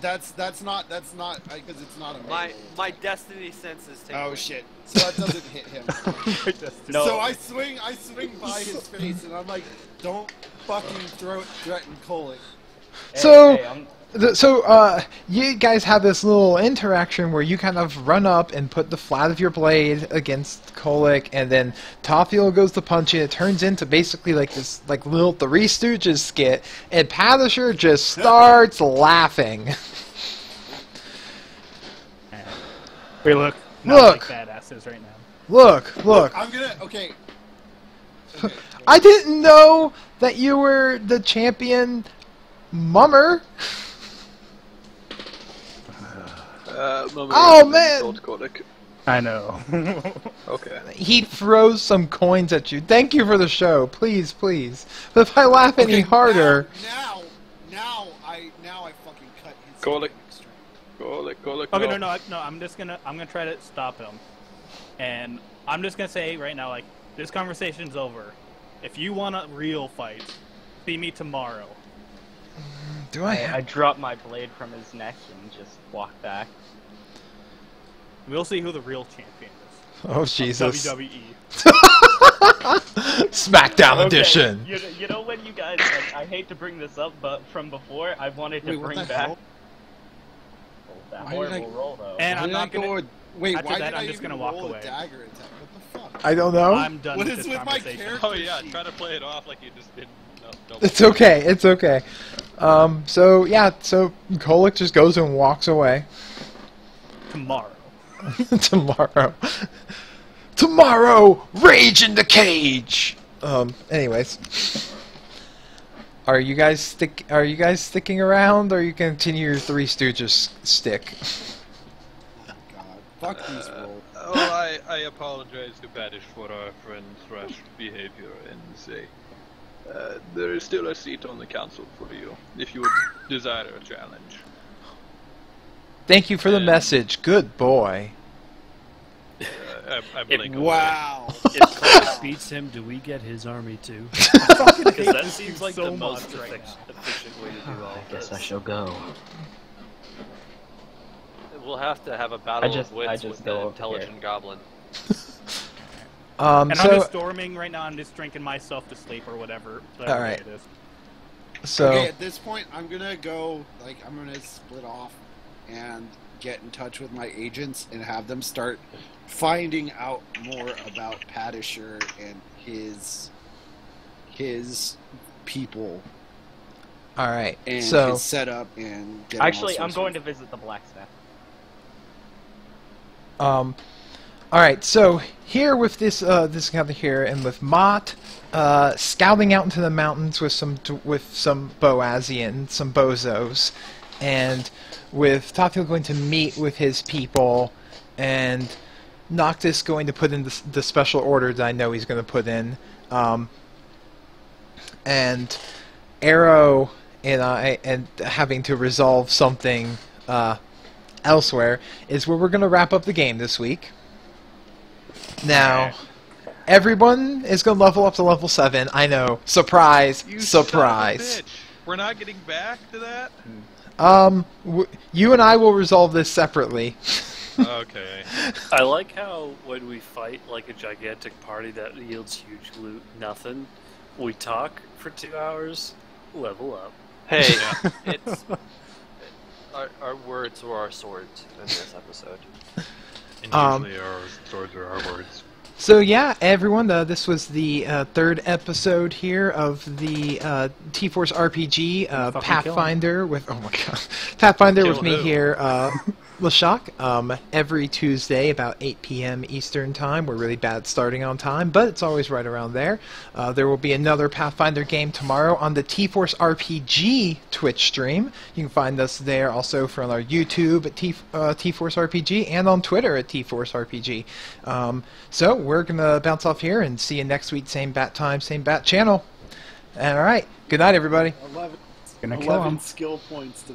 That's not because it's not a My melee. my destiny sense is taken. Oh shit! So that doesn't hit him. No. So I swing by his face, and I'm like, "Don't fucking threaten Kolick." So- Hey, I'm- So, you guys have this little interaction where you kind of run up and put the flat of your blade against Kolick, and then Tophiel goes to punch you, and it turns into basically like this like little Three Stooges skit, and Pathfinder just starts laughing. We look Look. like badasses right now. Look. I'm gonna. Okay. I didn't know that you were the champion mummer. Mummer Oh, is an man. insult, Kodak. I know. Okay. He throws some coins at you. Thank you for the show. Please, please. But if I laugh any harder... Now I fucking cut his Call it. string. Call it. Okay, no. I'm gonna try to stop him, and I'm just gonna say right now, like, this conversation's over. If you want a real fight, see me tomorrow. Do I I drop my blade from his neck and just walk back. We'll see who the real champion is. Oh, Jesus. WWE. SmackDown Okay, edition. You know when you guys, like, I hate to bring this up, but from before, I wanted to Wait, what bring the back hell? that Why did I- horrible roll, though. And I'm Why not did I gonna. go? Wait, after why that, did I'm I just even gonna walk roll away. a dagger attack? What the fuck? I don't know. I'm done What with is this with my conversation. character? Oh yeah, try to play it off like you just didn't know. It's okay. It's okay. So, yeah. So, Kolick just goes and walks away. Tomorrow. Tomorrow, rage in the cage. Anyways, are you guys sticking around, or you continue your Three Stooges stick? God, fuck these rolls. I apologize to Badish for our friend's rash behavior and say there is still a seat on the council for you if you would desire a challenge. Thank you for the message. Good boy. I blink away. Wow. If Kolick beats him, do we get his army too? Because that seems like so the most much right efficient way to do all I of guess this. I shall go. We'll have to have a battle I of wits just with go the over intelligent here. goblin. And I'm So, just storming right now. I'm just drinking myself to sleep or whatever. All right. It is. so Okay, at this point, I'm gonna go. I'm gonna split off and get in touch with my agents and have them start finding out more about Patisher and his people all right. and So, his setup and get Actually, I'm going to visit the blacksmith. all right. So here with this encounter here, and with Mott scouting out into the mountains with some Boazian, some bozos, and with Tatil going to meet with his people, and Noctis going to put in the special order that I know he's going to put in, and Arrow and having to resolve something elsewhere is where we're going to wrap up the game this week. Now, everyone is going to level up to level 7. I know. Surprise. You surprise. son of a bitch. We're not getting back to that? You and I will resolve this separately. Okay. I like how when we fight like a gigantic party that yields huge loot, nothing, we talk for 2 hours, level up. Hey, it's our words were our swords in this episode. And usually our swords are our words. So yeah, everyone, this was the third episode here of the TForce RPG Pathfinder with Pathfinder with me here, Leshok. Every Tuesday about 8 p.m. Eastern time. We're really bad starting on time, but it's always right around there. There will be another Pathfinder game tomorrow on the TForce RPG Twitch stream. You can find us there also from our YouTube at TForce RPG and on Twitter at TForce RPG. So we're going to bounce off here and see you next week, same bat time, same bat channel. All right. Good night, everybody. 11 Gonna kill him. skill points to